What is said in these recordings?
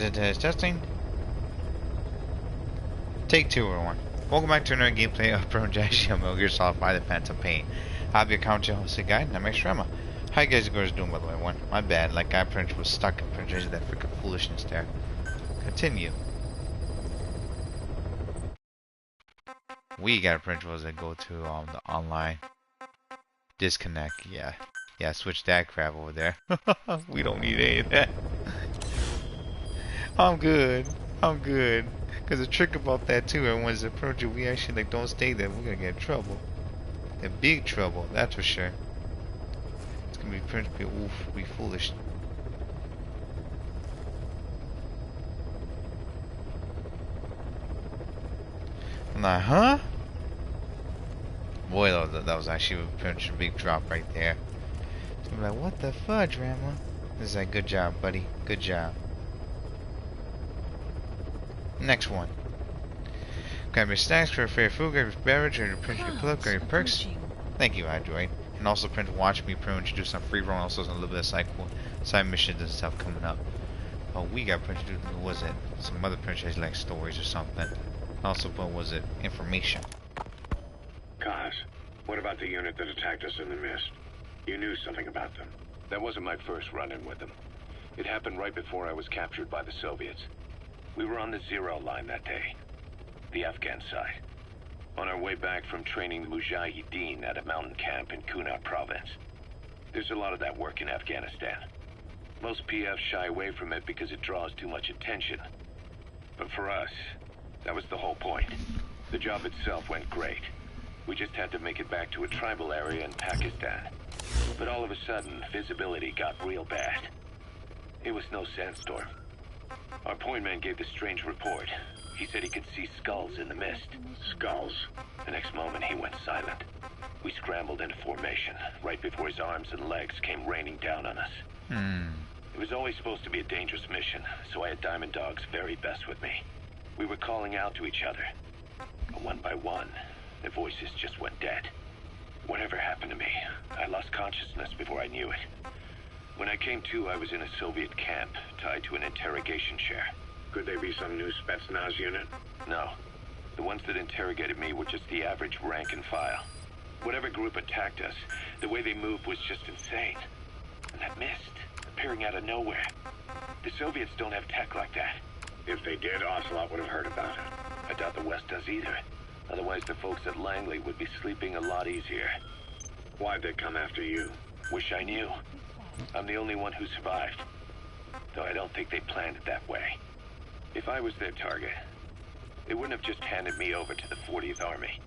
Testing. Take 2 everyone. Welcome back to another gameplay of Metal Gear Solid 5 The Phantom Pain. I'll be your account host guy, Nightmare0XRanma's. How you guys doing by the way, everyone? My bad, like I pretty much was stuck in pretty much that freaking foolishness there. Continue. We gotta pretty much go to the online. Disconnect, yeah. Yeah, switch that crap over there. We don't need any of that. I'm good. Cause the trick about that too, everyone's approaching. We actually like don't stay there. We're gonna get in trouble. In big trouble, that's for sure. It's gonna be pretty be foolish. I'm like, huh? Boy, that was actually a big drop right there. So I'm like, what the fudge, Rama? This is like, good job, buddy. Good job. Next one. Grab your snacks, grab your favorite food, grab your beverage, or your print your club, grab your perks. Thank you, Android. And also print watch me pretty much do some free roam, also some a little bit of side missions and stuff coming up. Oh, we got print to do, what was it? Some other print like stories or something. Also, what was it? Information. Kaz, what about the unit that attacked us in the mist? You knew something about them. That wasn't my first run-in with them. It happened right before I was captured by the Soviets. We were on the Zero line that day, the Afghan side, on our way back from training the Mujahideen at a mountain camp in Kunar province. There's a lot of that work in Afghanistan. Most PFs shy away from it because it draws too much attention. But for us, that was the whole point. The job itself went great. We just had to make it back to a tribal area in Pakistan. But all of a sudden, visibility got real bad. It was no sandstorm. Our point man gave this strange report. He said he could see skulls in the mist. Skulls? The next moment, he went silent. We scrambled into formation, right before his arms and legs came raining down on us. It was always supposed to be a dangerous mission, so I had Diamond Dog's very best with me. We were calling out to each other. But one by one, their voices just went dead. Whatever happened to me, I lost consciousness before I knew it. When I came to, I was in a Soviet camp, tied to an interrogation chair. Could they be some new Spetsnaz unit? No. The ones that interrogated me were just the average rank and file. Whatever group attacked us, the way they moved was just insane. And that mist, appearing out of nowhere. The Soviets don't have tech like that. If they did, Ocelot would have heard about it. I doubt the West does either. Otherwise, the folks at Langley would be sleeping a lot easier. Why'd they come after you? Wish I knew. I'm the only one who survived. Though I don't think they planned it that way. If I was their target, they wouldn't have just handed me over to the 40th Army.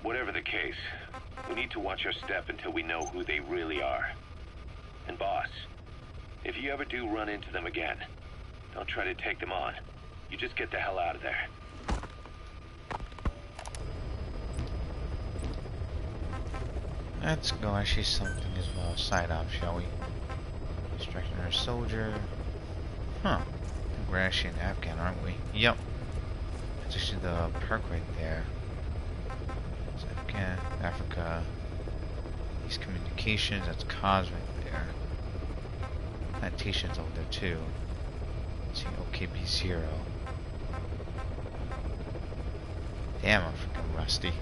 Whatever the case, we need to watch our step until we know who they really are. And boss, if you ever do run into them again, don't try to take them on. You just get the hell out of there. Let's go actually something as well. Side op, shall we? Distracting our soldier. Huh. We're actually in Afghan, aren't we? Yep. That's actually the perk right there. It's Afghan, Africa. These communications, that's Kaz right there. Plantations over there too. Let's see, OKB0. Damn, I'm freaking rusty.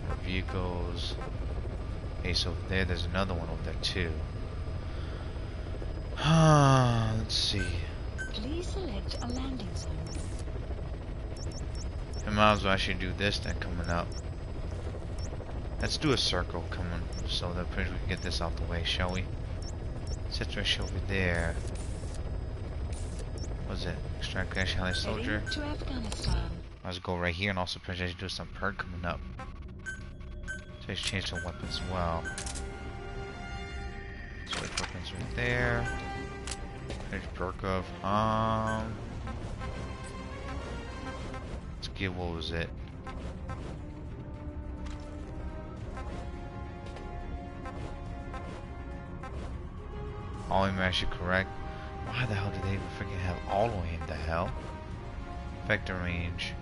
More vehicles. Okay, so there's another one over there too. Let's see. Please select a landing zone. I might as well actually do this then coming up. Let's do a circle coming so that we can get this out the way, shall we? Situation over there. What was it? Extract Cash Alley Soldier. To Afghanistan. Let's go right here and also potentially do some perk coming up. So let's change some weapons as well. Switch weapons right there. Change perk of let's get, what was it? All I'm actually correct. Why the hell did they even freaking have all the way in the hell? Vector range.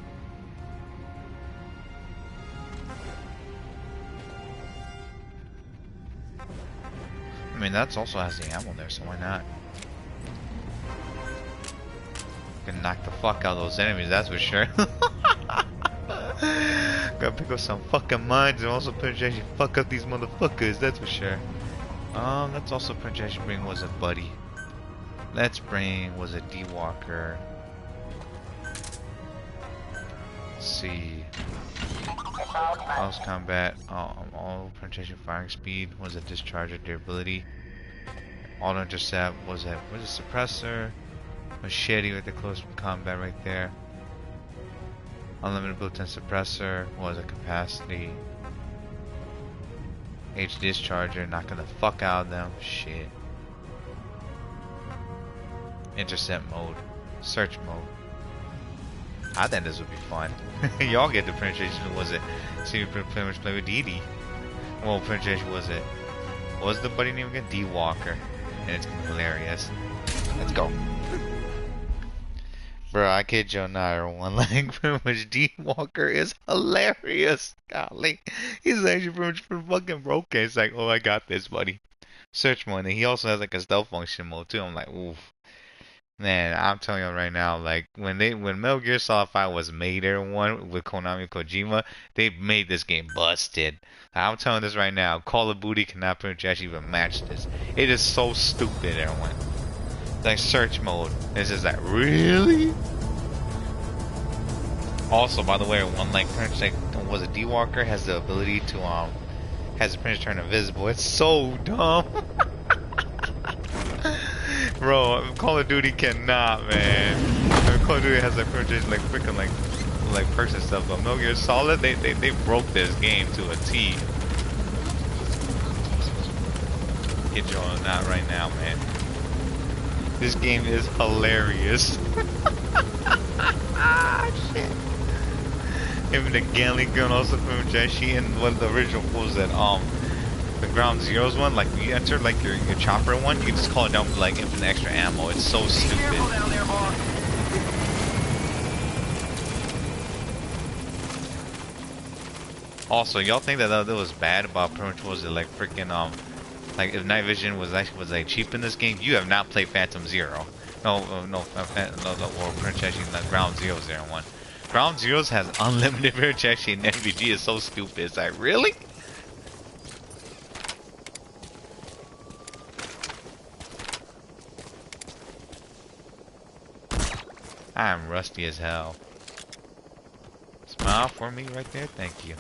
I mean, that's also has the ammo there, so why not? Gonna knock the fuck out of those enemies, that's for sure. Gotta pick up some fucking mines and also potentially fuck up these motherfuckers, that's for sure. Let's also potentially bring was a buddy. Let's bring was a D-Walker. Let's see. Close combat. All penetration firing speed was a discharge of durability. Auto intercept was a suppressor. Machete with the close combat right there. Unlimited built-in suppressor was a capacity. H discharger, knocking the fuck out of them. Shit. Intercept mode. Search mode. I think this would be fun. Y'all get the penetration, was it? So you pretty much play with DD. Well, penetration was it? What was the buddy name again? D-Walker. And it's gonna be hilarious. Let's go. Bro, I kid you not, everyone. Like, pretty much D-Walker is hilarious. Golly. He's actually pretty much fucking broken. It's like, oh, I got this, buddy. Search mode. And he also has like a stealth function mode too. I'm like, oof. Man, I'm telling you right now, like when Metal Gear Solid 5 was made, everyone with Konami Kojima, they made this game busted. I'm telling this right now, Call of Duty cannot pretty much even match this. It is so stupid, everyone. Like search mode, it's just like really. Also, by the way, one like was a D-Walker has the ability to has the Prince turn invisible. It's so dumb. Bro, Call of Duty cannot, man. Call of Duty has like freaking like perks and stuff, but Metal Gear Solid, they broke this game to a T. Get you on that right now, man. This game is hilarious. Shit. Even the Gatling gun also from Jeshi and one of the original was that the Ground Zeroes one, like when you enter like your chopper one, you can just call it down for like infinite extra ammo. It's so stupid. Also, y'all think that was bad about pretty much was it like freaking like if night vision was like cheap in this game? You have not played Phantom Zero. No, or actually not Ground Zeroes there one. Ground Zeroes has unlimited protection and NVG is so stupid. It's like really? I'm rusty as hell. Smile for me right there, thank you.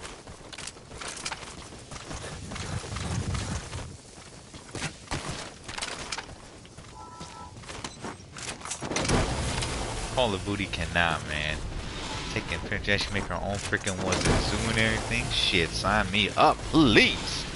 Call of Duty cannot, man. Taking pictures, make our own freaking was it zoom and everything. Shit, sign me up, please.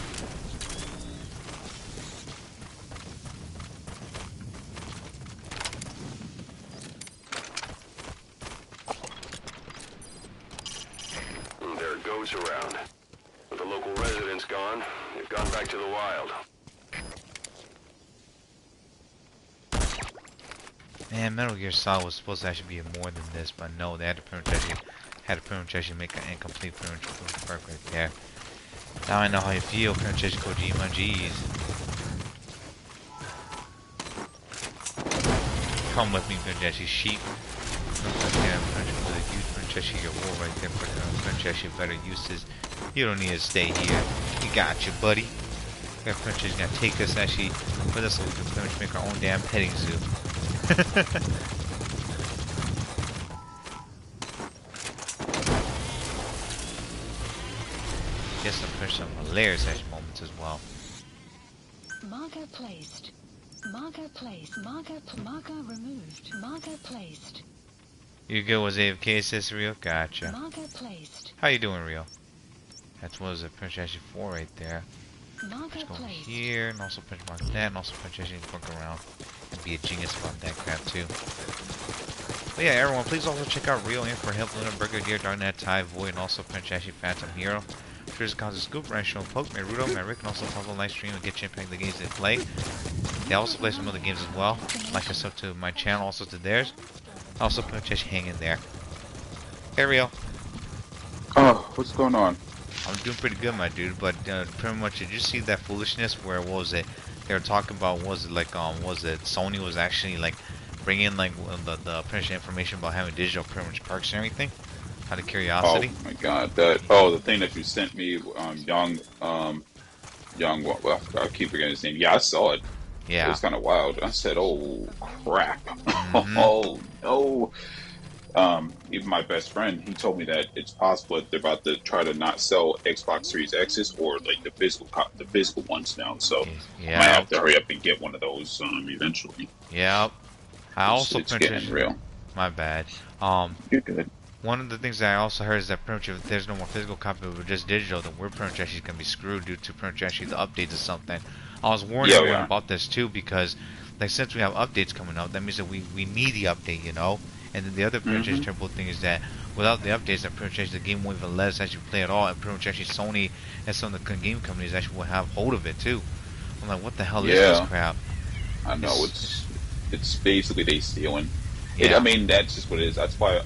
Around. With the local residents gone, they've gone back to the wild. Man, Metal Gear Solid was supposed to actually be more than this, but no, they had to pretty much actually make an incomplete pretty much work right there. Now I know how you feel, pretty much Kojima, jeez. Come with me, pretty much sheep. Your wall right there for Princess better uses. You don't need to stay here. We got you, buddy. That Princess is gonna take us actually with us so we can pretty much make our own damn petting zoo. Get some hilarious action moments as well. Marker placed. Marker placed. Marker removed. Marker placed. You good was AFK, says Rio? Gotcha. Marker placed. How you doing, Rio? That was a Princess 4 right there. Marker Let's go placed. here, and also punch mark that, and also Princess work around. And be a genius about that crap too. But yeah, everyone, please also check out Rio in for Help Luna, Brigadier, Darknet, Ty, Void, and also Princess Phantom Hero. Here's Cause Scoop, Rational Poke, Naruto, Rick, and also follow live stream and get you impact the games they play. They also play some other games as well. Like us up to my channel, also to theirs. Also, just hang in there. Hey, Rio. Oh, what's going on? I'm doing pretty good, my dude. But pretty much, did you see that foolishness? Where what was it? They were talking about was it like was it Sony was actually like bring in like the Prince information about having digital Prince perks and everything? Out of Oh curiosity. my God, that the thing that you sent me, well, I keep forgetting his name. Yeah, I saw it. It Yeah. was kind of wild. I said, "Oh crap! Mm-hmm. Oh no!" Even my best friend, he told me that it's possible that they're about to try to not sell Xbox Series X's or like the physical ones now. So I might Yeah. have to hurry up and get one of those eventually. Yeah. I also It's getting purchased. real. My bad. Um, You're good. One of the things that I also heard is that pretty much if there's no more physical copy but just digital, then we're pretty much actually gonna be screwed due to pretty much actually the updates or something. I was warning Yeah, we everyone are. about this too because, like, since we have updates coming out, that means that we need the update, you know. And then the other pretty much Hmm. terrible thing is that without the updates, that pretty much actually the game won't even let us actually play at all, and pretty much actually Sony and some of the game companies actually will have hold of it too. I'm like, what the hell is this Yeah, crap? I know. It's It's basically they stealing. I yeah, mean, that's just what it is. That's why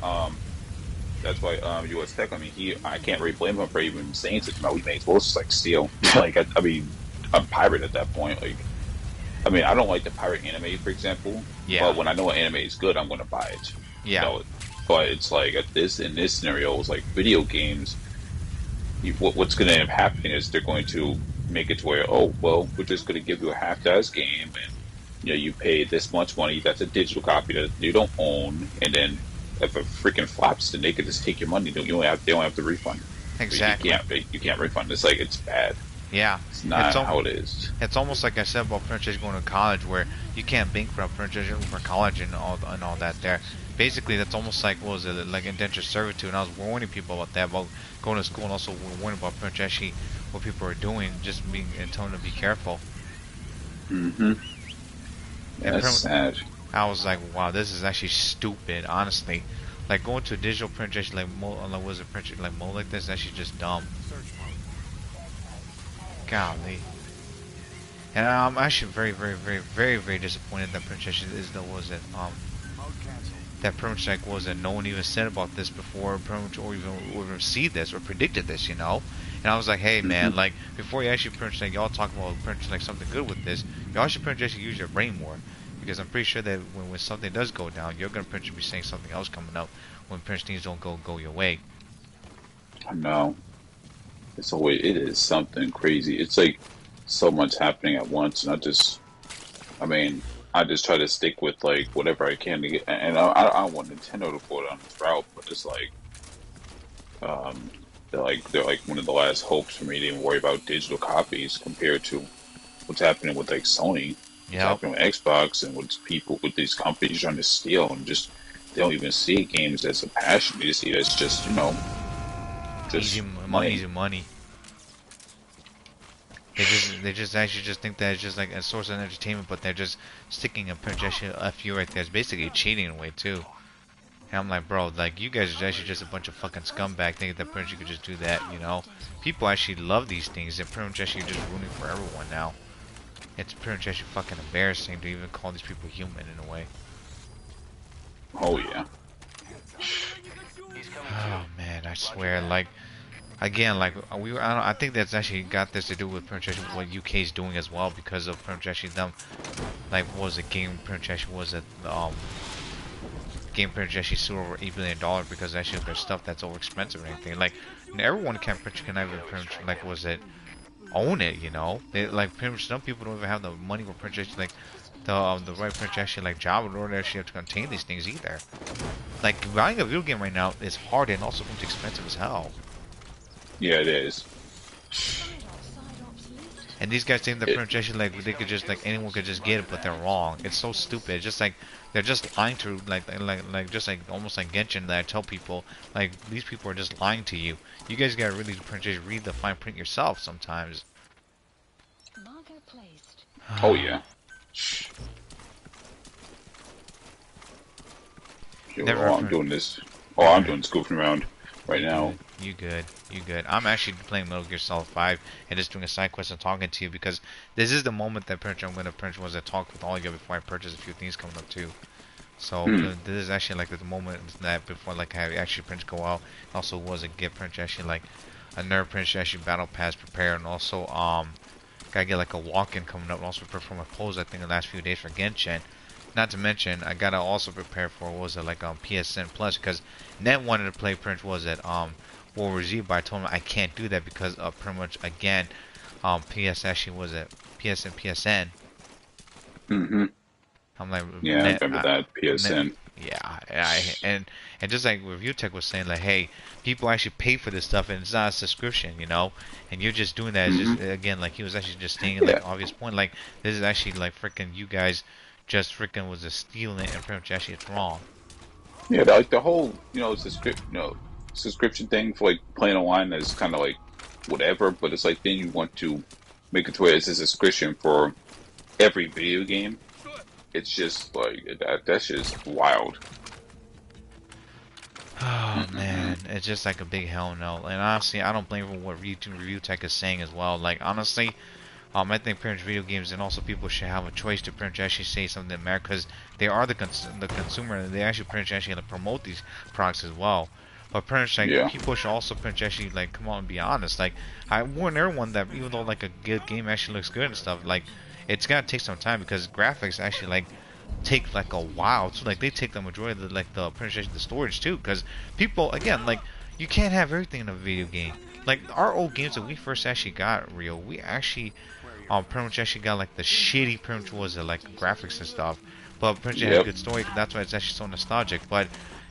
US Tech. I mean, I can't really blame him for even saying such. No, we may as well just like steal. Like I mean, I'm pirate at that point. Like I mean, I don't like the pirate anime, for example. yeah, But when I know an anime is good, I'm going to buy it. You yeah, know, but it's like in this scenario, it's like video games. What's going to end up happening is they're going to make it to where, oh well, we're just going to give you a half-ass game, and you know you pay this much money. That's a digital copy that you don't own, and then if it freaking flops, then they can just take your money. They don't have to refund. exactly. You can't refund. It's like it's bad. Yeah, It's it's not how it is. It's almost like I said about Princess going to college, where you can't bankrupt Princess for college and all that. There, basically, that's almost like what was it like indentured servitude? And I was warning people about that, about going to school, and also warning about Princess what people are doing, just being and telling them to be careful. Hmm. Yeah, And that's sad. I was like, wow, this is actually stupid, honestly. Like going to a digital Princess like was it Princess like mode like this? That's actually just dumb. Golly. And I'm actually very disappointed that Princess is the was it that Princess like was it no one even said about this before or even see this or predicted this, you know. And I was like, hey Hmm. man, like before you actually Princess like y'all talk about Princess like something good with this, y'all should Princess use your brain more because I'm pretty sure that when something does go down, you're gonna Princess be saying something else coming up when Princess things don't go your way. I know. It is something crazy. It's like so much happening at once, and I mean, I just try to stick with like whatever I can to get. And I don't want Nintendo to go down this route, but it's like, um, they're like one of the last hopes for me to even worry about digital copies compared to what's happening with like Sony, what's Yep. happening with Xbox, and what's people with these companies trying to steal and just they don't even see games as a passion. They just see it as just just money. Easy money. They just actually just think that it's just like a source of entertainment, but they're just sticking a projection a few right there. It's basically cheating in a way too. And I'm like, bro, like you guys are actually just a bunch of fucking scumbag thinking that pretty much you could just do that, you know? People actually love these things. They're pretty much actually just rooting for everyone now. It's pretty much actually fucking embarrassing to even call these people human in a way. Oh yeah. Oh man, I swear, like again, like I think that's actually got this to do with pretty much what UK is doing as well because of pretty much actually them, like what was it game pretty much actually was it game pretty much actually sued over $8 billion because actually there's stuff that's over expensive and anything. Like everyone can pretty much like was it own it, you know? They like pretty much some people don't even have the money for pretty much like the right pretty much actually like job in order to actually have to contain these things either. Like buying a video game right now is hard and also comes expensive as hell. Yeah, it is. And these guys think that It, projection like they could just like anyone could just get it, but they're wrong. It's so stupid. It's just like they're just lying to like just like almost like Genshin that I tell people like these people are just lying to you. You guys gotta really just read the fine print yourself sometimes. Marker placed. oh yeah. Never. I'm doing this. Oh, I'm doing this goofing around right now. You good. You good. I'm actually playing Metal Gear Solid 5 and just doing a side quest and talking to you because this is the moment that I'm going to purchase was to talk with all of you before I purchase a few things coming up too. So this is actually like the moment that before like I actually print go out. Also was a gift print actually like a nerve print actually battle pass prepare and also gotta get like a walk-in coming up and also perform a pose I think the last few days for Genshin. Not to mention, I gotta also prepare for what was it like PSN Plus because Net wanted to play Prince was it World War Z, but I told him I can't do that because pretty much again PS actually was it PSN. Mm-hmm. I'm like Yeah, I Net, remember that Net PSN. yeah and just like Review Tech was saying like hey people actually pay for this stuff and it's not a subscription you know and you're just doing that is Mm-hmm. just again like he was actually just stating Yeah, like obvious point like this is actually like freaking you guys just freaking was just stealing it and pretty much actually it's wrong. yeah. Like the whole, subscription thing for like playing online is kind of like whatever. But it's like then you want to make it to where it's a subscription for every video game. It's just like that. That's just wild. Oh Mm-mm-mm. man, it's just like a big hell no. And honestly, I don't blame for what Review Tech is saying as well. Like honestly, I think parents video games and also people should have a choice to pretty much actually say something in America because they are the consumer and they actually pretty much actually like, promote these products as well. But pretty much like Yeah. people should also pretty much actually like come on and be honest. Like I warn everyone that even though like a good game actually looks good and stuff, like it's gonna take some time because graphics actually like take like a while. So like they take the majority of the like the pretty much the storage too because people again like you can't have everything in a video game. Like our old games that we first actually got real, we actually pretty much actually got like the shitty pretty much was it like graphics and stuff, but pretty much it had a Yep. good story. That's why it's actually so nostalgic. But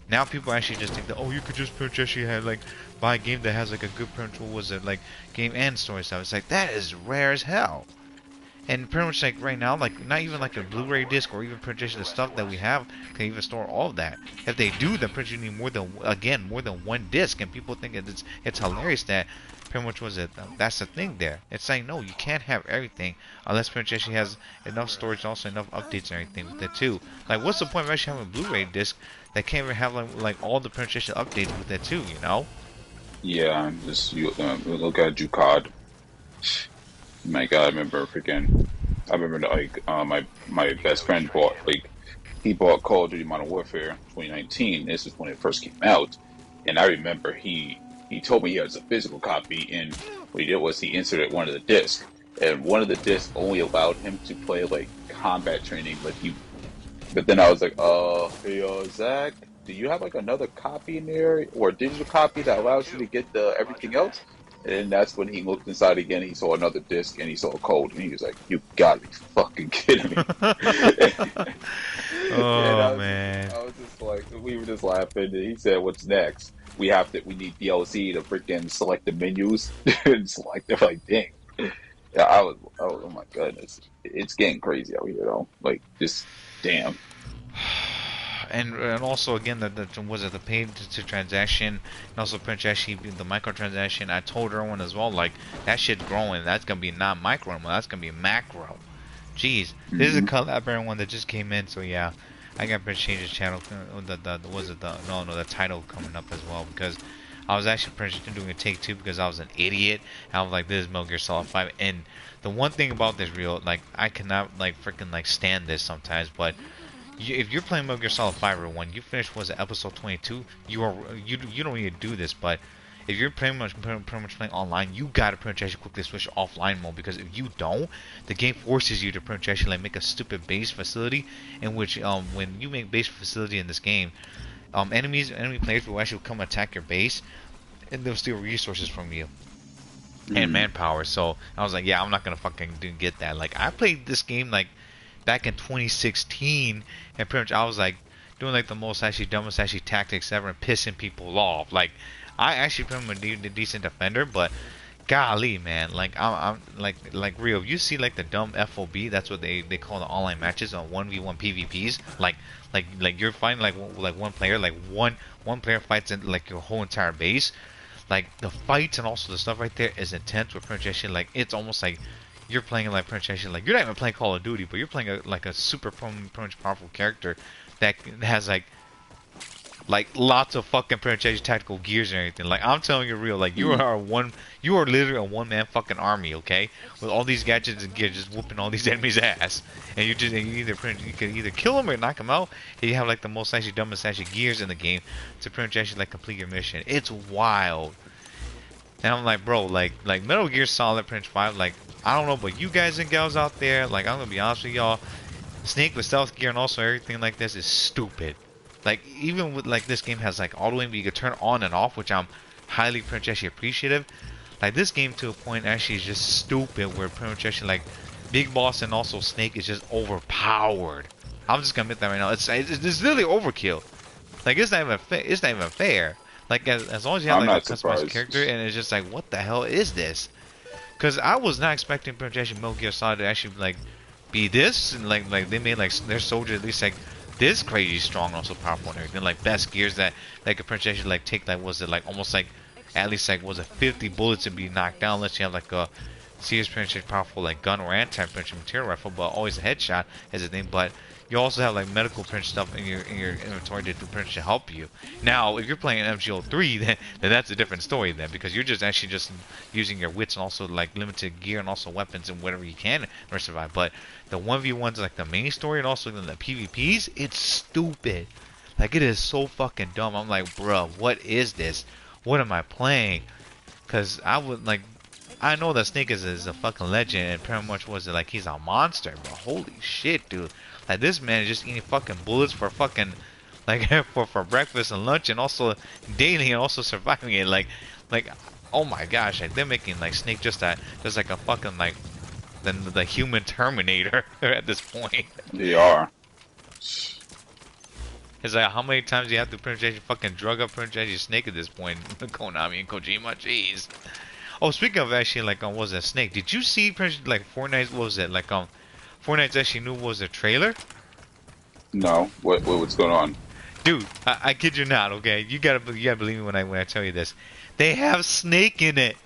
now people actually just think that oh you could just pretty much actually have like buy a game that has like a good pretty much what was it like game and story stuff. It's like that is rare as hell. And pretty much like right now, like not even like a Blu-ray disc or even pretty much the stuff that we have can even store all of that. If they do, then pretty much you need more than one disc, and people think it's hilarious that pretty much was it. That's the thing there. It's saying no, you can't have everything unless pretty much actually has enough storage, and also enough updates and everything with it too. Like what's the point of actually having a Blu-ray disc that can't even have like all the pretty much updates with it too? You know? Yeah. Just you look at Jucard. My God, I remember freaking. I remember like my best friend bought like he bought Call of Duty Modern Warfare 2019. This is when it first came out, and I remember he told me he has a physical copy, and what he did was he inserted one of the discs, and one of the discs only allowed him to play like combat training, but he. But then I was like, hey, Zach, do you have like another copy in there or a digital copy that allows you to get the everything else? And that's when he looked inside again. He saw another disc and he saw a code, and he was like, "You gotta be fucking kidding me!" And Oh man. I was just like, we were just laughing. And he said, "What's next? We need DLC to freaking select the menus and select it." Like, dang. Yeah, oh my goodness, it's getting crazy out here though. Like, just damn. And also again the was it the paid to transaction and also pretty much actually the microtransaction. I told everyone as well like that shit's growing. That's gonna be not micro anymore. That's gonna be macro. Jeez, this is a Hmm. collab everyone that just came in. So yeah, I got to change the channel. The was it the no the title coming up as well because I was actually pretty much doing a take two because I was an idiot. I was like this is Metal Gear Solid 5 and the one thing about this real like I cannot like freaking like stand this sometimes but if you're playing Metal Gear Solid 5 or 1, you finish was it episode 22, you don't need to do this, but if you're pretty much playing online, you gotta pretty much actually quickly switch offline mode because if you don't, the game forces you to pretty much actually like make a stupid base facility in which when you make base facility in this game, enemy players will actually come attack your base and they'll steal resources from you and Hmm. manpower. So I was like, yeah, I'm not gonna fucking get that. Like I played this game like back in 2016, and pretty much I was like doing like the most actually dumbest actually tactics ever and pissing people off. Like I actually put him a decent defender, but golly, man, like I'm like real. You see like the dumb FOB, that's what they call the online matches on 1v1 PvPs. Like you're fighting like one player, like one player fights in like your whole entire base. Like the fights and also the stuff right there is intense with pronunciation. Like it's almost like you're playing like pronunciation. Like you're not even playing Call of Duty, but you're playing like a super powerful character that has like lots of fucking pronunciation tactical gears and everything. Like I'm telling you real, like Hmm. you are literally a one man fucking army, okay? With all these gadgets and gears just whooping all these enemies ass. And you can either kill them or knock them out. And you have like the most actually dumbest actually gears in the game to pretty much actually like complete your mission. It's wild. And I'm like, bro, like Metal Gear Solid Prince 5, like I don't know, but you guys and gals out there, like I'm gonna be honest with y'all, Snake with stealth gear and also everything like this is stupid. Like, even with, like, this game has, like, auto-aim, but you can turn on and off, which I'm highly pretty much actually appreciative. Like, this game to a point actually is just stupid, where pretty much actually, like, Big Boss and also Snake is just overpowered. I'm just gonna admit that right now. It's literally overkill. Like, it's not even fair. Like, as long as you have, like, a customized character, and it's just like, what the hell is this? Because I was not expecting pretty much actually Metal Gear Solid to actually, like, be this, and like they made like their soldier at least like this crazy strong and also powerful and everything, like best gears that could potentially like take like was it like almost like at least like was it 50 bullets to be knocked down unless you have like a serious potentially powerful like gun or anti-potential material rifle, but always a headshot as a thing. But you also have like medical print stuff in your inventory to potentially help you. Now if you're playing MGO3 then that's a different story then, because you're just actually just using your wits and also like limited gear and also weapons and whatever you can to survive. But the 1v1s like the main story and also the PvPs, it's stupid. Like, it is so fucking dumb. I'm like, bruh, what is this? What am I playing? Cause I would like, I know that Snake is a fucking legend and pretty much was it like he's a monster, but holy shit, dude. Like, this man is just eating fucking bullets for fucking like for breakfast and lunch and also daily and also surviving it. Like oh my gosh, like they're making like Snake just like a fucking like the human Terminator at this point. They are. It's like, how many times do you have to pretty much fucking drug up pretty much Snake at this point? Konami and Kojima, jeez. Oh, speaking of actually, like, what was that Snake? Did you see, like, Fortnite, what was it? Like, Fortnite's actually knew what was a trailer? No. What's going on? Dude, I kid you not, okay? You gotta believe me when I tell you this. They have Snake in it.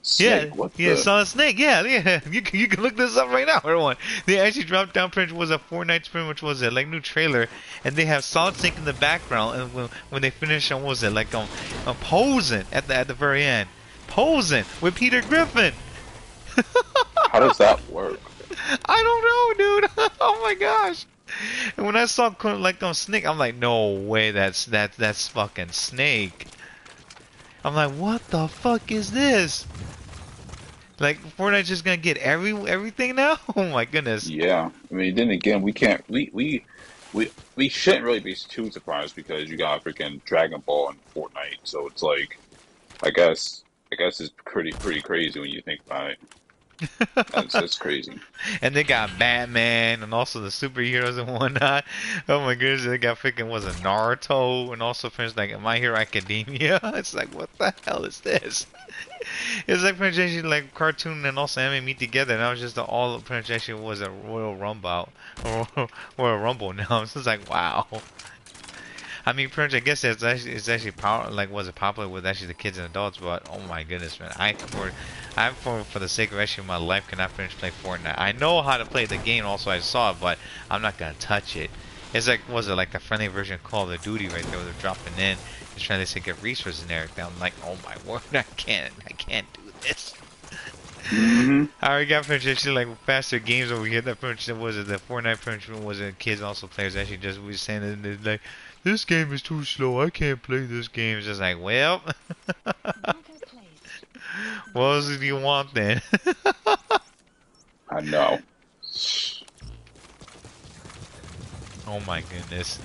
Snake? Yeah, Solid Snake. Yeah. You can look this up right now, everyone. They actually dropped down pretty much was a Fortnite pretty much was it like new trailer, and they have Solid Snake in the background. And when they finish on what was it like posing at the very end, posing with Peter Griffin. How does that work? I don't know, dude. Oh my gosh. And when I saw like Snake, I'm like, no way, that's fucking Snake. I'm like, what the fuck is this? Like, Fortnite's just gonna get everything now? Oh my goodness. Yeah, I mean, then again, we shouldn't really be too surprised because you got freaking Dragon Ball and Fortnite, so it's like, I guess it's pretty crazy when you think about it. That's crazy. And they got Batman and also the superheroes and whatnot. Oh my goodness, they got freaking was a Naruto and also friends like My Hero Academia. It's like, what the hell is this? It's like pretty like cartoon and also anime meet together. Now it's just all pretty was a Royal Rumble or a Rumble now. It's just like, wow. I mean, pretty much, I guess it's actually was it popular with actually the kids and adults, but oh my goodness, man, for the sake of actually my life cannot finish play Fortnite. I know how to play the game, also I saw it, but I'm not gonna touch it. It's like, was it like the friendly version of Call of Duty right there, where they're dropping in, just trying to get resources and everything. I'm like, oh my word, I can't do this. I already got actually like faster games over here. That was it the Fortnite was it kids also players actually just was saying that like, this game is too slow, I can't play this game. It's just like, well, what else do you want then? I know. Oh my goodness.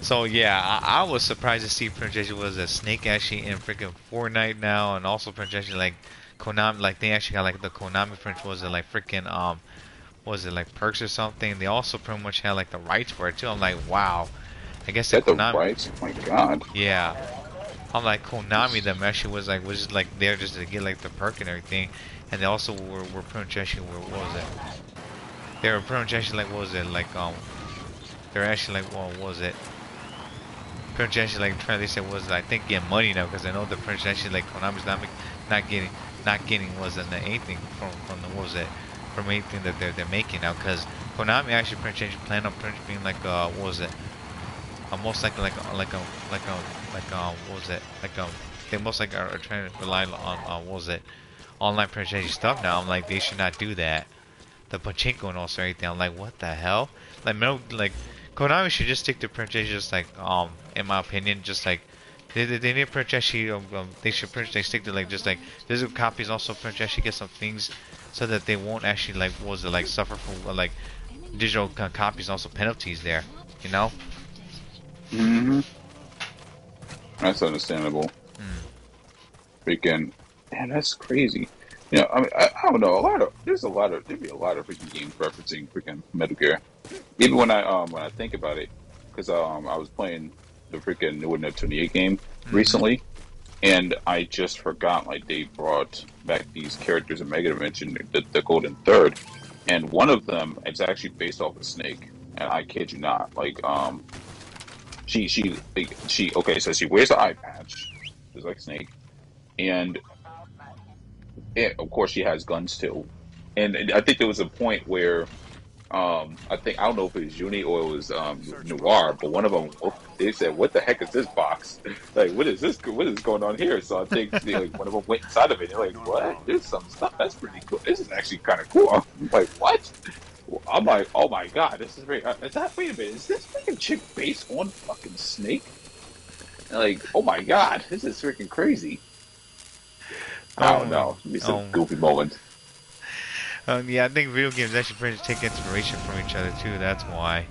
So yeah, I was surprised to see Princess was a Snake actually in freaking Fortnite now, and also Princess like Konami, like they actually got like the Konami French was it like freaking was it like perks or something? They also pretty much had like the rights for it too. I'm like, wow. I guess that Konami. The rights? Oh my god. Yeah. I'm like, Konami them actually was just like there just to get like the perk and everything, and they also were pretty much actually what was it? They were pretty much actually like what was it like they're actually like what was it? Pretty much actually like trying to say was I think getting money now because I know the pretty much actually like Konami's not getting was it anything from the what was it from anything that they're making now, because Konami actually pretty much plan on pretty much being like what was it? Most likely like what was it they most likely are trying to rely on what was it online purchasing stuff now. I'm like, they should not do that. The pachinko and also everything. I'm like, what the hell? Like, no, like Konami should just stick to purchase, just like in my opinion, just like they need to purchase. They should purchase. Stick to like just like physical copies. Also purchase. Get some things so that they won't actually like what was it like suffer from like digital copies also penalties there, you know? Mm-hmm. That's understandable. Hmm. Freaking, man, that's crazy. You know, I mean, I don't know. There'd be a lot of freaking games referencing freaking Metal Gear. Even when I think about it, because I was playing the freaking new Nintendo 28 game Mm-hmm. recently, and I just forgot like they brought back these characters in Mega Dimension, the Golden Third, and one of them is actually based off of Snake, and I kid you not. Like she okay, so she wears the eye patch, just like Snake, and of course she has guns too. And I think there was a point where I don't know if it was Uni or it was Noir, but one of them they said, "What the heck is this box? Like, what is this? What is going on here?" So I think like one of them went inside of it. And they're like, "What? There's some stuff that's pretty cool. This is actually kind of cool." I'm like, "What?" I'm like, "Oh my god, this is very." Is that? Wait a minute, is this fucking chick based on fucking Snake? Like, oh my god, this is freaking crazy. I don't Oh, know. Give me some oh. goofy moments. Yeah, I think video games actually pretty much take inspiration from each other too. That's why.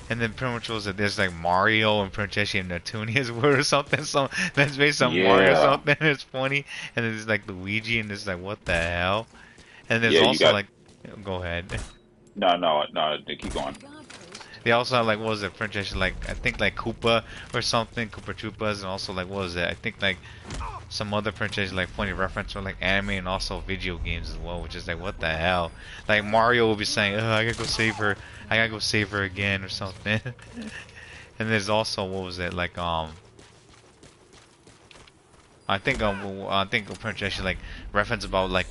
And then pretty much was that there's like Mario and pretty much actually Neptunia's word or something. So that's based on Mario or Yeah, something. It's funny. And then there's like Luigi and it's like what the hell. And there's yeah. You also got like, go ahead. no. Keep going. Guard post. They also have like what was it French actually like I think like Koopa or something, Koopa Troopas, and also like what was it? I think like some other French actually like funny reference for like anime and also video games as well, which is like what the hell? Like Mario will be saying, "Oh, I gotta go save her. I gotta go save her again" or something. And there's also what was it like I think French actually like reference about like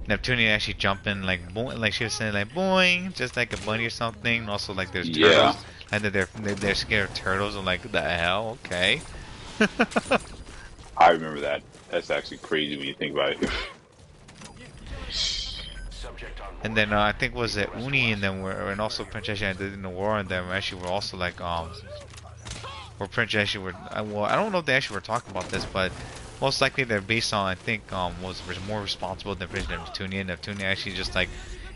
Neptunia actually jumping like boing, like she was saying like boing, just like a bunny or something. And also like there's Yeah, turtles, and that they're scared of turtles. I'm like, the hell, okay. I remember that. That's actually crazy when you think about it. Subject on And board. then I think was it The rest Uni of and us. then and also Princessia and in the war and them actually were also like where Princessia were well I don't know if they actually were talking about this, but most likely they're based on I think was more responsible than Princess Neptunia. Neptunia actually just like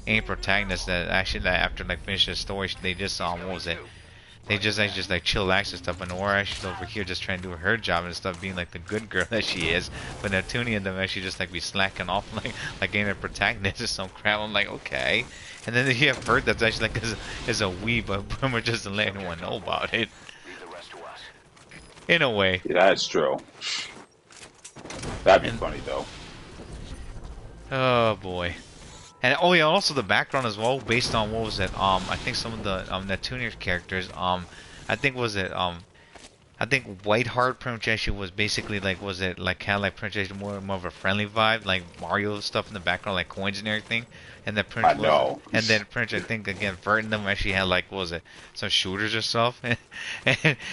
ain't protagonist that actually that after like finish the story they just what was it, they just actually just like chillax and stuff, and Nora actually over here just trying to do her job and stuff, being like the good girl that she is. But Neptunia and them actually just like be slacking off like ain't a protagonist or some crap. I'm like, okay. And then you have Bert that's actually like is a wee, but pretty much just to let anyone know about it. Leave the rest to us. In a way. Yeah, that's true. That'd be And funny though. oh boy. And oh yeah, also the background as well, based on what was it? I think some of the Neptunia characters. I think was it I think Whiteheart pretty much actually was basically like was it like kind of like pretty much more of a friendly vibe, like Mario stuff in the background, like coins and everything. And then pretty I much was know. and then pretty much I think again Vert and them actually had like what was it some shooters or stuff,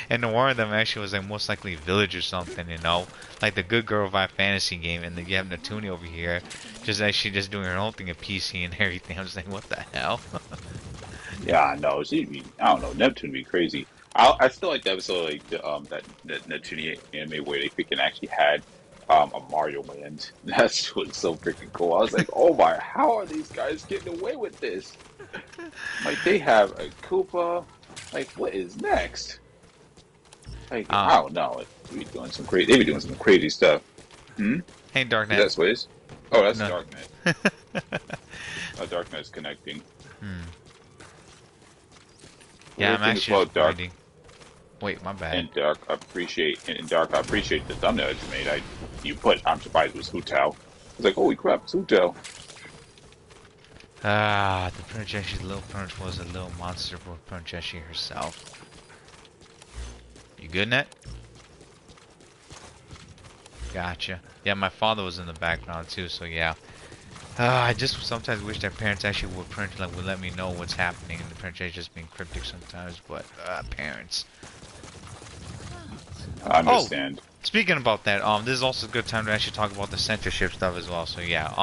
and the one of them actually was like most likely Village or something, you know, like the Good Girl Vibe fantasy game. And then you have Neptunia over here, just actually just doing her own thing in PC and everything. I'm just like, what the hell? Yeah, I know. I don't know. Neptune would be crazy. I still like the episode like that Neptune anime where they freaking actually had a Mario Land. That's what's so freaking cool. I was like, oh my, how are these guys getting away with this? Like they have a Koopa. Like what is next? Like I um, don't know. They be doing some crazy. They be doing some crazy stuff. Hmm. hey Is Darknet. that Swizz? Oh, that's No. Darknet. Darknet's connecting. Hmm. Well, Yeah, the I'm thing is actually about just Dark writing. Wait, my bad. and Dark. I appreciate the thumbnail that you made. You put. I'm surprised it was Hutao. I was like, holy crap, it's Hutao. Ah, the Princess little Prince was a little monster for Princess herself. You good, Net? Gotcha. Yeah, my father was in the background too, so yeah. I just sometimes wish that parents actually would let me know what's happening, and the princess just being cryptic sometimes. But parents. I Oh, understand. speaking about that, this is also a good time to actually talk about the censorship stuff as well. So yeah,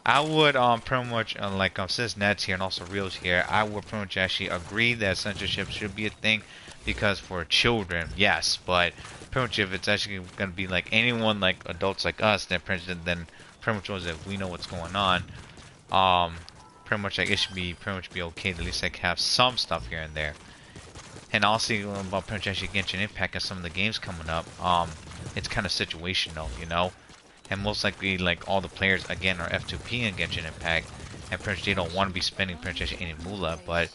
I would pretty much like since Ned's here and also Real's here, I would pretty much actually agree that censorship should be a thing because for children, yes, but pretty much if it's actually gonna be like anyone like adults like us, then pretty much was if we know what's going on, um, pretty much like it should be pretty much be okay to at least like have some stuff here and there. And also about pretty much actually Genshin Impact and some of the games coming up, it's kind of situational, you know. And most likely, like all the players again are F2P in Genshin Impact, and pretty much they don't want to be spending pretty much any moolah, but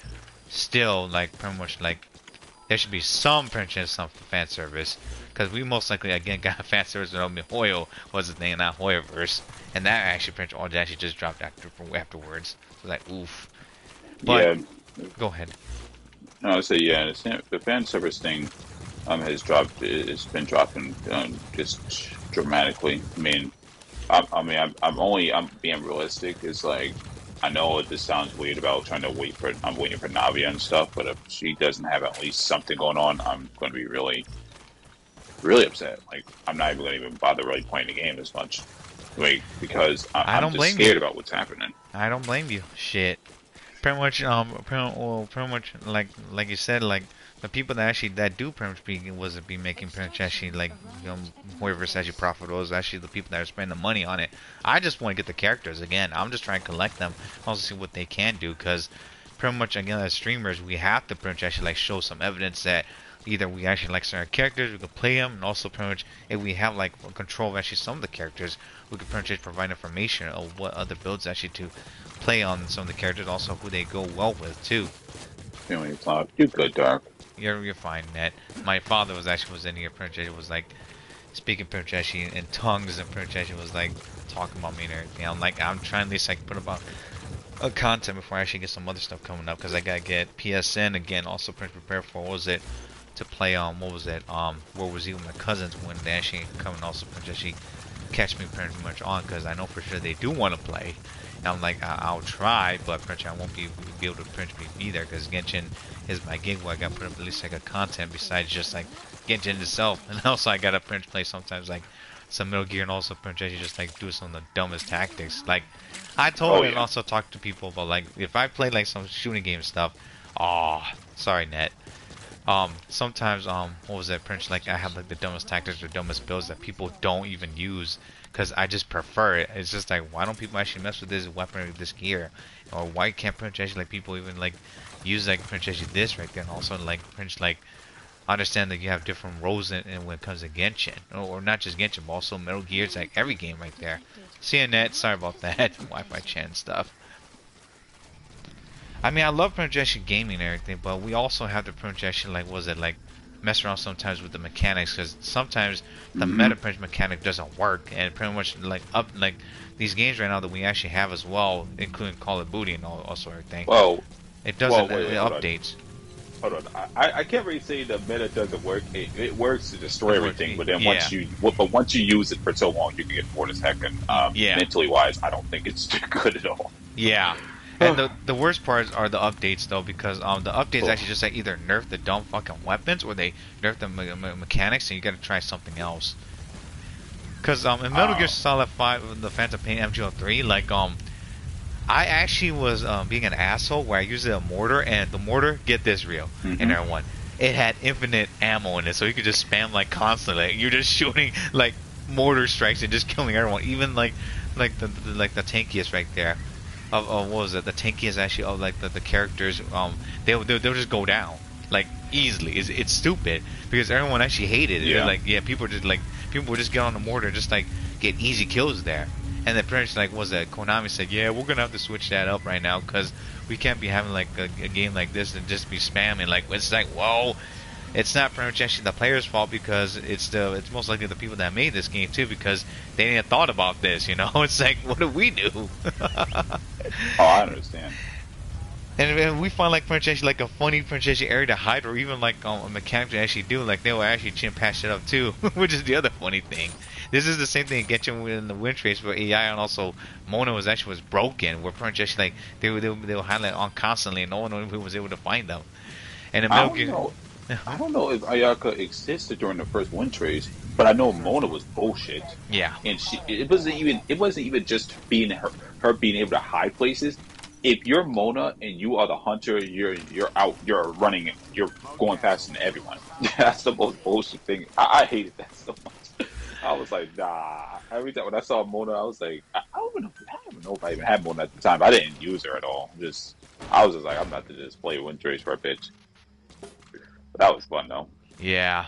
still, like pretty much like there should be some pretty much some fan service, because we most likely again got fan service with Mihoyo was the thing, not Hoyoverse, and that actually pretty much all actually just dropped afterwards. So like oof. But yeah. Go ahead. No, I say yeah. The fan service thing has dropped. It's been dropping just dramatically. I mean, I'm being realistic. It's like I know this sounds weird about trying to I'm waiting for Navia and stuff, but if she doesn't have at least something going on, I'm going to be really, really upset. Like I'm not even going to bother really playing the game as much, like because I'm just scared about what's happening. I don't blame you. Shit. Pretty much, pretty much like you said, like the people that actually do pretty much be making pretty much actually like whoever's actually profitable is actually the people that are spending the money on it. I just want to get the characters again. I'm just trying to collect them, also see what they can do, because pretty much again as streamers we have to pretty much actually like show some evidence that either we actually like certain characters, we can play them, and also pretty much if we have like control of actually some of the characters, we can pretty much provide information of what other builds actually to play on some of the characters, also who they go well with too. You're good, Dark. You're fine, Ned. My father was in here. Pretty much was like speaking pretty much in tongues, and pretty much was like talking about me and everything. I'm trying to at least like put about a content before I actually get some other stuff coming up, because I gotta get PSN again. Also pretty prepared for what was it to play on what was it World War Z with my cousins when they actually come and also pretty much catch me pretty much on, because I know for sure they do want to play. And I'm like, I'll try, but pretty much I won't be able to pretty much be there, because Genshin is my gig where I gotta put up at least like a content besides just like Genshin itself. And also I gotta pretty much play sometimes like some Metal Gear, and also pretty much just like do some of the dumbest tactics. Like I told and also talk to people about like if I play like some shooting game stuff. Oh, sorry, Net. Sometimes what was that? Pretty much like I have like the dumbest tactics or dumbest builds that people don't even use, because I just prefer it. It's just like, why don't people actually mess with this weapon or this gear, or why can't pretty much actually like people even like use like pretty much this right there, and also like pretty much like understand that you have different roles in when it comes to Genshin, or not just Genshin, but also Metal Gear. It's like every game right there. See you, Net. Sorry about that. Wi-Fi chat and stuff. I mean, I love projection gaming and everything, but we also have the projection, like, was it like mess around sometimes with the mechanics, because sometimes the meta mechanic doesn't work, and pretty much like these games right now that we actually have as well, including Call of Duty and all sort of thing. Well, it doesn't. It updates. Hold on, I can't really say the meta doesn't work. It works to destroy everything, but then once you use it for so long, you can get bored as heck. And mentally wise, I don't think it's good at all. Yeah. And the worst parts are the updates, though, because the updates actually just like either nerf the dumb fucking weapons, or they nerf the mechanics, and you gotta try something else. Because in Metal Gear Solid 5, the Phantom Pain MGO3, like I actually was being an asshole where I used a mortar, and the mortar, get this real, and everyone, it had infinite ammo in it, so you could just spam like constantly. You're just shooting like mortar strikes and just killing everyone, even like the tankiest right there. Of what was it? The tankiest actually of like the characters. They'll just go down like easily. It's stupid because everyone actually hated it. Yeah. Like people would just get on the mortar and just like get easy kills there. And then pretty much like was that Konami said, yeah, we're gonna have to switch that up right now because we can't be having like a game like this and just be spamming. Like it's like, whoa. It's not pretty much actually the player's fault, because it's most likely the people that made this game too, because they didn't thought about this, you know. It's like, what do we do? I understand. And we find like pretty much actually like a funny pretty much actually area to hide, or even like a mechanic to actually do, like they will actually patch it up too, which is the other funny thing. This is the same thing that Genshin in the Wind Trace where AI and also Mona was broken, where pretty much actually like they will highlight on constantly, and no one was able to find them. And in Metal Gear, I don't know if Ayaka existed during the first Wind Trace, but I know Mona was bullshit. Yeah, and it wasn't even just being her being able to hide places. If you're Mona and you are the hunter, you're out, you're running, you're going faster than everyone. That's the most bullshit thing. I hated that so much. I was like, nah. Every time when I saw Mona, I was like, I don't even know if we have even know if I even had one at the time. I didn't use her at all. I was just like, I'm about to just play Wintrace for a bitch. But that was fun though. Yeah.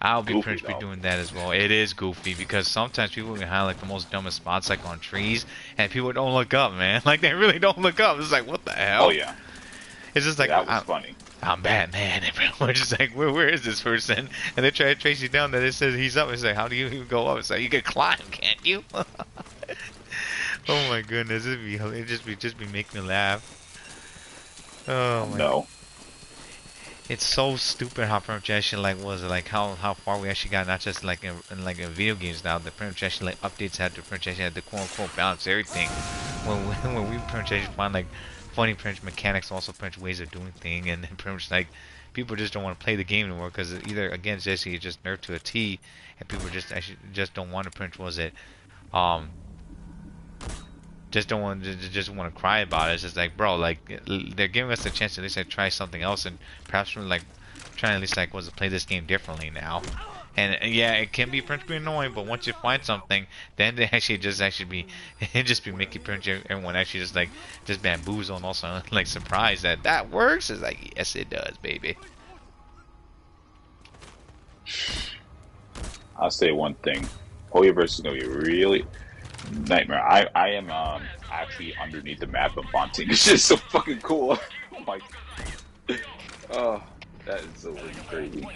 I'll be Goofy, pretty much be doing that as well. It is goofy because sometimes people can hide like the most dumbest spots like on trees and people don't look up, man. Like they really don't look up. It's like, what the hell? Oh yeah. It's just like, that was funny. I'm Batman. And we're just like, where is this person? And they try to trace you down. Then it says he's up. It's like, how do you even go up? It's like, you can climb, can't you? Oh my goodness, it just be making me laugh. Oh my. No. It's so stupid how projection like was it like how far we actually got, not just like in video games now. The projection like updates had the projection had the quote unquote balance everything. When we projection find like funny print mechanics, also print ways of doing things, and then pretty much like people just don't want to play the game anymore because either again Jesse just nerfed to a T, and people just don't want to print just don't want to cry about it. It's just like, bro, like they're giving us a chance to at least like try something else and perhaps like trying at least like play this game differently now. And yeah, it can be pretty annoying, but once you find something, then they actually be making everyone actually just bamboozle and also like surprised that works. It's like, yes, it does, baby. I'll say one thing. Holyverse is gonna be really Nightmare. I am actually underneath the map of Fontaine. It's just so fucking cool. Oh my. Oh, that is so crazy.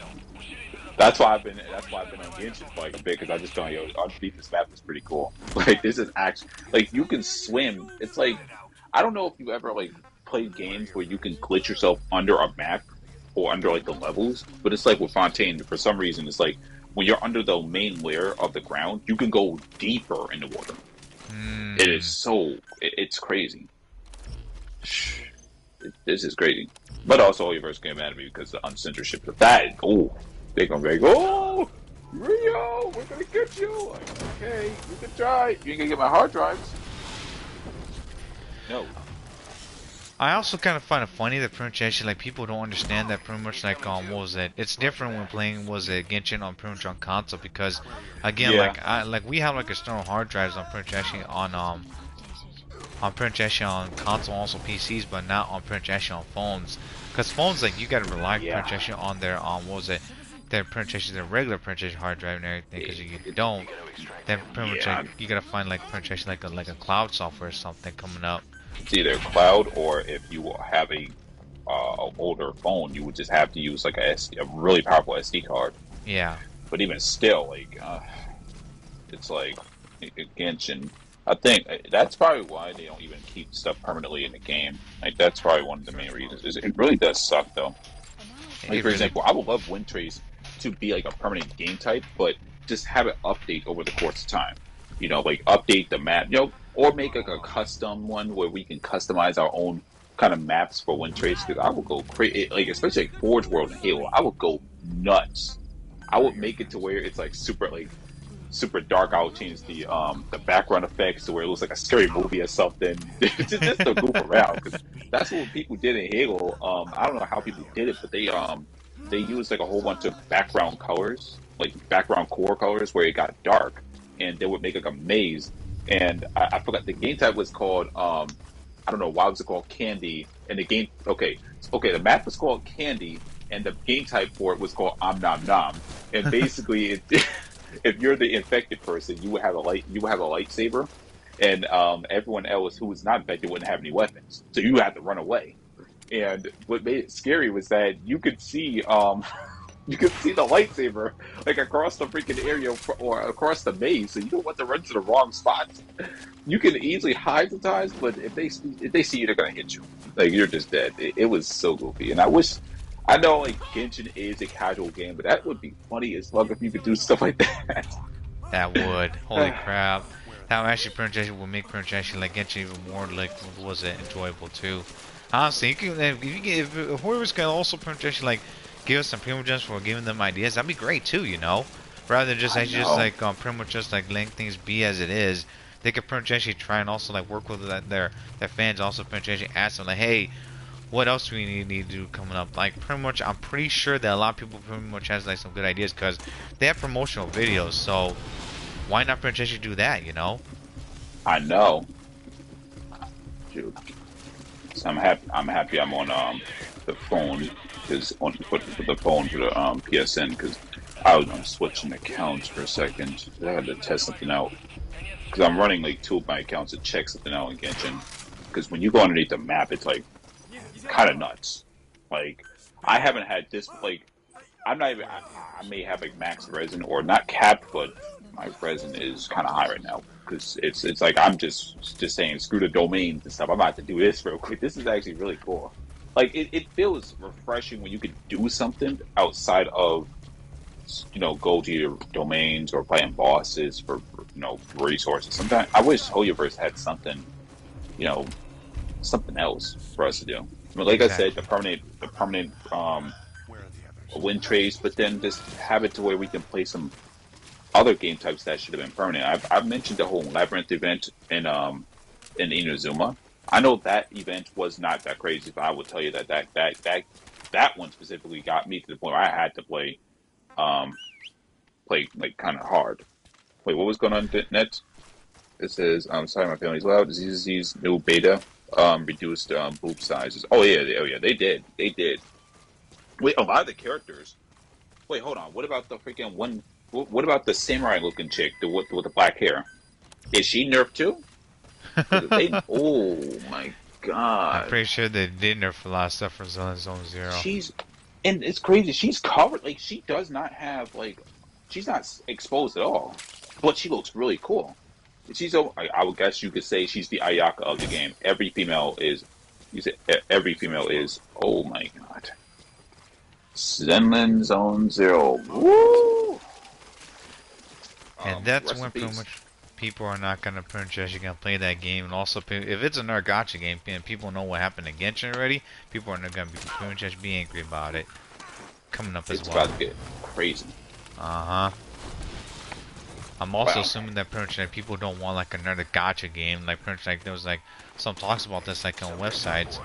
That's why I've been on Genshin for like a bit, because I just thought, yo, underneath this map is pretty cool. Like this is actually like you can swim. It's like, I don't know if you ever like played games where you can glitch yourself under a map or under like the levels, but it's like with Fontaine, for some reason it's like when you're under the main layer of the ground, you can go deeper in the water. It is so it's crazy. This is crazy. But also, Holyverse came mad at me because the uncensorship of that. Oh, they're gonna be like, oh, Rio, we're gonna get you. Like, okay, you can try. You ain't gonna get my hard drives. No. I also kind of find it funny that pretty much actually like people don't understand that pretty much like what was it? It's different when playing Genshin on pretty much on console, because again like we have like external hard drives on pretty much actually on pretty much actually on console, also PCs, but not on pretty much actually on phones. Because phones, like, you gotta rely pretty much actually on their their pretty much actually their regular pretty much hard drive and everything. Because if you don't, then pretty much like, you gotta find like pretty much actually like a cloud software or something coming up. It's either cloud, or if you have a older phone, you would just have to use like a really powerful SD card. Yeah. But even still, like, it's like Genshin. I think that's probably why they don't even keep stuff permanently in the game. Like that's probably one of the main reasons. It really does suck though. Like for example, I would love Wintrace to be like a permanent game type, but just have it update over the course of time. You know, like update the map, you know, or make like a custom one where we can customize our own kind of maps for Wintrace. Because I would go crazy, like especially like Forge World and Halo. I would go nuts. I would make it to where it's like super dark. I would change the background effects to where it looks like a scary movie or something. just to goof around, because that's what people did in Halo. I don't know how people did it, but they used like a whole bunch of background colors, like background core colors, where it got dark, and they would make like a maze. And I forgot the game type was called. I don't know why was it called Candy, and the game. Okay, the map was called Candy, and the game type for it was called Om Nom Nom, and basically if you're the infected person, you would have a lightsaber, and everyone else who was not infected wouldn't have any weapons, so you had to run away. And what made it scary was that you could see the lightsaber like across the freaking area or across the maze, so you don't want to run to the wrong spots. You can easily hide sometimes, but if they see you, they're gonna hit you. Like you're just dead. It was so goofy, and I know like Genshin is a casual game, but that would be funny as fuck if you could do stuff like that. That would. Holy crap. That would actually pronunciation would make pronunciation like Genshin even more like was it enjoyable too. Honestly, if whoever's gonna also pronunciation like give us some primo gems for giving them ideas, that'd be great too, you know. Rather than just actually just like pretty much just like letting things be as it is. They could pronunciation try and also like work with their fans, also pronunciation ask them like, hey, what else do we need to do coming up? Like pretty much, I'm pretty sure that a lot of people pretty much has like some good ideas because they have promotional videos. So why not pretty much do that? You know? I know. dude. So I'm happy. I'm on the phone because on the phone for the PSN because I was switching accounts for a second. I had to test something out because I'm running like 2 of my accounts to check something out in Genshin. Because when you go underneath the map, it's like kind of nuts. Like I haven't had this like I'm not even. I may have like max resin or not capped, but my resin is kind of high right now because it's like I'm just saying screw the domains and stuff. I'm about to do this real quick. This is actually really cool. Like it feels refreshing when you can do something outside of go to your domains or playing bosses for resources. Sometimes I wish Hoyoverse had something something else for us to do. I mean, like I said, the permanent win trades, but then just have it to where we can play some other game types that should have been permanent. I've mentioned the whole Labyrinth event in Inazuma. I know that event was not that crazy, but I will tell you that one specifically got me to the point where I had to play like kind of hard. Wait, what was going on net? It says, sorry, my family's loud. Disease new beta reduced boob sizes. Oh yeah, they did. Wait, a lot of the characters. Wait, hold on. What about the freaking one? What about the samurai-looking chick, with the black hair? Is she nerfed too? Oh my god! I'm pretty sure they did nerf a lot of stuff for Zone 0. And it's crazy. She's covered. Like she does not have she's not exposed at all, but she looks really cool. I would guess you could say she's the Ayaka of the game. Every female is. Oh my god. Zenlin Zone 0. Woo! And that's when pretty much people are not going to actually going to play that game. And also, if it's another gacha game and people know what happened to Genshin already, people are not going to be pretty much just be angry about it. Coming up as well. It's about to get crazy. Uh-huh. I'm also assuming that pretty much people don't want like another gacha game. Like pretty much there was like some talks about this like on websites.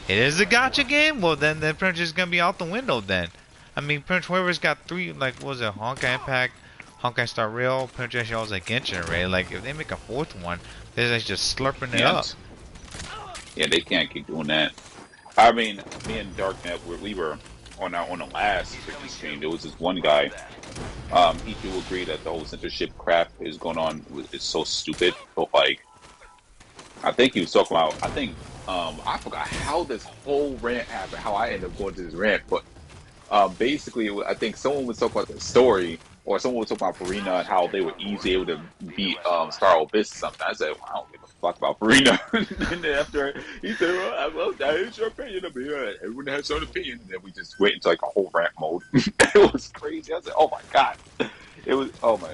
It is a gacha game? Well, then pretty much it's going to be out the window then. I mean, pretty much whoever's got 3, like, what was it, Honkai Impact, Honkai Star Rail, pretty much always like Genshin Array. Like, if they make a 4th one, they're like just slurping it up. Yeah, they can't keep doing that. I mean, me and Darknet, we were on the last freaking stream, there was this one guy, he do agree that the whole censorship crap is going on, is so stupid, but like, I think he was talking about, I forgot how this whole rant happened, how I ended up going to this rant, but basically, I think someone was talking about the story, or someone was talking about Farina and how they were easily able to beat Star Abyss or something. I said, well, I don't give a fuck about Farina. And then after, he said, well, that is your opinion. I mean, everyone has their own opinion. And then we just went into like a whole rant mode. It was crazy. I said, oh my god. It was, oh my.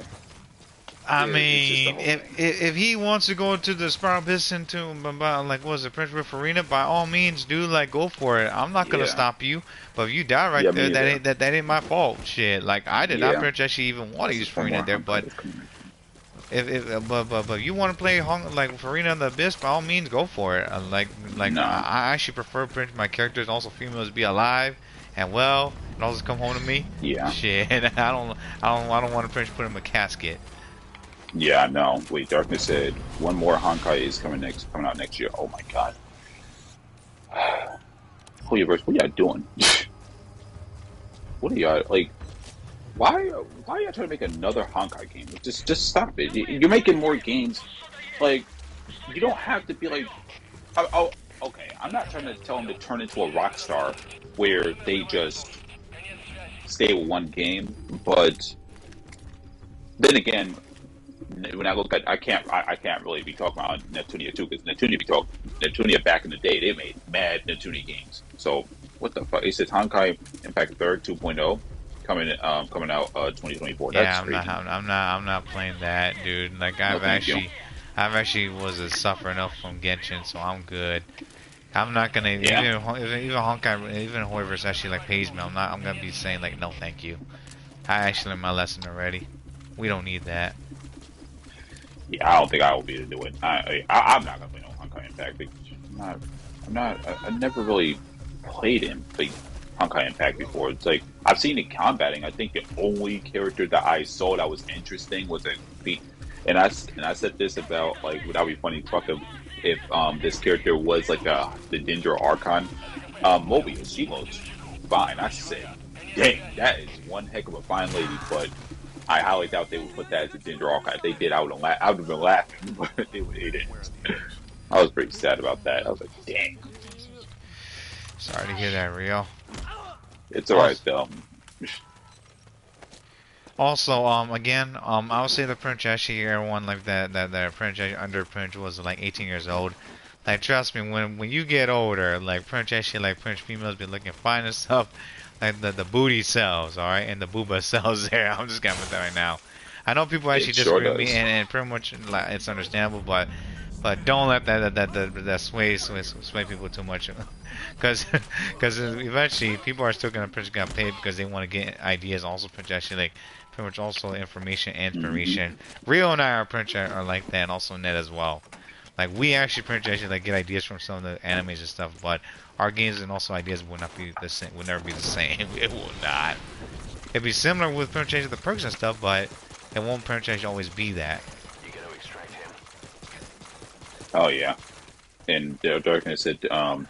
I mean, if he wants to go to the Spiral Abyss into like what was it, Prince Farina, by all means, dude, like go for it. I'm not gonna stop you. But if you die right there, that ain't my fault. Shit, like I did not actually even want to use Farina there, but if you want to play like Farina in the Abyss, by all means, go for it. I actually prefer my characters, also females, to be alive and well, and also come home to me. Yeah. Shit, I don't want to put him in a casket. Yeah, no. Wait, Darkness said one more Honkai is coming out next year. Oh my god. Holyverse, what are y'all doing? What are y'all like? Why are y'all trying to make another Honkai game? Just stop it. You're making more games. Like, you don't have to be like. Oh, okay. I'm not trying to tell them to turn into a Rockstar where they just stay with one game, but then again, when I look at, I can't really be talking about Neptunia 2 because Neptunia back in the day, they made mad Neptunia games. So what the fuck? It says Honkai Impact 3rd 2.0 coming out 2024. Yeah, that's crazy. I'm not playing that, dude. Like I've actually was a suffer enough from Genshin, so I'm good. I'm not gonna even Honkai, even whoever's actually like pays me, I'm gonna be saying like no, thank you. I actually learned my lesson already. We don't need that. Yeah, I don't think I will be able to do it. I'm not gonna play no Honkai Impact. I never really played Honkai Impact before. It's like I've seen it combating. I think the only character that I saw that was interesting was and I said this about like, would that be funny? Fucking if this character was like the Dendro Archon. Mobius, she looks fine. I said, dang, that is one heck of a fine lady, but I highly doubt they would put that as a Dendro Archon. If they did, I would have been laughing, but they didn't. I was pretty sad about that. I was like, dang. Sorry to hear that, Rio. It's alright though. Also, again, I would say the Prince actually everyone like that Prince under Prince was like 18 years old. Like trust me, when you get older, like Prince actually like Prince females be looking fine and stuff. Like the booty sells, alright, and the booba sells there. I'm just gonna put that right now. I know people actually disagree with me, and pretty much like, it's understandable, but don't let that sway people too much, because eventually people are still gonna get paid because they want to get ideas. Also, Prince actually like pretty much also information and inspiration. Rio and I are pretty much are like that, and also Ned as well. Like we actually pretty much actually like get ideas from some of the animes and stuff, but our games and also ideas will not be the same. Will never be the same. It will not. It'd be similar with pretty much actually the perks and stuff, but it won't pretty much actually always be that. You gotta extract him. Oh yeah, and Darkness said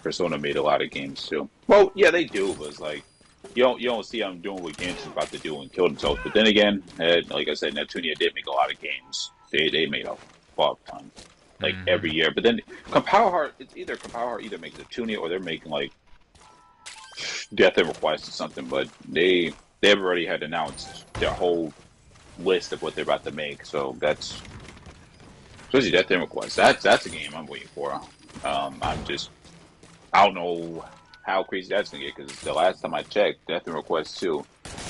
Persona made a lot of games too. Well, yeah, they do, but it's like you don't see them doing what Genshin's about to do and kill themselves. But then again, like I said, Neptunia did make a lot of games. They made a fuck ton, like every year. But then Compile Heart, it's either Compile Heart either makes Neptunia or they're making like Death and Request or something. But they've already had announced their whole list of what they're about to make. So that's especially Death and Request. That's a game I'm waiting for. I don't know how crazy that's gonna get because the last time I checked, Death and Request 2,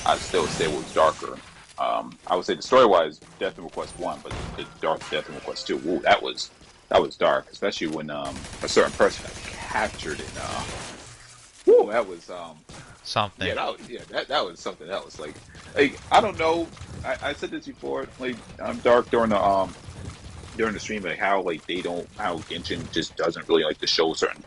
I still say it was darker. I would say the story-wise, Death and Request 1, but the dark Death and Request 2, ooh, that was dark, especially when a certain person got captured in. Ooh, that was something. Yeah, that was something else. Like I don't know. I said this before. Like dark during the stream, like how Genshin just doesn't really like to show certain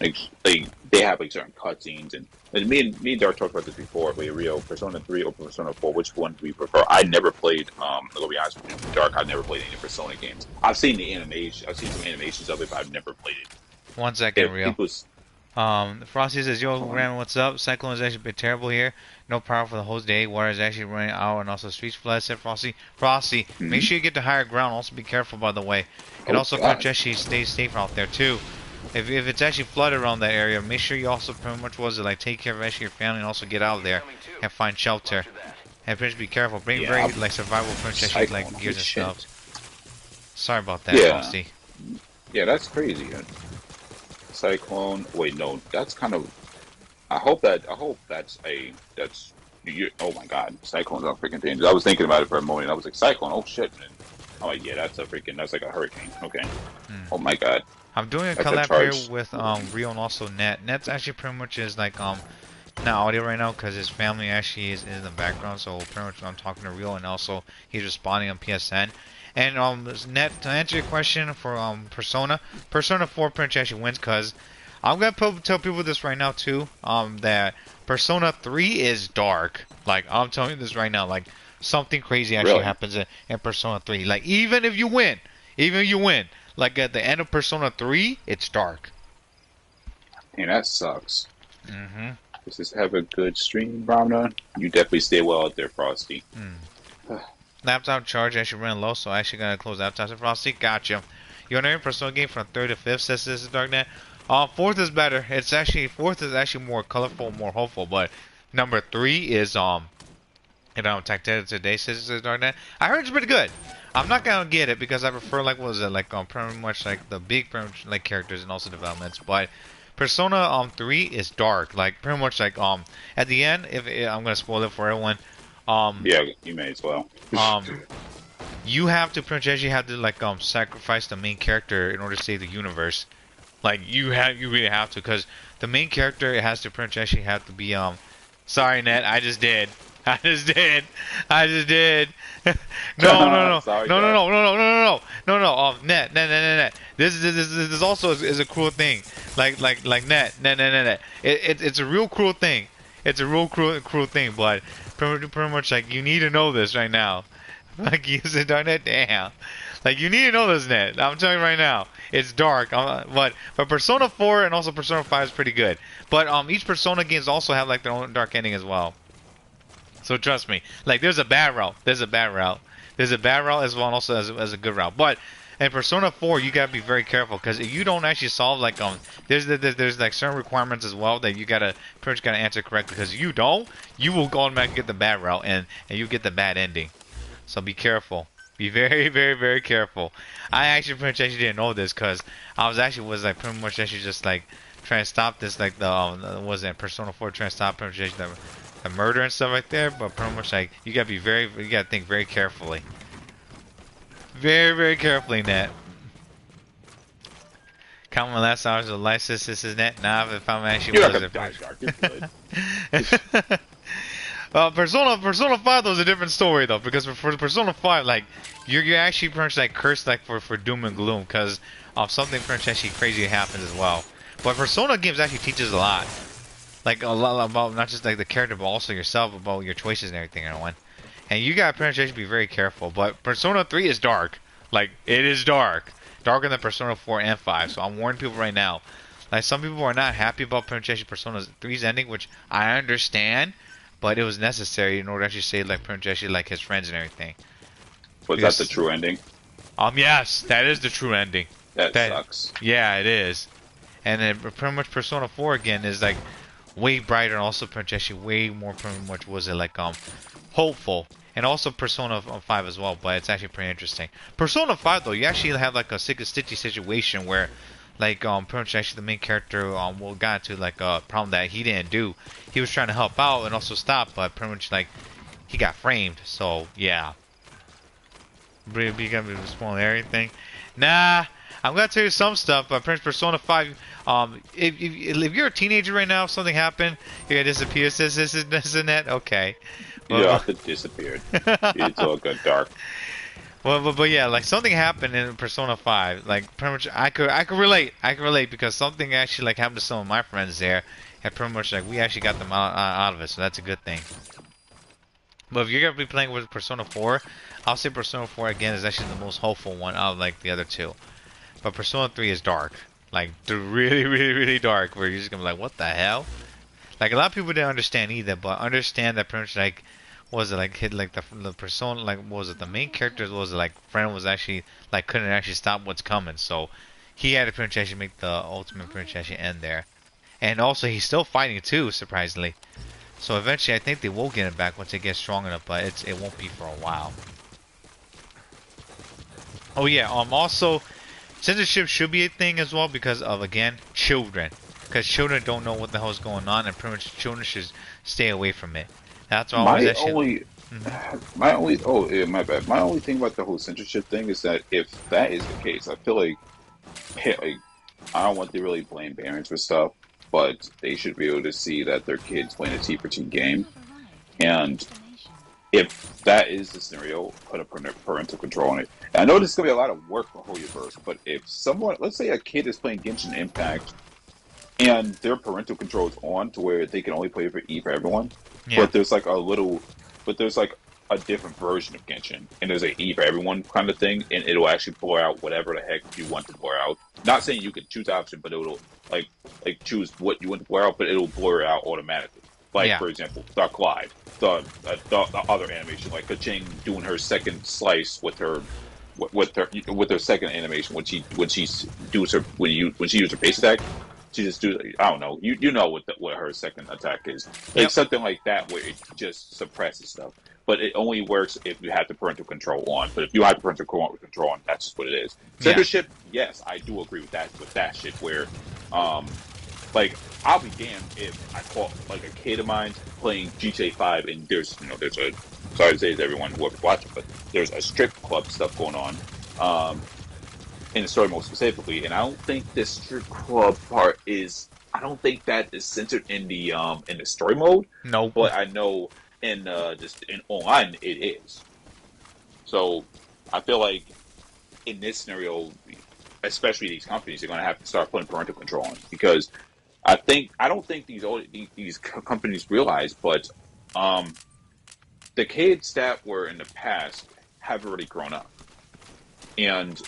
like they have like certain cutscenes and me and Dark talked about this before. Wait, Rio, Persona 3 or Persona 4, which one do we prefer? I never played. I'll be honest with you, Dark. I've never played any Persona games. I've seen the animation. I've seen some animations of it, but I've never played it. 1 second, Rio. Frosty says, "Yo, Grandma, what's up? Cyclone has actually been terrible here. No power for the whole day. Water is actually running out, and also streets flooded." Said Frosty. Frosty, make sure you get to higher ground. Also, be careful, by the way. And also, actually stay safe out there too. If it's actually flooded around that area, make sure you also pretty much like take care of actually your family and also get out of there and find shelter. And pretty much be careful. Bring very like survival pretty much actually like gears and stuff. Sorry about that, Frosty. Yeah, that's crazy. Cyclone. Wait, no, that's kind of. I hope that's oh my god, Cyclone's are freaking dangerous. I was thinking about it for a moment. I was like, Cyclone. Oh shit, man. I'm like, yeah, that's like a hurricane. Okay. Oh my god. I'm doing a collab here with Rio and also Net. Net's actually pretty much is like not audio right now because his family actually is in the background. So pretty much I'm talking to Rio and also he's responding on PSN. And Net, to answer your question for Persona 4 pretty much actually wins because I'm gonna tell people this right now too. That Persona 3 is dark. Like I'm telling you this right now. Like something crazy actually happens in Persona 3. Like even if you win, like at the end of Persona 3, it's dark. And that sucks. Let's just have a good stream, Browna. You definitely stay well out there, Frosty. Laptop charge actually ran low, so I actually gotta close laptops. And Frosty, gotcha. You want to Persona game from 3rd to 5th? Says this is Darknet. 4th is better. It's actually 4th is actually more colorful, more hopeful. But number 3 is Tactile today. Says this is Darknet. I heard it's pretty good. I'm not gonna get it because I prefer like what was it like pretty much like the big like characters and also developments. But Persona 3 is dark. Like pretty much like at the end, if I'm gonna spoil it for everyone. Yeah, you may as well. You have to pretty much actually have to like sacrifice the main character in order to save the universe. Like you really have to because the main character it has to pretty much actually have to be Sorry, Net, I just did. No. Net. This also is a cruel thing. Like Net. It's a real cruel thing. It's a real cruel thing. But pretty much like you need to know this right now. Like, use it dark net? Damn. Like, you need to know this net. I'm telling you right now. It's dark. But Persona 4 and also Persona 5 is pretty good. But each Persona games also have like their own dark ending as well. So trust me. Like, there's a bad route. There's a bad route. There's a bad route as well, and also as a good route. But in Persona 4, you gotta be very careful, because if you don't actually solve like there's like certain requirements as well that you gotta pretty much gotta answer correctly. Because you don't, you will automatically get the bad route and you get the bad ending. So be careful. Be very, very, very careful. I actually pretty much actually didn't know this, because I was like pretty much actually just like trying to stop this, like the was it Persona 4 trying to stop pretty much the murder and stuff right there. But pretty much like you gotta think very carefully. Very, very carefully, Net. Count my last hours of life, this is Net. Nah, if I'm actually You're was not gonna die, Dark. You're good. Persona 5 though is a different story though, because for Persona 5, like you're actually pretty much like cursed like for doom and gloom, because something pretty much actually crazy happens as well. But Persona games actually teaches a lot, like a lot about not just like the character, but also yourself, about your choices and everything. And you gotta pretty much actually be very careful. But Persona 3 is dark, like it is dark, darker than Persona 4 and 5. So I'm warning people right now. Like, some people are not happy about pretty much Persona 3's ending, which I understand. But it was necessary in order to actually save like pretty much actually like his friends and everything. Was that the true ending? Yes, that is the true ending. That sucks. Yeah, it is. And then pretty much Persona 4 again is like way brighter, and also pretty much actually way more pretty much was it like hopeful. And also Persona 5 as well, but it's actually pretty interesting. Persona 5 though, you actually have like a stitchy situation where like pretty much actually the main character got into like a problem that he didn't do. He was trying to help out and also stop, but pretty much like he got framed. So yeah, you gonna be spoiling everything? Nah, I'm gonna tell you some stuff. But pretty much Persona 5, if you're a teenager right now, if something happened, you're gonna disappear. This is net. Okay. Well, you have to disappeared. It's all good, Dark. Well, but yeah, like something happened in Persona 5. Like pretty much, I could relate. I could relate because something actually like happened to some of my friends there, and pretty much like we actually got them out of it. So that's a good thing. But if you're gonna be playing with Persona 4, I'll say Persona 4 again is actually the most hopeful one out of like the other two. But Persona 3 is dark, like they're really, really, really dark. Where you're just gonna be like, what the hell? Like a lot of people didn't understand either, but understand that pretty much like. Was it like hit like the persona, like what was it the main character was it like friend was actually like couldn't actually stop what's coming, so he had to pretty much actually make the ultimate pretty much actually end there. And also he's still fighting too, surprisingly. So eventually I think they will get him back once they get strong enough, but it won't be for a while. Oh yeah, also censorship should be a thing as well, because of again children, because children don't know what the hell is going on, and pretty much children should stay away from it. That's all. My only thing about the whole censorship thing is that if that is the case, I feel like I don't want to really blame parents for stuff, but they should be able to see that their kids playing a T for T game, and if that is the scenario, put a parental control on it. And I know this is gonna be a lot of work for Holyverse, but if someone, let's say a kid is playing Genshin Impact, and their parental control is on to where they can only play for E for everyone. Yeah. But there's like a different version of Genshin, and there's a E for everyone kind of thing, and it'll actually blur out whatever the heck you want to blur out. Not saying you can choose option, but it'll like choose what you want to blur out, but it'll blur it out automatically. Like for example, the Clyde, the other animation, like Kaching doing her second slice with her second animation when she used her base attack. She just do, I don't know, you know what her second attack is. Like something like that where it just suppresses stuff. But it only works if you have the parental control on. But if you have the parental control on, that's just what it is. Censorship, yes, I do agree with that shit where, like, I'll be damned if I caught, like, a kid of mine playing GTA 5 and there's a, sorry to say to everyone whoever's watching, but there's a strip club stuff going on, in the story mode specifically, and I don't think this strip club part is. I don't think that is censored in the story mode. No, but I know in online it is. So I feel like in this scenario, especially these companies, are going to have to start putting parental control on, because I don't think these companies realize, but the kids that were in the past have already grown up, and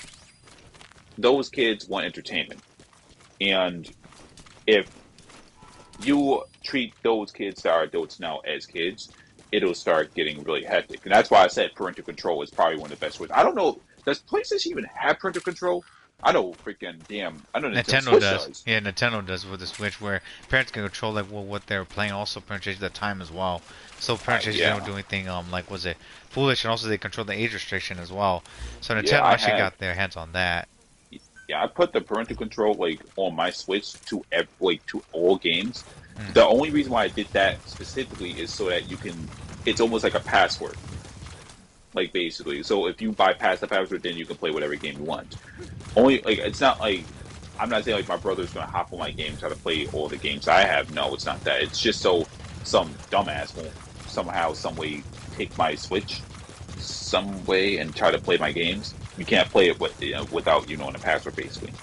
those kids want entertainment. And if you treat those kids that are adults now as kids, it'll start getting really hectic. And that's why I said parental control is probably one of the best ways. I don't know, does PlayStation even have parental control? I know I know Nintendo Switch does. Yeah, Nintendo does with the Switch, where parents can control like what they're playing. Also, parents change the time as well. So parents Yeah. don't do anything like was it foolish, and also they control the age restriction as well. So Nintendo Yeah, actually got their hands on that. Yeah, I put the parental control like on my Switch to to all games. The only reason why I did that specifically is so that you can. It's almost like a password, like basically. So if you bypass the password, then you can play whatever game you want. Only like it's not like I'm not saying like my brother's gonna hop on my game and try to play all the games I have. No, it's not that. It's just so some dumbass won't somehow, some way take my Switch some way and try to play my games. You can't play it without knowing a password, basically.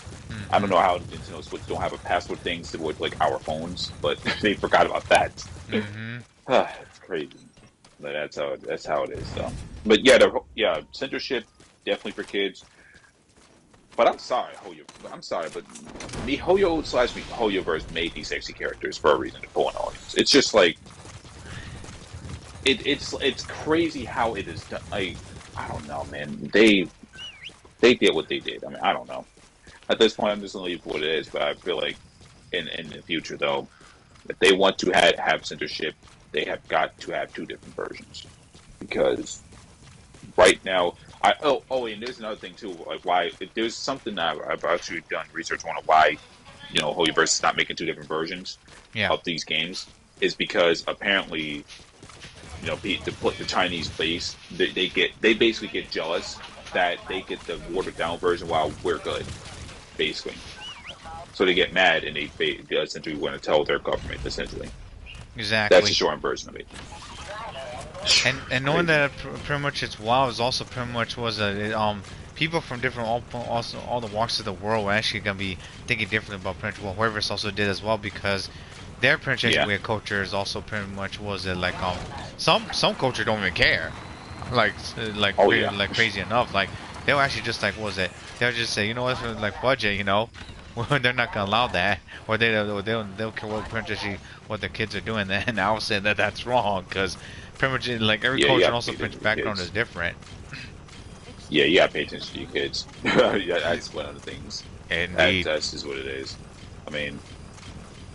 I don't know how Nintendo Switch don't have a password thing with like our phones, but they forgot about that. It's crazy, but that's how it is, though. But yeah, censorship definitely for kids. But I'm sorry, Hoyo. I'm sorry, but MiHoYo/MiHoYoverse made these sexy characters for a reason to pull an audience. It's just like it's crazy how it is done. Like I don't know, man. They did what they did. I mean, I don't know. At this point, I'm just gonna leave it what it is. But I feel like in the future, though, if they want to have censorship, they have got to have two different versions. Because right now, and there's another thing too. Like why there's something that I've actually done research on why Hoyoverse is not making two different versions of these games is because apparently the Chinese base they basically get jealous that they get the watered down version while we're good, basically. So they get mad and they essentially want to tell their government, essentially. Exactly. That's the short version of it. And knowing that pretty much it's WoW is also pretty much people from different all the walks of the world were actually gonna be thinking different about pretty much what Hoyoverse also did as well, because their pretty much weird culture is also pretty much some culture don't even care. Like crazy enough, like they'll actually just they'll just say, you know what, for like budget, they're not gonna allow that, or they'll care what the kids are doing. And I'll say that's wrong, because pretty much like every culture and also background is different. Yeah, you gotta pay attention to your kids. Yeah, that's one of the things. Indeed. That's just what it is. I mean,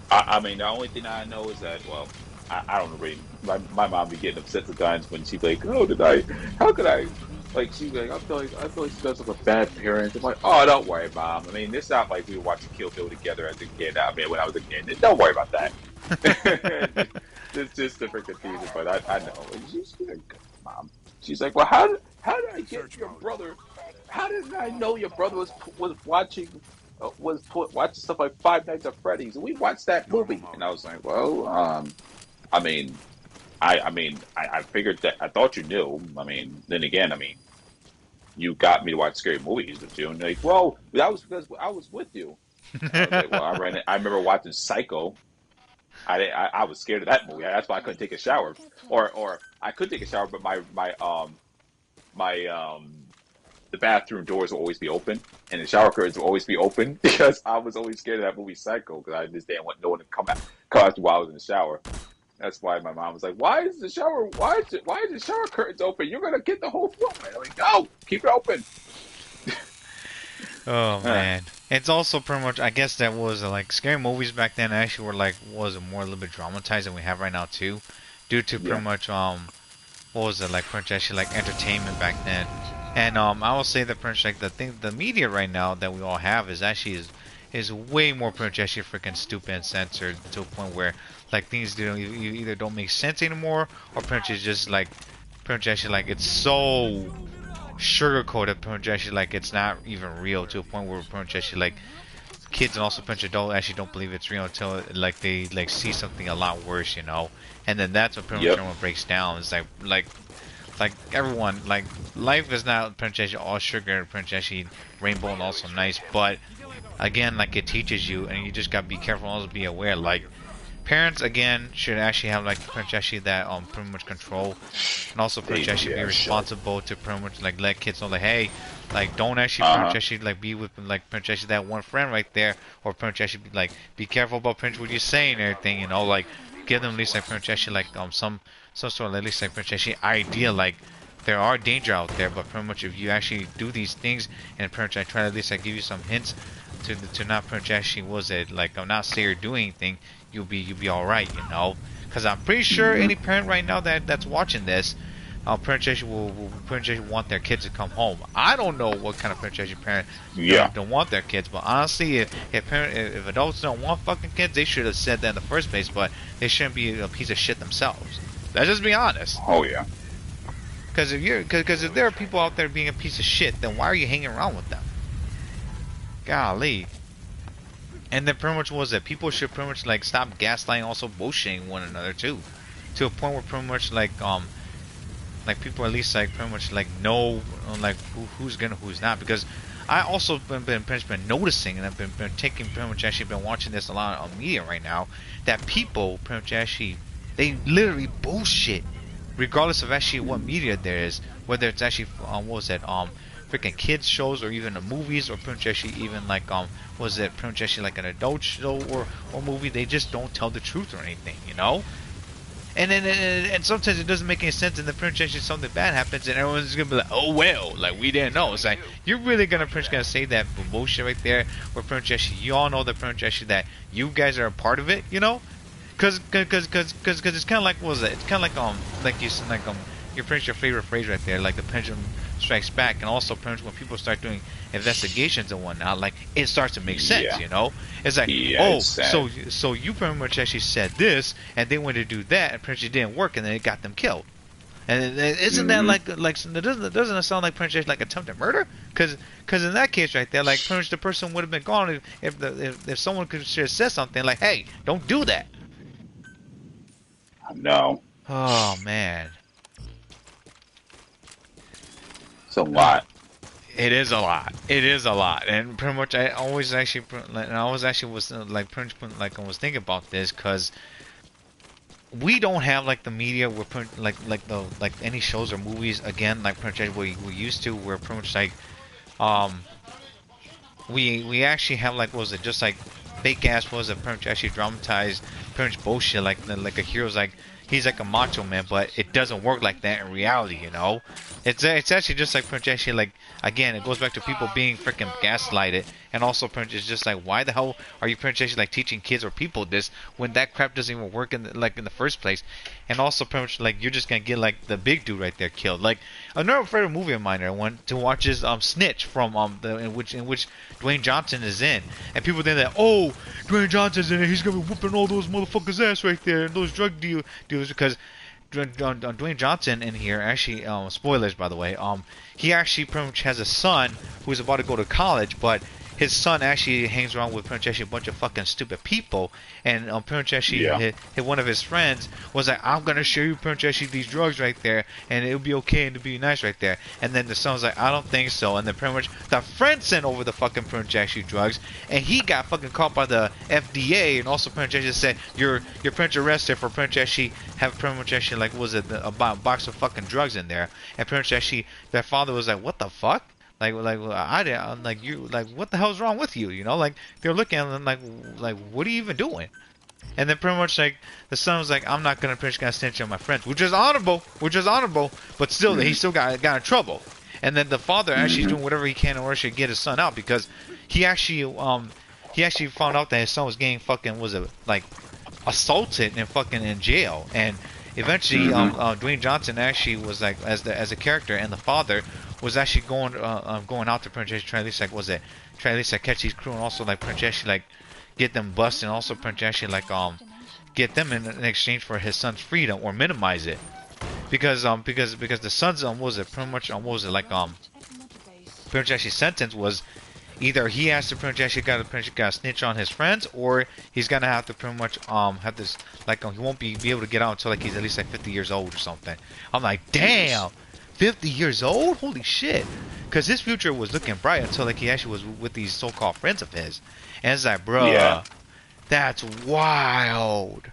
the only thing I know is that, well, I don't really. My mom be getting upset sometimes when she's like, how could I? Like she's like, I feel like she does like a bad parent. I'm like, oh, don't worry, Mom. I mean, it's not like we were watching Kill Bill together as a kid. I mean, when I was a kid, don't worry about that. It's just different confusing, but I know. She's like, Mom. She's like, well, how did I get your brother? How did I know your brother was watching? Watching stuff like Five Nights at Freddy's, and we watched that movie. And I was like, well, I figured that. I thought you knew. I mean, then again, you got me to watch scary movies with you, and like, well, that was because I was with you. I was like, well, I remember watching Psycho. I was scared of that movie. That's why I couldn't take a shower, or I could take a shower, but the bathroom doors will always be open, and the shower curtains will always be open because I was always scared of that movie Psycho, because I just didn't want no one to come out while I was in the shower. That's why my mom was like, why is the shower curtains open? You're going to get the whole floor. I'm like, no, keep it open. Oh, man. It's also pretty much, I guess that was like scary movies back then actually were like, a little bit dramatized than we have right now too, due to pretty much, pretty much actually like entertainment back then. And I will say that pretty much like the media right now that we all have is actually is way more pretty much actually freaking stupid and censored to a point where like things either don't make sense anymore, or pretty much it's just like pretty much actually like it's so sugar-coated pretty much actually like it's not even real, to a point where pretty much actually like kids and also pretty much adults actually don't believe it's real until like they like see something a lot worse, and then that's when pretty much everyone breaks down. It's like everyone, like life is not pretty much actually all sugar, pretty much actually rainbow and also nice, but again, like it teaches you, and you just gotta be careful and also be aware, like parents again should actually have like pretty much actually that pretty much control, and also pretty much actually be responsible to pretty much like let kids know like, hey, like don't actually pretty much actually like be with like pretty much actually that one friend right there, or pretty much actually be like be careful about pretty much what you're saying and everything, you know, like give them at least like pretty much actually like some sort of at least like pretty much actually idea like there are danger out there, but pretty much if you actually do these things and pretty much I try to at least like give you some hints to not pretty much actually was it like not say or do anything, you'll be all right, you know, because I'm pretty sure any parent right now that's watching this, pretty much will pretty much want their kids to come home. I don't know what kind of pretty much parent don't want their kids, but honestly, if adults don't want fucking kids, they should have said that in the first place, but they shouldn't be a piece of shit themselves. Let's just be honest. Oh yeah. Because if there are people out there being a piece of shit, then why are you hanging around with them? Golly. And then pretty much was that people should pretty much like stop gaslighting, also bullshitting one another too, to a point where pretty much like people at least like pretty much like know like who's gonna who's not. Because I also been noticing, and I've been taking pretty much actually been watching this a lot on media right now, that people pretty much actually they literally bullshit regardless of actually what media there is, whether it's actually what was that freaking kids shows or even the movies, or pretty much actually even like was it pretty much actually like an adult show or movie. They just don't tell the truth or anything, you know. And then and sometimes it doesn't make any sense, and then pretty much actually something bad happens, and everyone's gonna be like, oh well, like we didn't know. It's like you're really gonna pretty much gonna say that bullshit right there, where pretty much actually you all know that pretty much actually that you guys are a part of it, you know. Cause it's kind of like, what was it? It's kind of like you said, like your pretty much your favorite phrase right there, like the pendulum strikes back, and also pretty much when people start doing investigations and whatnot, like it starts to make sense, you know. It's like, oh, so you pretty much actually said this, and they went to do that, and pretty much it didn't work, and then it got them killed. And isn't that like doesn't it sound like pretty much like attempted murder? Cause in that case right there, like pretty much the person would have been gone if someone could have said something like, hey, don't do that. No. Oh man, it's a lot. It is a lot. It is a lot, and pretty much I always actually was like pretty much like I was thinking about this because we don't have like the media where like any shows or movies again like pretty much we used to, where pretty much like we actually have like what was it just like fake ass was it pretty much actually dramatized pretty much bullshit like a hero's like he's like a macho man, but it doesn't work like that in reality, you know. It's actually just like pretty much actually like again it goes back to people being freaking gaslighted, and also pretty much it's just like why the hell are you pretty much actually like teaching kids or people this when that crap doesn't even work in the first place, and also pretty much like you're just gonna get like the big dude right there killed. Like another favorite movie of mine I went to watch is Snitch from in which Dwayne Johnson is in, and people think that oh Dwayne Johnson's in it, he's gonna be whooping all those motherfuckers ass right there and those drug dealers because Dwayne Johnson in here actually spoilers by the way, he actually pretty much has a son who's about to go to college, but his son actually hangs around with pretty much actually a bunch of fucking stupid people, and pretty much actually hit one of his friends was like, I'm gonna show you pretty much actually these drugs right there, and it'll be okay and it'll be nice right there. And then the son was like, I don't think so. And then pretty much the friend sent over the fucking pretty much actually drugs, and he got fucking caught by the FDA, and also pretty much actually said you're pretty much arrested for pretty much actually have pretty much actually like was it a box of fucking drugs in there, and pretty much actually their father was like, what the fuck? Like I didn't like you like what the hell's wrong with you? You know, like they're looking at them like what are you even doing? And then pretty much like the son was like, I'm not gonna pretty much gonna snitch on my friends, which is honorable, but still he still got in trouble. And then the father actually is doing whatever he can in order to get his son out, because he actually found out that his son was getting fucking like assaulted and fucking in jail, and eventually Dwayne Johnson actually was like as a character, and the father was actually going out to pretty much try at least like try at least like catch these crew, and also like pretty much like get them busted, and also pretty much like get them in exchange for his son's freedom or minimize it, because the son's pretty much actually sentence was either he has to pretty much actually got to snitch on his friends, or he's gonna have to pretty much have this like he won't be able to get out until like he's at least like 50 years old or something. I'm like, damn, 50 years old, holy shit, because his future was looking bright until like he actually was with these so-called friends of his, and it's like, bro, That's wild.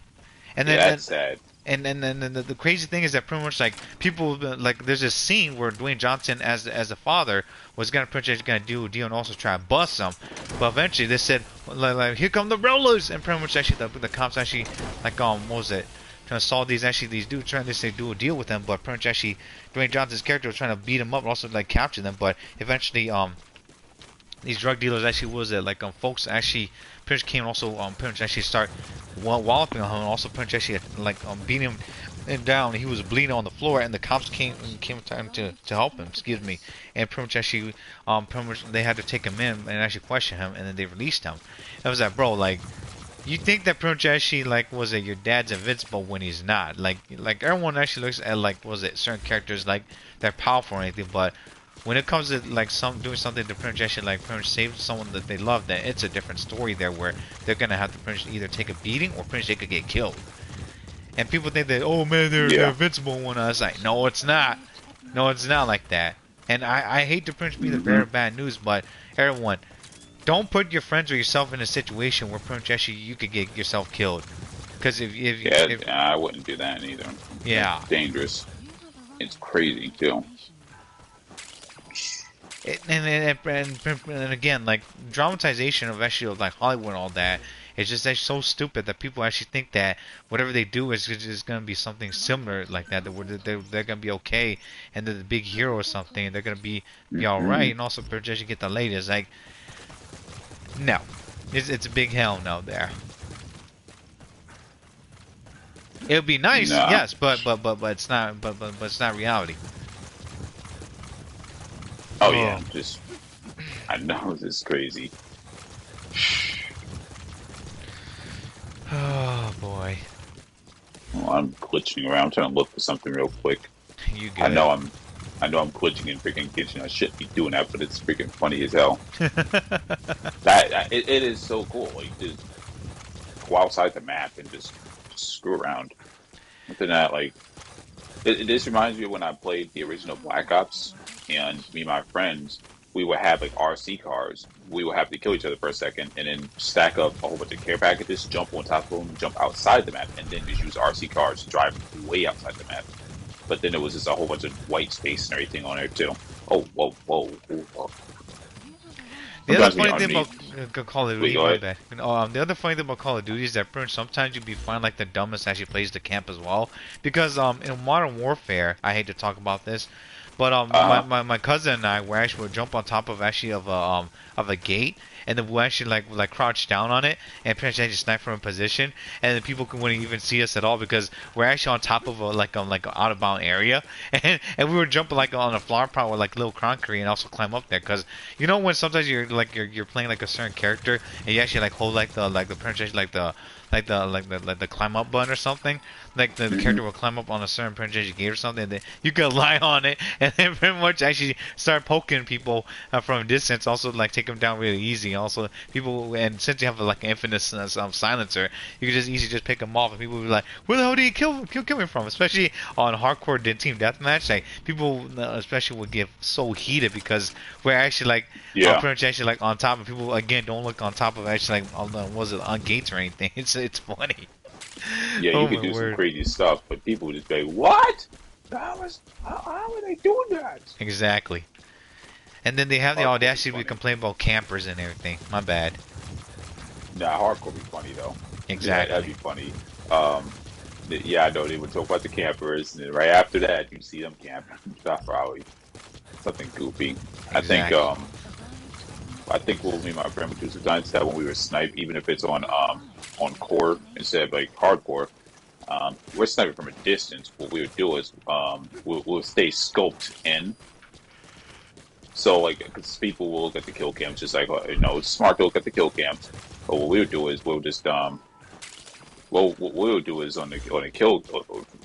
And Yeah, then, that's sad. and then the crazy thing is that pretty much like people like there's this scene where Dwayne Johnson as the father was gonna pretty much gonna do a deal and also try to bust him, but eventually they said like here come the rollers, and pretty much actually the cops actually like what was it, trying to solve these dudes trying to say do a deal with them, but pretty much actually Dwayne Johnson's character was trying to beat him up and also like capture them, but eventually these drug dealers actually was it like folks actually pretty much came and also pretty much actually start walloping on him and also pretty much actually like beating him down. He was bleeding on the floor and the cops came time to help him, excuse me, and pretty much actually pretty much they had to take him in and actually question him, and then they released him. That was that, bro, like you think that pretty much actually like was it your dad's invincible when he's not, like everyone actually looks at like was it certain characters like they're powerful or anything, but when it comes to like doing something to pretty much actually like pretty much save someone that they love, then it's a different story there where they're gonna have to pretty much either take a beating or pretty much they could get killed. And people think that, oh man, they're invincible when I was like, no, it's not. No, it's not like that. And I hate to pretty much be the bearer of bad news, but everyone, don't put your friends or yourself in a situation where pretty much actually you could get yourself killed. Because if I wouldn't do that either. Yeah. It's dangerous. It's crazy too. And again, like dramatization of actually like Hollywood and all that, it's just actually so stupid that people actually think that whatever they do is going to be something similar like that. That they're going to be okay, and they're the big hero or something. And they're going to be all right, and also potentially get the latest. Like, no, it's a big hell no there. It would be nice, No. yes, but it's not. But it's not reality. Oh yeah, just I know this is crazy. Oh boy. Well, I'm glitching around trying to look for something real quick. You good? I know I'm glitching and freaking glitching. I shouldn't be doing that, but it's freaking funny as hell. It is so cool. Like just go outside the map and just screw around. Other than that, like this reminds me of when I played the original Black Ops, and me and my friends, we would have like RC cars. We would have to kill each other for a second, and then stack up a whole bunch of care packages, jump on top of them, jump outside the map, and then just use RC cars to drive way outside the map. But then there was just a whole bunch of white space and everything on there too. Oh, whoa, whoa, whoa. The other funny thing about Call of Duty, the other funny thing about Call of Duty is that sometimes you'd be find like the dumbest actually plays the camp as well. Because in Modern Warfare, I hate to talk about this, but my cousin and I were actually would jump on top of of a gate, and then we'll actually like crouch down on it and pretty much actually snipe from a position, and then people wouldn't even see us at all because we're actually on top of like an out of bound area, and we were jumping like on a flower pot with like little concrete and also climb up there because you know when sometimes you're playing like a certain character and you actually like hold like the pretty much like the climb up button or something. Like the character will climb up on a certain percentage gate or something, and then you can lie on it, and then pretty much actually start poking people from a distance. Also, like take them down really easy. Also, people, and since you have like an infinite silencer, you can just easily just pick them off, and people will be like, "Where the hell did he kill me from?" Especially on hardcore team deathmatch, like people especially would get so heated because we're actually like pretty much actually like on top of people. Again, don't look on top of actually like on gates or anything. It's funny. Yeah, you could do some crazy stuff, but people would just be like, "What? How are they doing that?" Exactly. And then they have the audacity to complain about campers and everything. My bad. Nah, hardcore would be funny though. Exactly. Yeah, that'd be funny. Yeah, I know they would talk about the campers, and then right after that, you see them camping. Probably something goofy. Exactly. I think what me and my friend would do sometimes that when we were snipe, even if it's on core instead of like hardcore, we're sniping from a distance. What we would do is we'll stay scoped in. So like, because people will look at the kill cams, just like it's smart to look at the kill cams. But what we would do is we'll just what we would do is on a kill,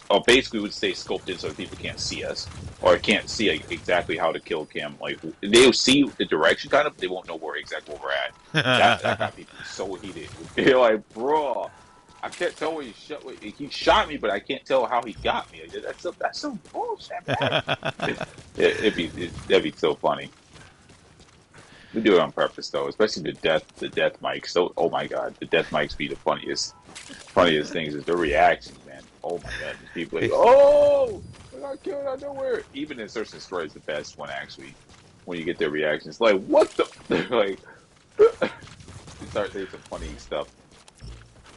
or basically we would stay scoped in so people can't see us or can't see exactly how the kill cam. Like they'll see the direction kind of, but they won't know where we're at. That got people so heated. They're like, bro, I can't tell where he shot me, but I can't tell how he got me. That's some bullshit, man. That'd be so funny. We do it on purpose though, especially the death mics. So, oh my god, the death mics be the funniest things is the reactions, man. Oh my god, people like, oh, I got killed out of nowhere. Even in Search and Destroy is the best one actually. When you get their reactions, like what the, like, they start saying some funny stuff.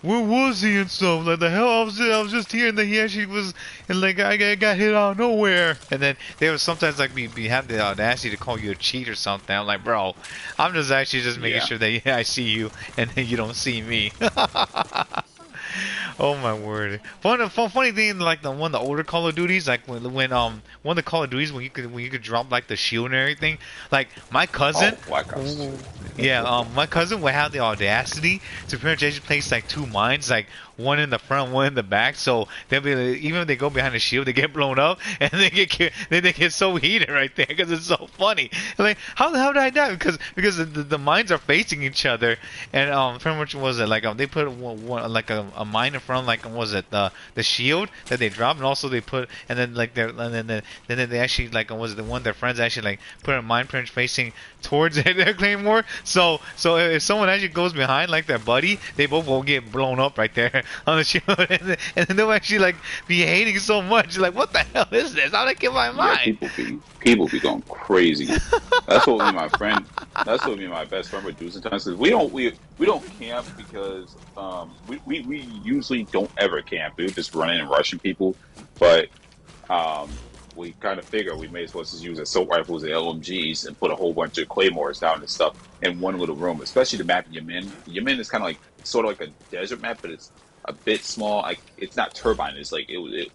Where was he and stuff? Like the hell, I was just here, and then he actually was, and like I got hit out of nowhere. And then they would sometimes like be have the audacity to call you a cheat or something. I'm like, bro, I'm just actually just making sure that I see you and then you don't see me. Oh my word! Funny thing, like the older Call of Duties, like when one of the Call of Duties when you could drop like the shield and everything. Like my cousin, my cousin would have the audacity to pretty much actually place like two mines, like one in the front, one in the back. So they'll be like, even if they go behind the shield, they get blown up, and they get so heated right there because it's so funny. Like how the hell did I die? Because the mines are facing each other, and pretty much was it like they put one like a mine in front, like was it the shield that they dropped, and also they put and then like then they actually like was it the one of their friends actually like put a mine pretty much facing towards their claymore. So if someone actually goes behind like their buddy, they both will get blown up right there on the shield, and then they'll actually like be hating so much, like what the hell is this? How did I get my mind? Yeah, people be going crazy. That's what me and my friend. That's what me and my best friend would do sometimes. Cause we don't camp because we usually don't ever camp. We just run in and rushing people, but we kind of figure we may as well just use assault rifles and LMGs and put a whole bunch of claymores down and stuff in one little room. Especially the map Yemen. Yemen is kind of like sort of like a desert map, but it's a bit small. Like it's not turbine. It's like it was like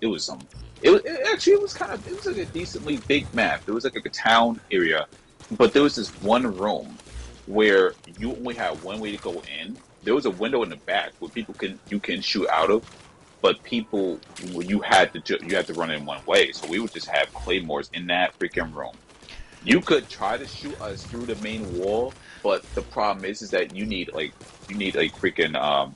a decently big map. It was like a town area, but there was this one room where you only had one way to go in. There was a window in the back where you can shoot out of, but people you had to run in one way. So we would just have claymores in that freaking room. You could try to shoot us through the main wall, but the problem is that you need freaking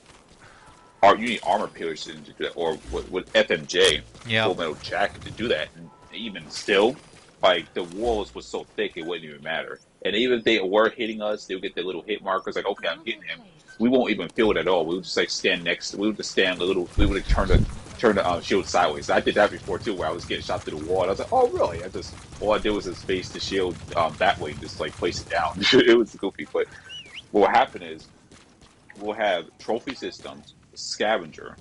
you need armor piercing to do that, or with FMJ, full metal jacket to do that. And even still, like the walls was so thick it wouldn't even matter. And even if they were hitting us, they would get their little hit markers. Like, okay, I'm hitting him. We won't even feel it at all. We would just like stand next. We would just stand a little. We would turn the shield sideways. I did that before too, where I was getting shot through the wall. And I was like, oh really? All I did was just face the shield that way, and just like place it down. It was goofy. But what will happen is we'll have trophy systems, scavenger,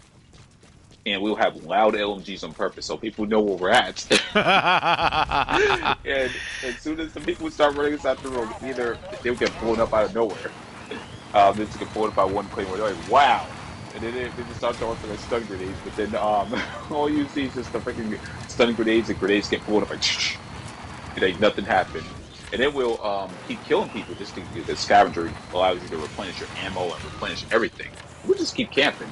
and we'll have loud LMGs on purpose so people know where we're at. And as soon as the people would start running inside the room, either they would get blown up out of nowhere. They just get blown up by one claymore. They're like, wow. And then they just start throwing for the stun grenades, but then all you see is just the freaking stun grenades, and grenades get blown up like, and like nothing happened. And then we'll keep killing people just to the scavenger allows you to replenish your ammo and replenish everything. We'll just keep camping.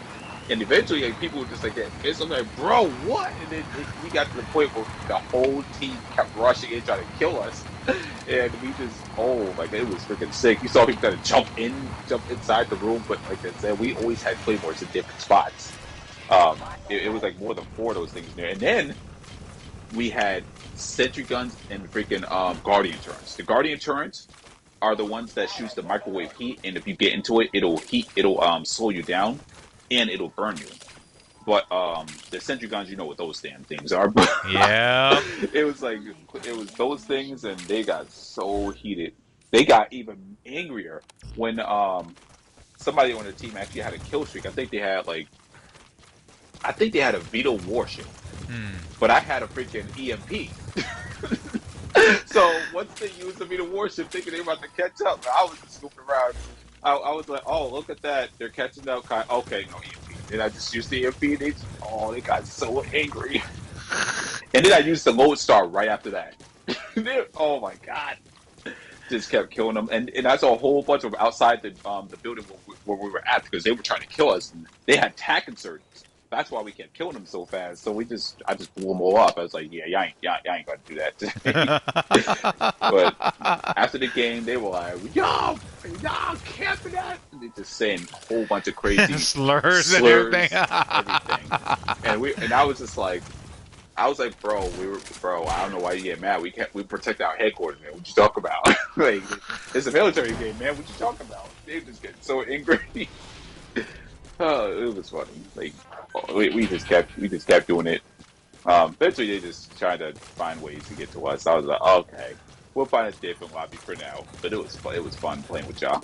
And eventually, like, people would just like, it's like, bro, what? And then we got to the point where the whole team kept rushing in, trying to kill us. And we just, it was freaking sick. You saw people kind of jump inside the room, but like I said, we always had claymores in different spots. It was like more than 4 of those things in there. And then we had sentry guns and freaking guardian turrets. The guardian turrets are the ones that shoots the microwave heat, and if you get into it, it'll slow you down. And it'll burn you. But the sentry guns, you know what those damn things are. Yeah. It was those things, and they got so heated. They got even angrier when somebody on the team actually had a kill streak. I think they had a Vito warship. But I had a freaking EMP. So once they used the Vito warship, thinking they were about to catch up, I was just scooping around. I was like, oh, look at that. They're catching up. Okay, no EMP. And I just used the EMP, and they got so angry. And then I used the lodestar right after that. Oh, my God. Just kept killing them. And I saw a whole bunch of them outside the building where we were at, because they were trying to kill us. And they had tac insurgents. That's why we kept killing them so fast. So I just blew them all up. I was like, yeah, y'all ain't gonna do that to me. But after the game, they were like, y'all camping that? And they just saying a whole bunch of crazy slurs and everything. And I was just like, I was like, bro, I don't know why you get mad. We protect our headquarters, man. What you talk about? Like, it's a military game, man. What you talking about? They just get so angry. It was funny. Like, we just kept doing it. Eventually they just tried to find ways to get to us. I was like, okay, we'll find a different lobby for now. But it was fun. It was fun playing with y'all.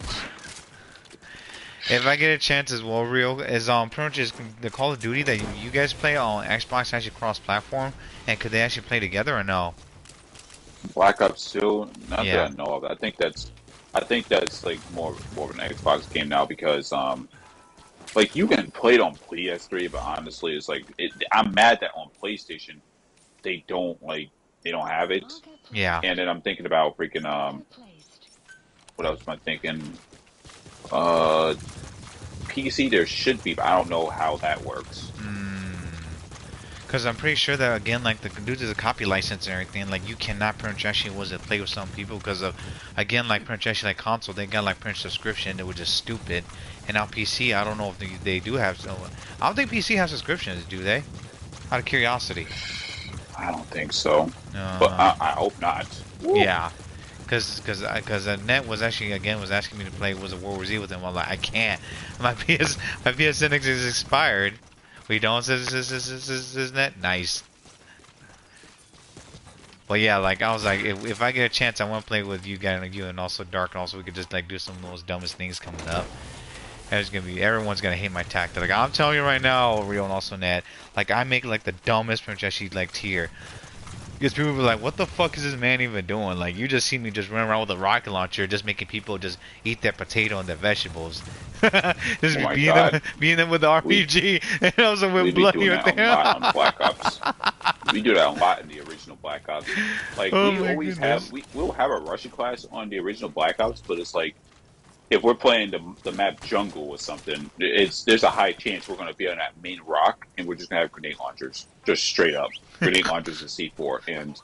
If I get a chance as well, Rio, is pretty much is the Call of Duty that you guys play on Xbox actually cross-platform, and could they actually play together or no? Black Ops 2, not Yeah. that I know of. I think that's like more of an Xbox game now because like you can play it on PS3, but honestly, it's like I'm mad that on PlayStation they don't have it. Yeah. And then I'm thinking about freaking what else am I thinking? PC there should be, but I don't know how that works. Because I'm pretty sure that, again, like, due to the copy license and everything, like, you cannot pretty much actually play with some people because of, again, like, pretty much actually, like, console, they got, like, pretty much subscription that was just stupid. And now PC, I don't know if they do have, I don't think PC has subscriptions, do they? Out of curiosity. I don't think so. But I hope not. Woo. Yeah. Because Net was actually, again, was asking me to play World War Z with him. I'm like, I can't. My PSN is expired. We don't says Net? Nice. But yeah, like, I was like, if I get a chance, I want to play with you guys, you and also Dark, and also we could just, like, do some of those dumbest things coming up. And it's gonna be, everyone's gonna hate my tactic. Like, I'm telling you right now, Rio and also Net, like, I make, like, the dumbest actually, like, tier. Because people be like, what the fuck is this man even doing? Like, you just see me just run around with a rocket launcher, just making people just eat their potato and their vegetables. Just beating them with the RPG, and also with blood doing right that there. a lot on Black Ops. We do that a lot in the original Black Ops. Like, we always have, we'll have a Russian class on the original Black Ops, but it's like, if we're playing the map jungle or something, there's a high chance we're going to be on that main rock, and we're just going to have grenade launchers, just straight up grenade launchers and C4. And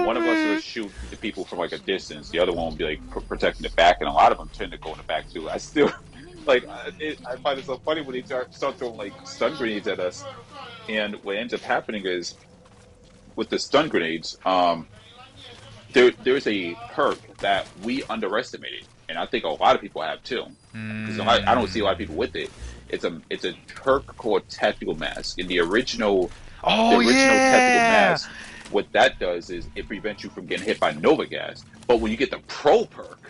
one of us will shoot the people from like a distance, the other one will be like protecting the back, and a lot of them tend to go in the back too. I still like I find it so funny when they start throwing like stun grenades at us, and what ends up happening is with the stun grenades, there's a perk that we underestimated. And I think a lot of people have too. Because I don't see a lot of people with it. It's a perk called Tactical Mask. In the original Tactical Mask, what that does is it prevents you from getting hit by Nova Gas. But when you get the Pro perk,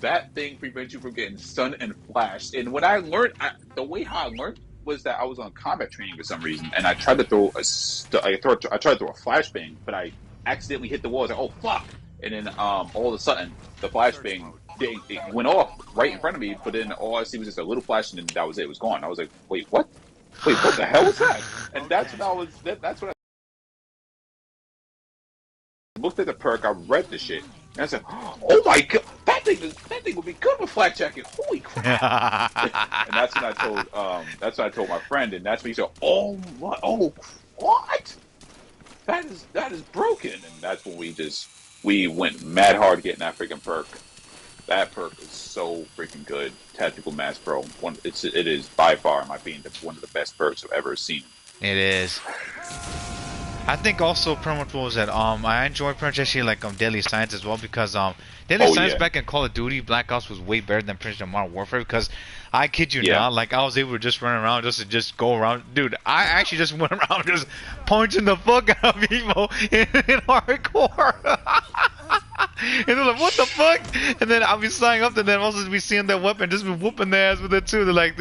that thing prevents you from getting stunned and flashed. And what I learned, the way how I learned was that I was on combat training for some reason, and I tried to throw a flashbang, but I accidentally hit the wall. I was like, oh fuck! And then all of a sudden, the flashbang it went off right in front of me, but then all I see was just a little flash, and then that was it. It was gone. I was like, wait, what? Wait, what the hell was that? And that's when that's when I looked at the perk. I read the shit, and I said, oh my god, that thing would be good with flak jacket. Holy crap! And that's when I told my friend, and that's when he said, oh what? That is broken, and that's when we went mad hard getting that freaking perk. That perk is so freaking good. Tactical Mask Pro. It is by far, in my opinion, one of the best perks I've ever seen. It is. I think also pretty much what was that? I enjoy pretty much actually like Deadly Science as well because Deadly Science back in Call of Duty Black Ops was way better than pretty much Modern Warfare because I kid you not, like I was able to just run around just go around. Dude, I actually just went around just punching the fuck out of people in hardcore. And they're like, what the fuck? And then I'll be signing up to them, also be seeing that weapon, just be whooping their ass with it too. They're like,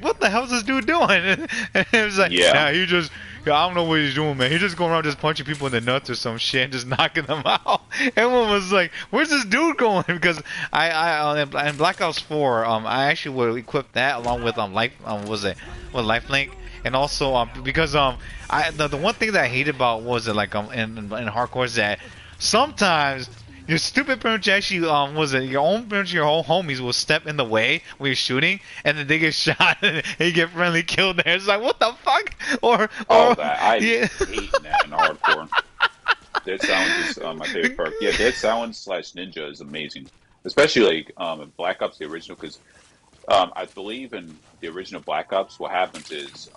what the hell is this dude doing? And it was like, nah, he just, I don't know what he's doing, man. He's just going around just punching people in the nuts or some shit and just knocking them out. Everyone was like, where's this dude going? Because in Black Ops 4, I actually would equip that along with Lifelink. And also because the one thing that I hated about was it like in hardcore is that sometimes your stupid parents actually your own homies will step in the way when you're shooting, and then they get shot and you get friendly killed there. It's like, what the fuck? I hate that in hardcore. Dead Silence is my favorite perk. Yeah, Dead Silence / Ninja is amazing, especially like in Black Ops the original, because I believe in the original Black Ops what happens is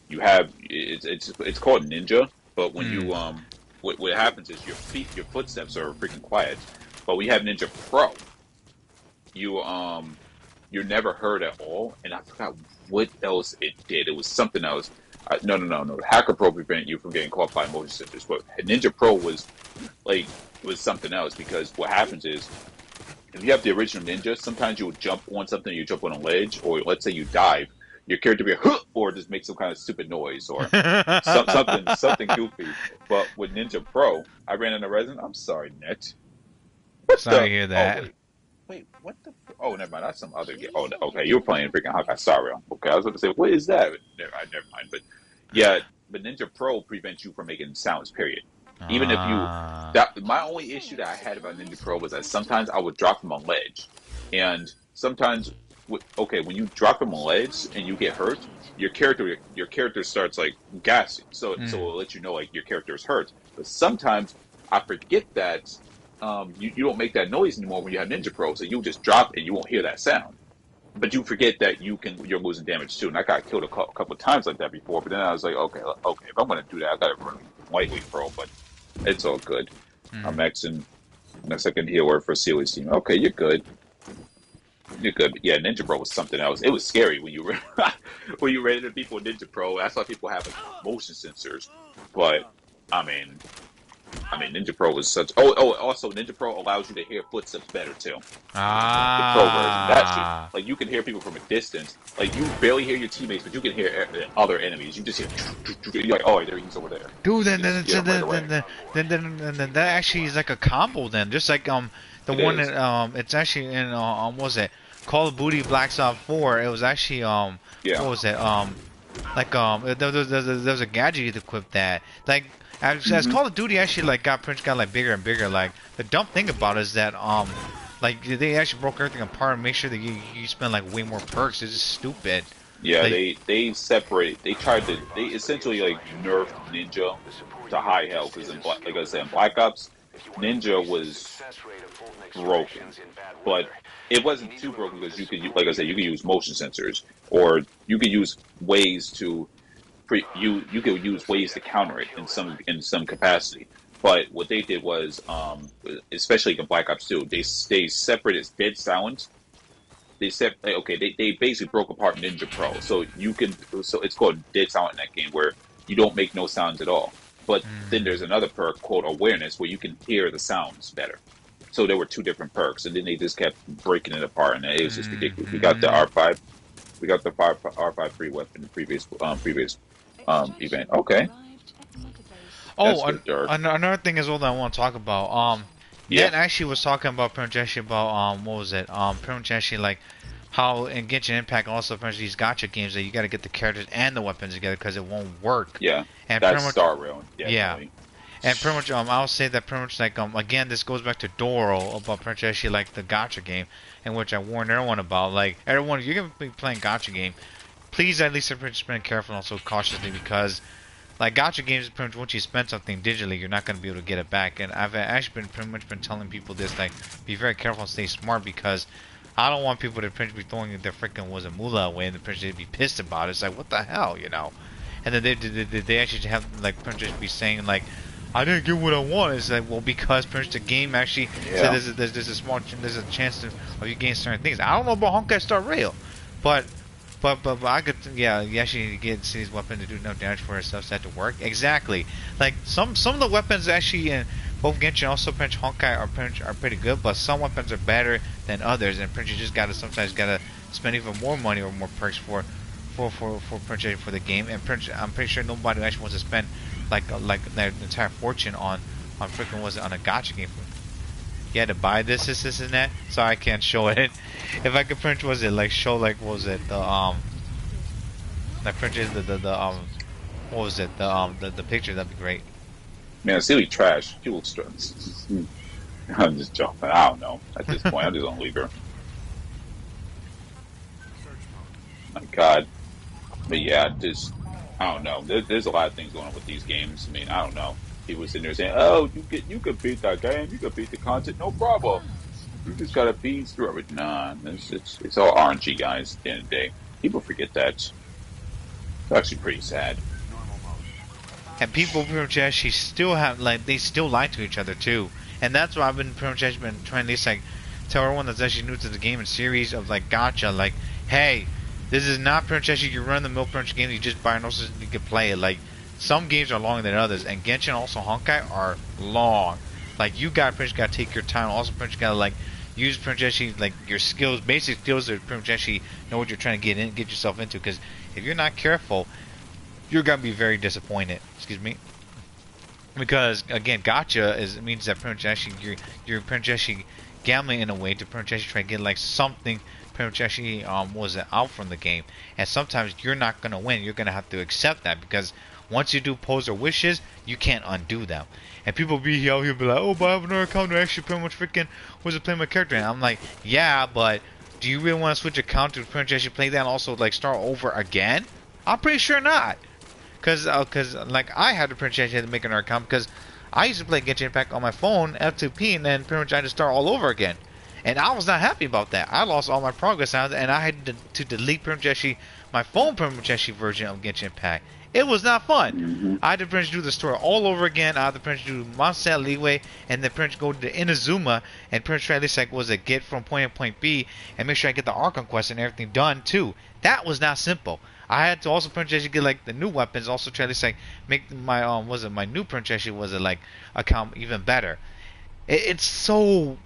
you have it's called Ninja, but when you what happens is your footsteps are freaking quiet. But we have Ninja Pro. You're never heard at all, and I forgot what else it did. It was something else. No. Hacker Pro prevent you from getting caught by motion sensors, but Ninja Pro was something else because what happens is if you have the original Ninja, sometimes you'll jump on something, you jump on a ledge, or let's say you dive, your character will be huh, or just make some kind of stupid noise or something goofy. But with Ninja Pro, I ran into resident. I'm sorry, Net. Sorry to hear that. Oh, wait, what the? Oh, never mind. That's some other game. Oh, okay. You were playing freaking Hawkeye. Sorry. Okay, I was going to say, what is that? Never mind. But yeah, but Ninja Pro prevents you from making sounds. Period. Even if you, my only issue that I had about Ninja Pro was that sometimes I would drop from a ledge, and sometimes, when you drop from a ledge and you get hurt, your character starts like gassing, so it'll let you know like your character is hurt. But sometimes I forget that you don't make that noise anymore when you have Ninja Pro, so you just drop and you won't hear that sound. But you forget that you're losing damage too, and I got killed a couple of times like that before. But then I was like, okay, if I'm gonna do that, I gotta run lightweight Pro, but it's all good. I'm maxing my second healer for Sealy's team. Okay, you're good. You're good. But yeah, Ninja Pro was something else. It was scary when you ran into people with Ninja Pro. That's why people have motion sensors. But I mean, Ninja Pro was such. Also, Ninja Pro allows you to hear footsteps better too. The Pro version, that shit. Like you can hear people from a distance. Like you barely hear your teammates, but you can hear other enemies. You just hear. You're like, oh, he's over there. Dude, then that actually is like a combo. Then just like the one that it's actually in what was it? Call of Duty Black Ops 4. It was actually what was it? There was a gadget to equip that like. As Call of Duty actually like got like bigger and bigger, like the dumb thing about it is that like they actually broke everything apart and make sure that you spend like way more perks. It's just stupid. Yeah, like, they separate. They essentially like nerfed Ninja to high hell because like I said, in Black Ops, Ninja was broken, but it wasn't too broken because you could, like I said, you could use motion sensors or you could use ways to. You could use ways to counter it in some capacity, but what they did was, especially in Black Ops 2, they separated dead silence. They basically broke apart Ninja Pro, so it's called dead silent in that game where you don't make no sounds at all. But then there's another perk called awareness where you can hear the sounds better. So there were two different perks, and then they just kept breaking it apart, and it was just ridiculous. We got the R5, we got the R5 weapon in the previous event. Okay. Another thing as well that I want to talk about. Net actually was talking about pretty much actually about what was it? Pretty much actually like how in Genshin Impact also pretty much these gacha games that you got to get the characters and the weapons together because it won't work. Yeah. And that's pretty much, Star Rail. Yeah. And pretty much I'll say that pretty much like again this goes back to Doro about pretty much actually like the gacha game in which I warned everyone about like everyone you're gonna be playing gacha game. Please at least be careful and also cautiously because like gacha games pretty much once you spend something digitally you're not going to be able to get it back, and I've actually pretty much been telling people this like be very careful and stay smart because I don't want people to pretty much be throwing their freaking moolah away and pretty much be pissed about it. It's like what the hell, you know? And then they actually have like pretty much be saying like I didn't get what I want. It's like well because pretty much the game actually said there's a chance of you getting certain things. I don't know about Honkai Star Rail, but I could, you actually get to see these weapons to do no damage for yourself, so that to work. Exactly. Like, some of the weapons actually in both Genshin and also Prince Honkai are pretty good, but some weapons are better than others, and Prince you just sometimes gotta spend even more money or more perks for Prince for the game, and Prince, I'm pretty sure nobody actually wants to spend like their entire fortune on freaking on a gacha game. You had to buy this and that. Sorry, I can't show it. If I could print, was it like show like what was it the print is the what was it the picture? That'd be great. Man, silly trash. She looks stressed. I'm just joking. I don't know. At this point, I'm just gonna leave her. My God. But yeah, I don't know. There's a lot of things going on with these games. I mean, I don't know. People sitting there saying, "Oh, you could beat that game. You could beat the content. No problem. You just gotta beat through it." Nah, it's all RNG, guys. At the end of the day, people forget that. It's actually pretty sad. And people pretty much actually still have, like, they still lie to each other too. And that's why I've been pretty much actually been trying to just, like, tell everyone that's actually new to the game and series of, like, gotcha, like, hey, this is not pretty much actually your run-of-the-mill pretty much game you just buy and also you can play it. Like, some games are longer than others, and Genshin and also Honkai are long. Like, you got pretty much got to take your time. Also, pretty much got to, like, use pretty much actually, like, your skills, basic skills to pretty much actually know what you're trying to get yourself into. Because if you're not careful, you're gonna be very disappointed. Excuse me. Because again, gotcha means that pretty much actually you're pretty much actually gambling in a way to pretty much actually try to get like something pretty much actually out from the game. And sometimes you're not gonna win. You're gonna have to accept that because once you do pose or wishes, you can't undo them. And people be out here be like, oh, but I have another account that actually pretty much freaking was to play my character. And I'm like, yeah, but do you really want to switch account to pretty much actually play that and also like start over again? I'm pretty sure not. Cause like I had to pretty much had to make another account because I used to play Genshin Impact on my phone F2P and then pretty much I had to start all over again, and I was not happy about that. I lost all my progress out and I had to delete pretty much actually my phone pretty much actually version of Genshin Impact. It was not fun. I had to pretty much do the story all over again. I had to pretty much do Mondstadt Leeway and then pretty much go to Inazuma and pretty much try this like was a get from point A to point B and make sure I get the Archon quest and everything done too. That was not simple. I had to also pretty much actually get like the new weapons. Also try to like make my my new pretty much actually was it like account even better. It's so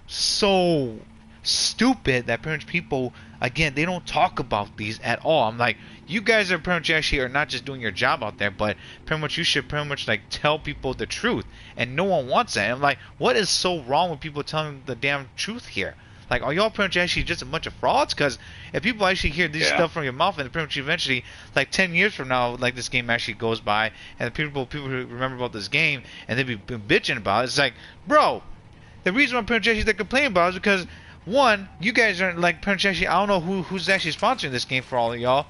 stupid that pretty much people again they don't talk about these at all. I'm like, you guys are pretty much actually are not just doing your job out there, but pretty much you should pretty much like tell people the truth, and no one wants that. And I'm like, what is so wrong with people telling the damn truth here? Like, are y'all pretty much actually just a bunch of frauds? Because if people actually hear this stuff from your mouth, and pretty much eventually, like 10 years from now, like this game actually goes by, and people who remember about this game, and they be bitching about it, it's like, bro, the reason why pretty much actually they're complaining about it is because one, you guys aren't like pretty much actually. I don't know who's actually sponsoring this game for all of y'all,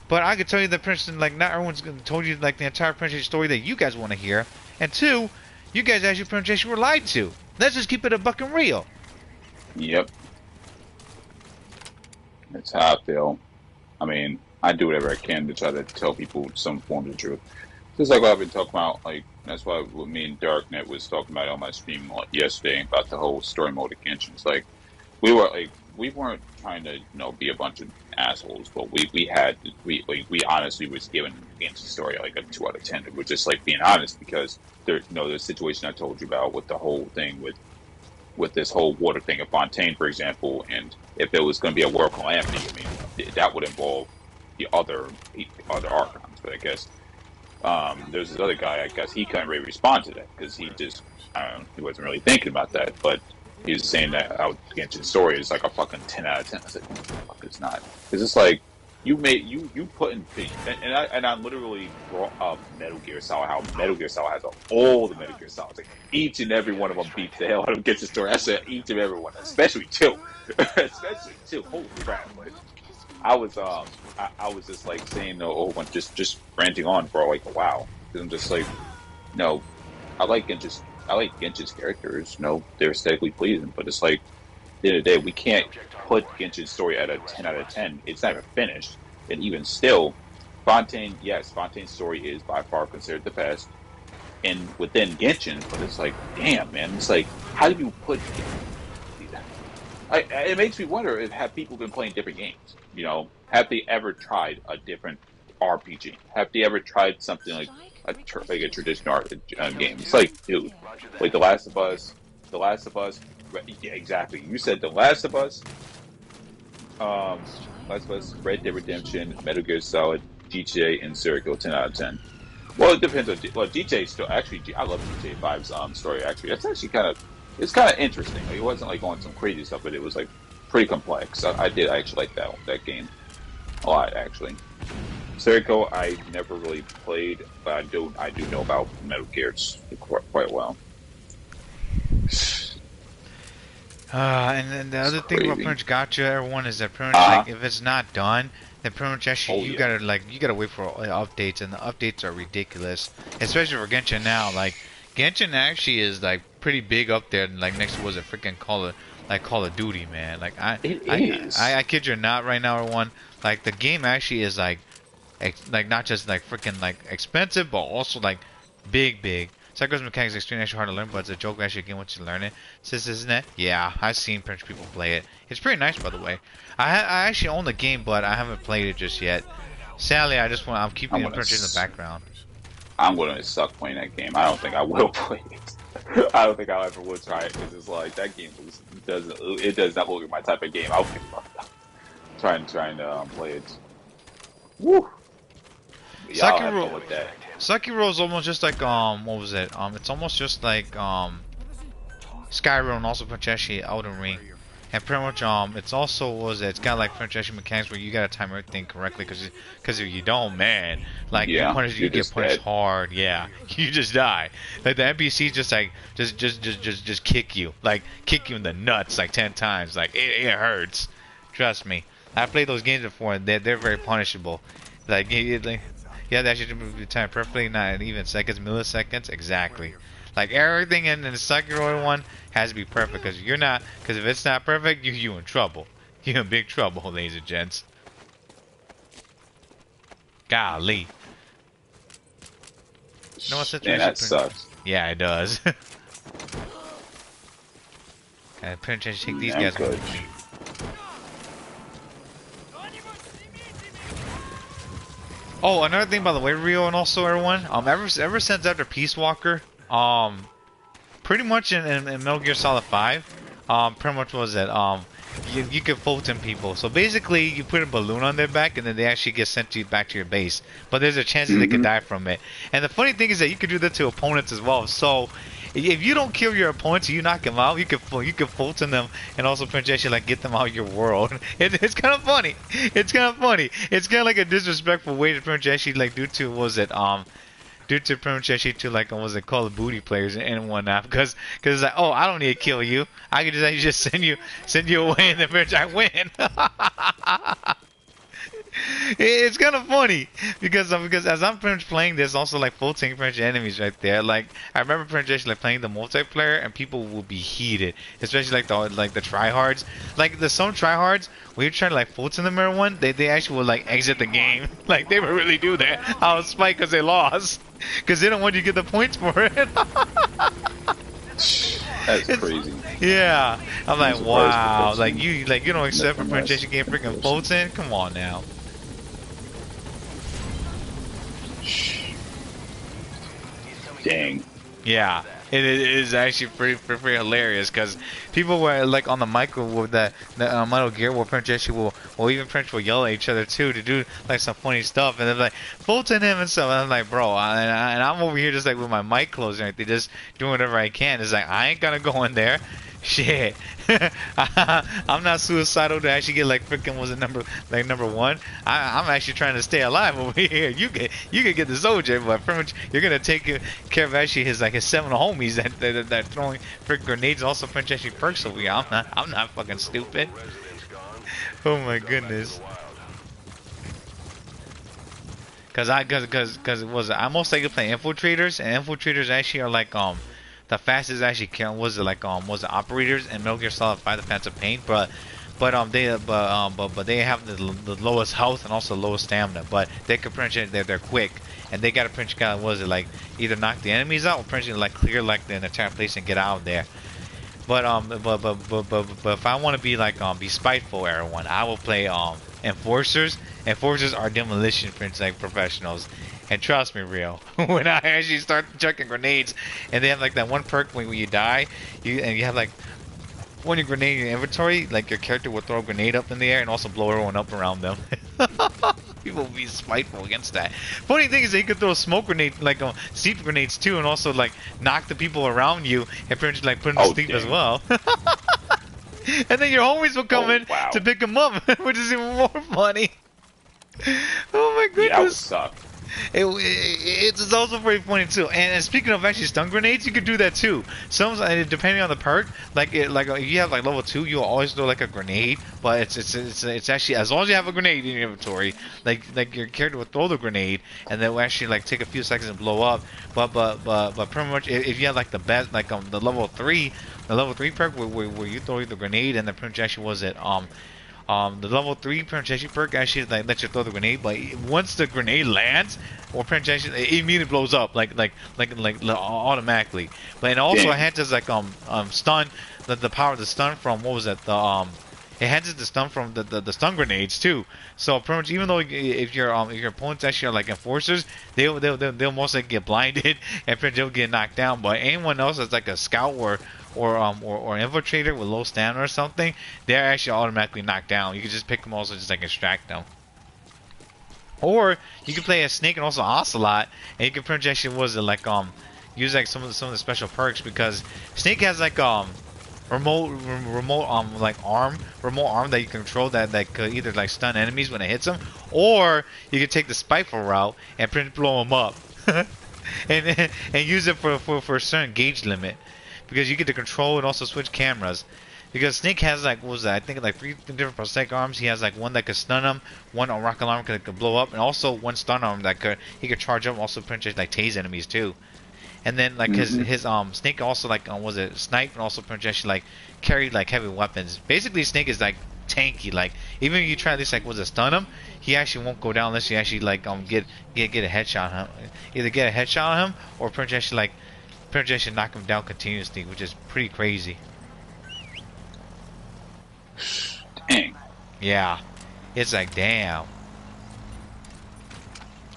but I can tell you that pretty much like not everyone's told you like the entire pretty much story that you guys want to hear, and two, you guys actually pretty much actually were lied to. Let's just keep it a bucking real. Yep. That's how I feel. I mean, I do whatever I can to try to tell people some form of truth. Just like what I've been talking about, like, that's why what me and Darknet was talking about on my stream yesterday about the whole story mode of Genshin. It's like, we weren't trying to, be a bunch of assholes, but we honestly was giving Genshin story like a 2 out of 10. We're just like being honest because the situation I told you about with the whole thing with this whole water thing of Fontaine, for example, and if there was going to be a world calamity, I mean, that would involve the other Archons. But I guess there's this other guy, I guess he couldn't really respond to that because he just, he wasn't really thinking about that. But he was saying that Genshin story is like a fucking 10 out of 10. I said, no, fuck, it's not. Because it's like, you put in, and I literally brought up Metal Gear Solid, how Metal Gear Solid has all the Metal Gear Solids. Like, each and every one of them beats the hell out of Genshin story. I said each and every one, especially 2. Especially 2. Holy crap. But I was just like saying the whole one, just ranting on, bro, like, wow. Because I'm just like, no, I like Genshin's characters, they're aesthetically pleasing, but it's like, at the end of the day, we can't put Genshin's story at a 10 out of 10. It's never finished. And even still, Fontaine's story is by far considered the best. And within Genshin, but it's like, damn, man, it's like, how do you put... it makes me wonder if have people been playing different games? Have they ever tried a different RPG? Have they ever tried something like a traditional game? It's like, dude, like The Last of Us, yeah, exactly. You said The Last of Us, Red Dead Redemption, Metal Gear Solid, GTA, and Circle, 10 out of 10. Well, it depends on GTA. Still, actually, I love GTA 5's story. Actually, that's actually kind of interesting. Like, it wasn't like going some crazy stuff, but it was like pretty complex. I actually like that game a lot, actually. Circle, I never really played, but I do know about Metal Gear quite well. And then the other thing about pretty much gotcha, everyone, is that pretty much like if it's not done, then pretty much actually you gotta wait for updates, and the updates are ridiculous, especially for Genshin now. Like Genshin actually is like pretty big up there, like next to was a freaking Call of Duty, man. Like I kid you not, right now, everyone. Like the game actually is like like not just like freaking like expensive, but also like big. Psycho's mechanics is extremely actually hard to learn, but it's a joke actually again once you learn it. Says, isn't it? Yeah, I've seen French people play it. It's pretty nice, by the way. I actually own the game, but I haven't played it just yet. Sadly, I'm keeping it in the background. I'm gonna suck playing that game. I don't think I will play it. I don't think I ever will try it because it's like that game does not look like my type of game. I'll pick it up. Trying to play it. Woo! Sekiro is almost just like what was it? It's almost just like Skyrim and also potentially Elden Ring. And pretty much it's also it's got like potential mechanics where you gotta time everything correctly because if you don't, man, like you get punished hard, yeah, you just die. Like the NPCs just kick you, like kick you in the nuts like 10 times, like it hurts. Trust me, I played those games before and they're very punishable. Like you have to actually do time perfectly, not even seconds, milliseconds, exactly. Like everything in the Sekiro one has to be perfect because if it's not perfect, you in trouble. You're in big trouble, ladies and gents. Golly. You know what situation? Man, that sucks. Yeah, it does. And potentially take these guys with me. Oh, another thing, by the way, Rio, and also everyone. Ever since after Peace Walker, pretty much in Metal Gear Solid 5, pretty much was it, you could Fulton people. So basically, you put a balloon on their back, and then they actually get sent back to your base. But there's a chance that they could die from it. And the funny thing is that you could do that to opponents as well. So if you don't kill your opponents, you knock them out. You can Fulton them, and also potentially like get them out of your world. It's kind of funny. It's kind of funny. It's kind of like a disrespectful way to potentially like do to due to pretty much actually to like was it Call of Duty players and whatnot because it's like, oh, I don't need to kill you, I can just send you away and then I win. It's kind of funny because as I'm pretty much playing this, also like floating French enemies right there. Like I remember pretty much like playing the multiplayer and people will be heated, especially like the tryhards. Like the some tryhards when you try to like float in the mirror one, they actually will like exit the game. Like they would really do that. I was spiked because they lost because they don't want you to get the points for it. That's crazy. Yeah, I'm like, wow, like you don't accept for penetration game freaking floats in? Come on now. Dang. Yeah, it is actually pretty hilarious because people were like on the micro with the Metal Gear will penetration will even penetration will yell at each other too to do like some funny stuff and they're like floats in him and stuff. And I'm like, bro, and I'm over here just like with my mic closed and everything, just doing whatever I can. It's like I ain't gonna go in there. Shit, I'm not suicidal to actually get like freaking number one. I'm actually trying to stay alive over here. You can get the soldier, but pretty much you're gonna take care of actually his 7 homies that throwing freaking grenades. And also French actually perks over here. I'm not fucking stupid. Oh my goodness. Cause it was I most likely play infiltrators, and infiltrators actually are like the fastest actually was it operators and Metal Gear Solid 5 the Phantom Pain, but they have the lowest health and also lowest stamina, but they can pretty much they're quick and they gotta pretty much either knock the enemies out or pretty much like clear like the entire place and get out of there. But if I want to be be spiteful, everyone, I will play enforcers. Enforcers are demolition professionals. And trust me, Rio, when I actually start chucking grenades, and they have like that one perk when you die, you have like when you grenade in your inventory, like your character will throw a grenade up in the air and also blow everyone up around them. People will be spiteful against that. Funny thing is that you could throw smoke grenades, sleep grenades too, and also like knock the people around you and pretty much put them to sleep as well. And then your homies will come in to pick them up, which is even more funny. Oh my goodness. Yeah, that would suck. It's also very funny too. And speaking of actually stun grenades, you could do that too. Sometimes depending on the perk, if you have level 2, you'll always throw a grenade. But it's actually as long as you have a grenade in your inventory, like your character will throw the grenade and then will actually take a few seconds and blow up. But pretty much if you have the best the level 3 perk where you throw the grenade and the pretty much actually The level 3 penetration perk actually like lets you throw the grenade, but once the grenade lands or penetration, it immediately blows up like automatically. But it also enhances like stun, the power of the stun from what was it, the it enhances the stun from the stun grenades too. So pretty much, even though if your opponents actually are like enforcers, they'll most likely get blinded and pretty much they'll get knocked down. But anyone else that's like a scout or infiltrator with low stamina or something, they're actually automatically knocked down. You can just pick them also, just like extract them. Or you can play a Snake and also Ocelot, and you can pretty much actually use like some of the special perks, because Snake has like remote arm that you control that could either like stun enemies when it hits them, or you can take the spiteful route and pretty much blow them up and use it for a certain gauge limit, because you get to control and also switch cameras. Because Snake has like, what was that? I think like 3 different prosthetic arms. He has like one that could stun him, one on rocket alarm that could blow up, and also one stun arm that he could charge up, also pretty much like tase enemies too. And then like his Snake also like was it snipe, and also pretty much actually like carry like heavy weapons. Basically Snake is like tanky. Like even if you try this like stun him, he actually won't go down unless you actually like get a headshot on him. Either get a headshot on him or pretty much actually knock him down continuously, which is pretty crazy. Dang. Yeah, it's like damn.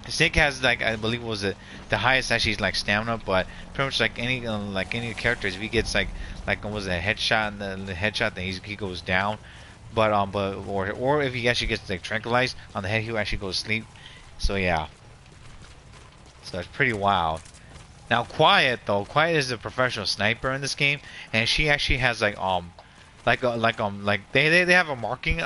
Snake has like, I believe was it the highest actually is like stamina, but pretty much like any characters, if he gets like was it a headshot, and the headshot, then he goes down. But or if he actually gets like tranquilized on the head, he'll actually go to sleep. So yeah, so it's pretty wild. Now Quiet is a professional sniper in this game, and she actually has like they have a marking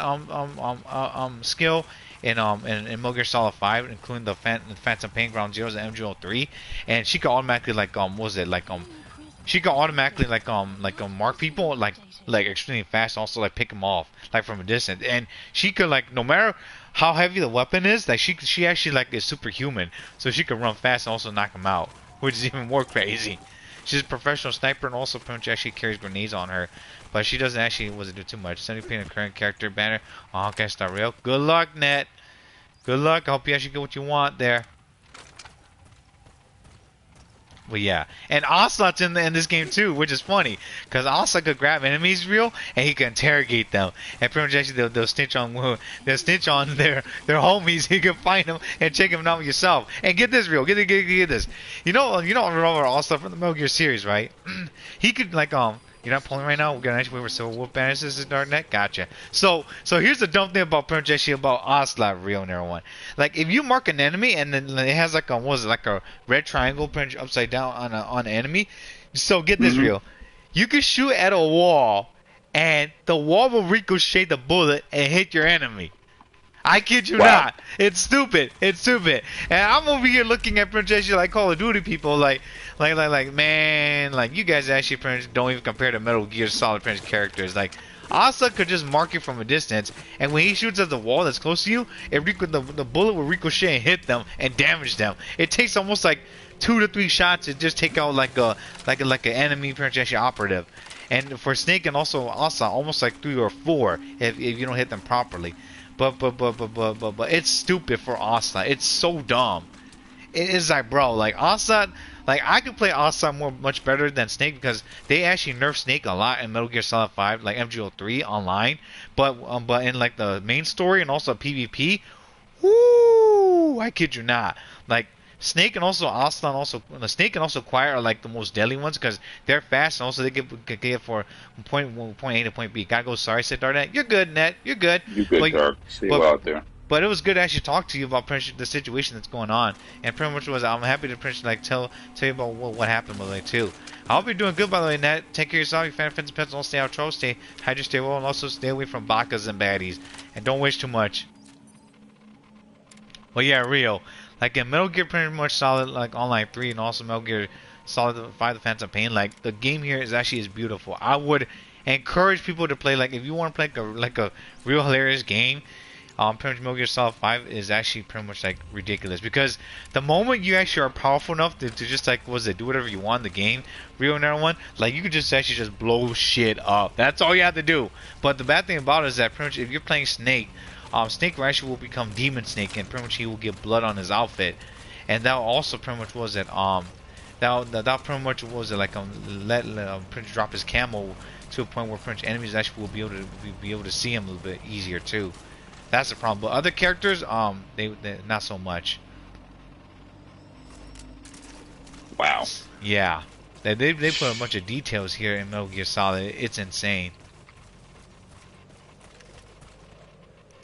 skill in Metal Gear Solid 5, including the Phantom Pain, Ground Zeroes, and MGO3, and she could automatically she could automatically mark people like extremely fast, also like pick them off like from a distance, and she could like, no matter how heavy the weapon is, like she actually like is superhuman, so she could run fast and also knock them out, which is even more crazy. She's a professional sniper, and also pretty much actually carries grenades on her, but she doesn't actually do too much. 70% of current character banner. Oh, okay, start real. Good luck, Net. Good luck. I hope you actually get what you want there. But yeah, and Ocelot's in this game too, which is funny, because Ocelot could grab enemies real, and he can interrogate them, and pretty much actually they'll snitch on their homies. You can find them and check them out yourself. And get this real, get this. You know remember Ocelot from the Metal Gear series, right? He could like You're not pulling right now? We're gonna actually wait for Civil War banners. This is Darknet? Gotcha. So here's the dumb thing about projection about Ocelot real and everyone. Like if you mark an enemy and then it has like a red triangle upside down on an enemy. So get this real. You can shoot at a wall and the wall will ricochet the bullet and hit your enemy. I kid you not. It's stupid. And I'm over here looking at projection like Call of Duty people like man, like you guys actually don't even compare to Metal Gear Solid characters. Like Ocelot could just mark you from a distance, and when he shoots at the wall that's close to you, the bullet will ricochet and hit them and damage them. It takes almost like 2 to 3 shots to just take out like an enemy projection operative. And for Snake and also Ocelot, almost like 3 or 4 if you don't hit them properly. But it's stupid for Ocelot. It's so dumb. It is like, bro, like Ocelot, like I could play Ocelot much better than Snake because they actually nerfed Snake a lot in Metal Gear Solid 5, like MGO3 online. But in like the main story and also PvP, whoo, I kid you not. Like Snake and also Ocelot, Snake and also Quiet are like the most deadly ones because they're fast and also they get for point A to point B. Gotta go. Sorry, said Darknet. You're good, Net. You're good. You're good, Dark. See you out there. But it was good to actually talk to you about the situation that's going on, and pretty much I'm happy to like tell you about what happened by the way too. I hope you're doing good by the way, Net. Take care of yourself, your family, friends, and pets. Don't stay out trouble. Stay hydrated, stay well, and also stay away from bakas and baddies, and don't wish too much. Well, yeah, real. Like in Metal Gear pretty much Solid like Online 3 and also Metal Gear Solid 5 The Phantom Pain, like the game here is beautiful. I would encourage people to play, like if you want to play like a real hilarious game, pretty much Metal Gear Solid 5 is actually pretty much like ridiculous, because the moment you actually are powerful enough to just like do whatever you want in the game, Rio and everyone, like you could just actually just blow shit up. That's all you have to do. But the bad thing about it is that pretty much if you're playing Snake, Snake actually will become Demon Snake, and pretty much he will get blood on his outfit, and that also pretty much was it that pretty much was it like let pretty much drop his camo to a point where pretty much enemies actually will be able to see him a little bit easier too. That's the problem. But other characters, they not so much. Wow. Yeah, they put a bunch of details here in Metal Gear Solid. It's insane.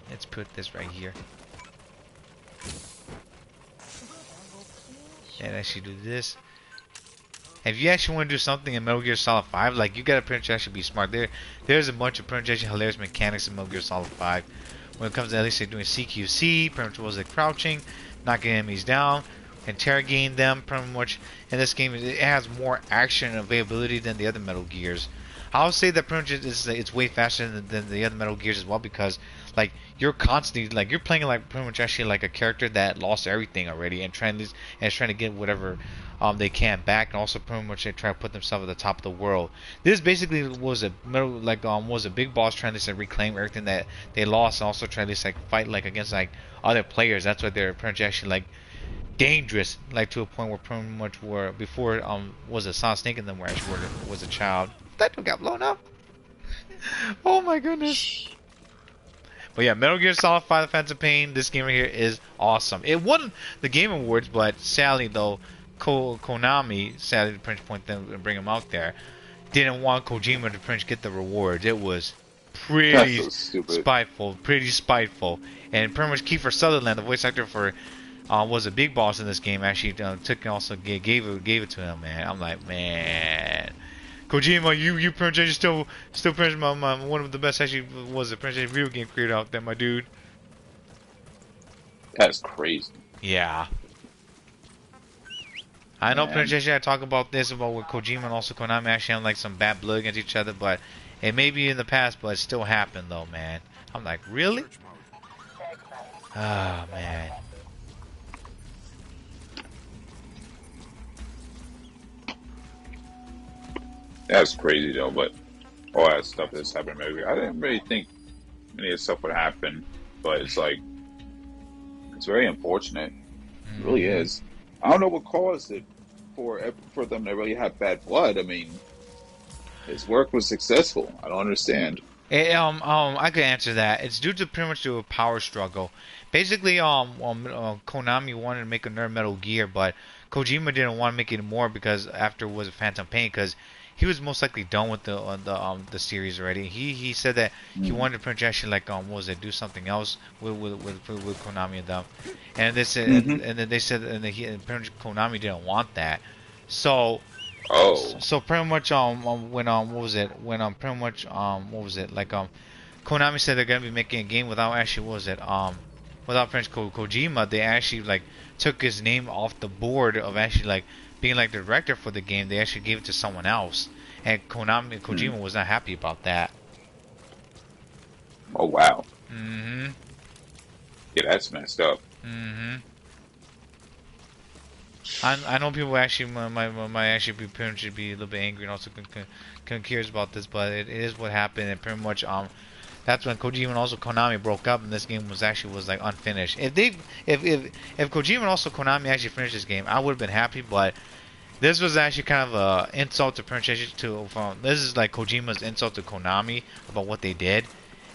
Let's put this right here. And actually do this. If you actually want to do something in Metal Gear Solid 5, like you gotta pretty much actually be smart. There's a bunch of pretty much hilarious mechanics in Metal Gear Solid 5. When it comes to at least like doing CQC, pretty much was like crouching, knocking enemies down, interrogating them, pretty much. In this game, it has more action and availability than the other Metal Gears. I'll say that pretty much it's way faster than the other Metal Gears as well, because like you're constantly like you're playing like pretty much actually like a character that lost everything already and trying to get whatever they can back, and also pretty much they try to put themselves at the top of the world. This basically was a big boss trying to reclaim everything that they lost, and also trying to fight like against like other players. That's why they're pretty much actually like dangerous, like to a point where pretty much were before was a Sonic Snake and then where actually was a child. That dude got blown up. Oh my goodness. But yeah, Metal Gear Solid 5: The Phantom Pain, this game right here is awesome. It won the Game Awards, but sadly though, Konami, sadly to Prince point them and bring him out there, didn't want Kojima to Prince get the rewards. It was pretty spiteful, and pretty much Kiefer Sutherland, the voice actor for was a big boss in this game, actually took and also gave it to him, man. I'm like, man, Kojima, you pretty much still pretty much one of the best actually was a pretty much video game creator out there, my dude. That's crazy. Yeah. I know pretty much I talk about this about with Kojima and also Konami actually have like some bad blood against each other, but it may be in the past, but it still happened though, man. I'm like, really? Oh man. That's crazy though, but all that stuff that's happened, maybe I didn't really think any of this stuff would happen, but it's like it's very unfortunate. It really is. I don't know what caused it for them to really have bad blood. I mean, his work was successful. I don't understand. I could answer that. It's due to pretty much to a power struggle. Basically, Konami wanted to make another Metal Gear, but Kojima didn't want to make it more because after was Phantom Pain, because he was most likely done with the series already. He said that he wanted to pretty much actually like do something else with Konami and them, and they said and then they said and pretty much Konami didn't want that, so. So pretty much when pretty much like Konami said they're gonna be making a game without actually without French Kojima. They actually like took his name off the board of actually like being like the director for the game. They actually gave it to someone else, and Kojima was not happy about that. Oh wow. Mhm. Yeah, that's messed up. Mhm. I know people actually might actually be parents should be a little bit angry and also curious about this, but it is what happened, and pretty much that's when Kojima and also Konami broke up, and this game was like unfinished. If Kojima and also Konami actually finished this game, I would have been happy, but this was actually kind of a insult to this is like Kojima's insult to Konami about what they did.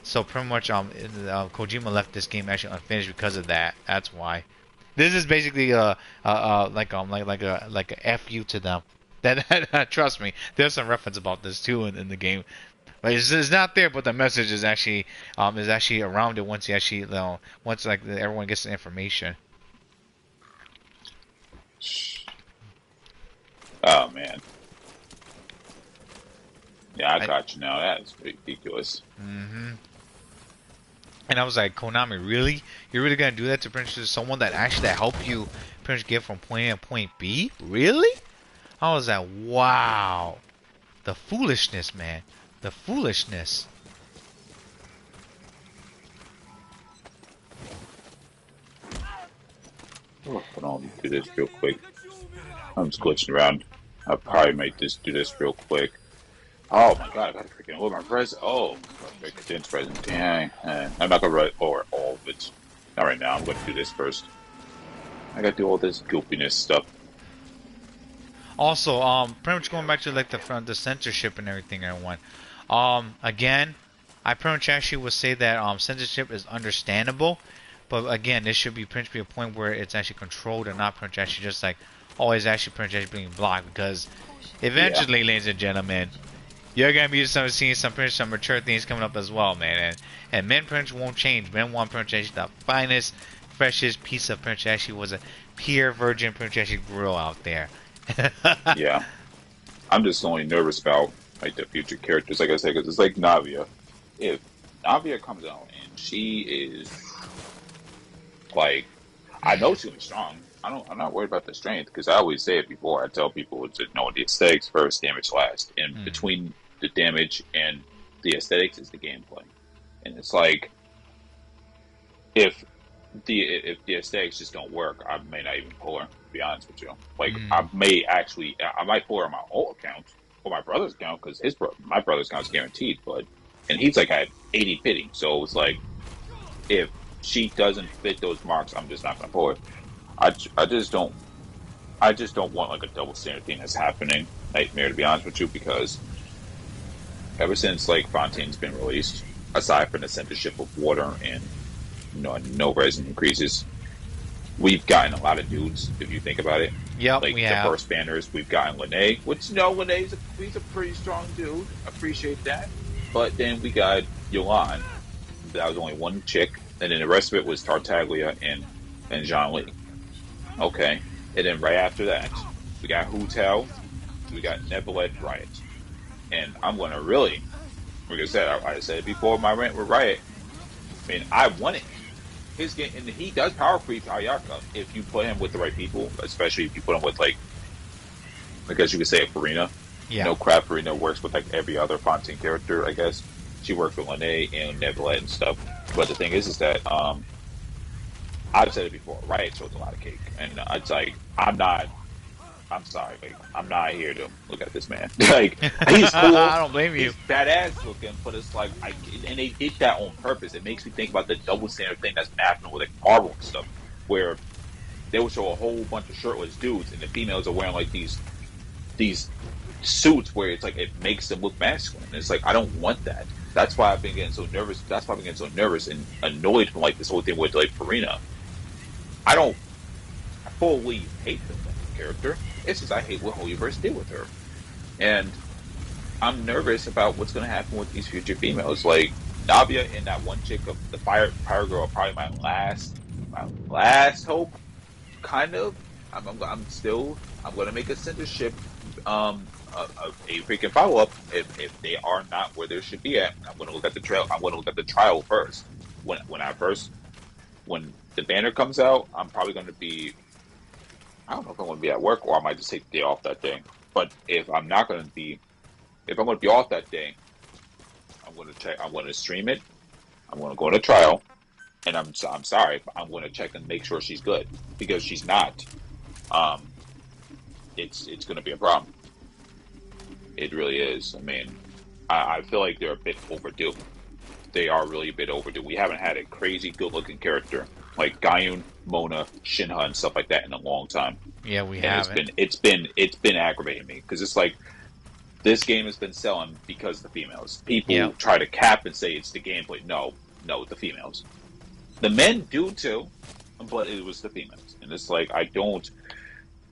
So pretty much Kojima left this game actually unfinished because of that. That's why. This is basically like a fu to them. That trust me, there's some reference about this too in the game. Like it's not there, but the message is actually around it once you actually once like everyone gets the information. Oh man. Yeah, I got you now. That is ridiculous. Mhm. And I was like, Konami, really? You're really gonna do that to pretty much someone that actually helped you pretty much get from point A to point B? Really? I was like, wow. The foolishness, man. The foolishness. Oh, hold on, let me do this real quick. I'm just glitching around. I'll probably make this do this real quick. Oh my god, I gotta freaking order my present. Oh, okay, condensed present. Dang. I'm not gonna write or all of it. Not right now. I'm gonna do this first. I gotta do all this goopiness stuff. Also, pretty much going back to like the censorship and everything, everyone. Again, I pretty much actually would say that censorship is understandable, but again, this should be pretty much be a point where it's actually controlled and not pretty much actually just like always actually pretty much actually being blocked, because eventually, ladies and gentlemen, you're gonna be seeing some pretty some mature things coming up as well, man. And men pretty much won't change. Men want pretty much actually the finest, freshest piece of pretty much actually was a pure virgin pretty much actually grill out there. Yeah. I'm just only nervous about like the future characters, like I said, because it's like Navia. If Navia comes out and she is like, I know she'll be strong. I'm not worried about the strength, because I always say it before. I tell people to know the aesthetics first, damage last, and between the damage and the aesthetics is the gameplay. And it's like, if the aesthetics just don't work, I may not even pull her. To be honest with you, like I might pull her on my old account or my brother's account, because my brother's account is guaranteed, and he's like at 80 pitting, so it's like if she doesn't fit those marks, I'm just not gonna pull her. I just don't want like a double standard thing that's happening, Nightmare, to be honest with you, because ever since like Fontaine's been released, aside from the censorship of water and no resin increases, we've gotten a lot of dudes, if you think about it. Yep, like we the have. first banners, we've gotten Lene, which Lene's he's a pretty strong dude. Appreciate that. But then we got Yolan. That was only one chick, and then the rest of it was Tartaglia and Jean Lee. Okay, and then right after that, we got Hu Tao, we got Nebulette Riot, and I'm gonna really, like I said, I said it before my rant with Riot. I mean, I want it. His game, and he does power creep Ayaka if you put him with the right people, especially if you put him with like, I guess you could say a Farina. Yeah. No crap, Farina works with like every other Fontaine character, I guess. She works with Lene and Nebulette and stuff. But the thing is that I've said it before, Riot shows a lot of cake, and it's like I'm sorry, like I'm not here to look at this man. Like he's cool, I don't blame you. He's badass looking, but it's like and they did that on purpose. It makes me think about the double standard thing that's been happening with like Marvel and stuff, where they will show a whole bunch of shirtless dudes, and the females are wearing like these suits where it's like it makes them look masculine. And it's like I don't want that. That's why I've been getting so nervous. That's why I've been getting so nervous and annoyed from like this whole thing with like Farina. I fully hate the character. It's just I hate what Holyverse did with her, and I'm nervous about what's going to happen with these future females. Like Navia and that one chick of the Fire Girl are probably my last hope. Kind of. I'm going to make a censorship, a freaking follow up if they are not where they should be at. I'm going to look at the trail. I'm going to look at the trial first. When the banner comes out, I'm probably going to be. I don't know if I'm going to be at work or I might just take the day off that day. But if I'm going to be off that day, I'm going to check. I'm going to stream it. I'm going to go to trial, and I'm sorry, but I'm going to check and make sure she's good, because she's not. It's going to be a problem. It really is. I mean, I feel like they're a bit overdue. They are really a bit overdue. We haven't had a crazy good-looking character like Guyun, Mona, Shinha, and stuff like that in a long time. Yeah, we and haven't. It's been aggravating me, because it's like this game has been selling because of the females. People try to cap and say it's the gameplay. No, the females. The men do too, but it was the females. And it's like I don't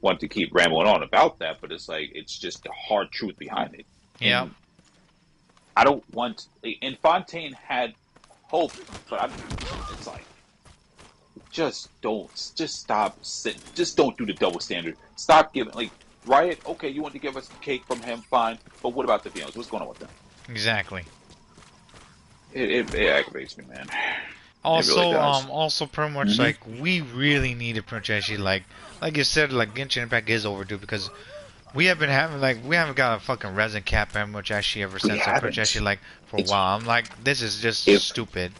want to keep rambling on about that, but it's like it's just the hard truth behind it. Yeah. And I don't want. And Fontaine had hope, but it's like. Just stop. Just don't do the double standard. Stop giving, like, Riot, okay, you want to give us cake from him, fine, but what about the females? What's going on with them? Exactly. It aggravates me, man. Also, really does. also pretty much like we really need to pretty much actually like you said, like Genshin Impact is overdue, because we haven't got a fucking resin cap very much actually ever since. Pretty much actually like for a while. I'm like, this is just stupid.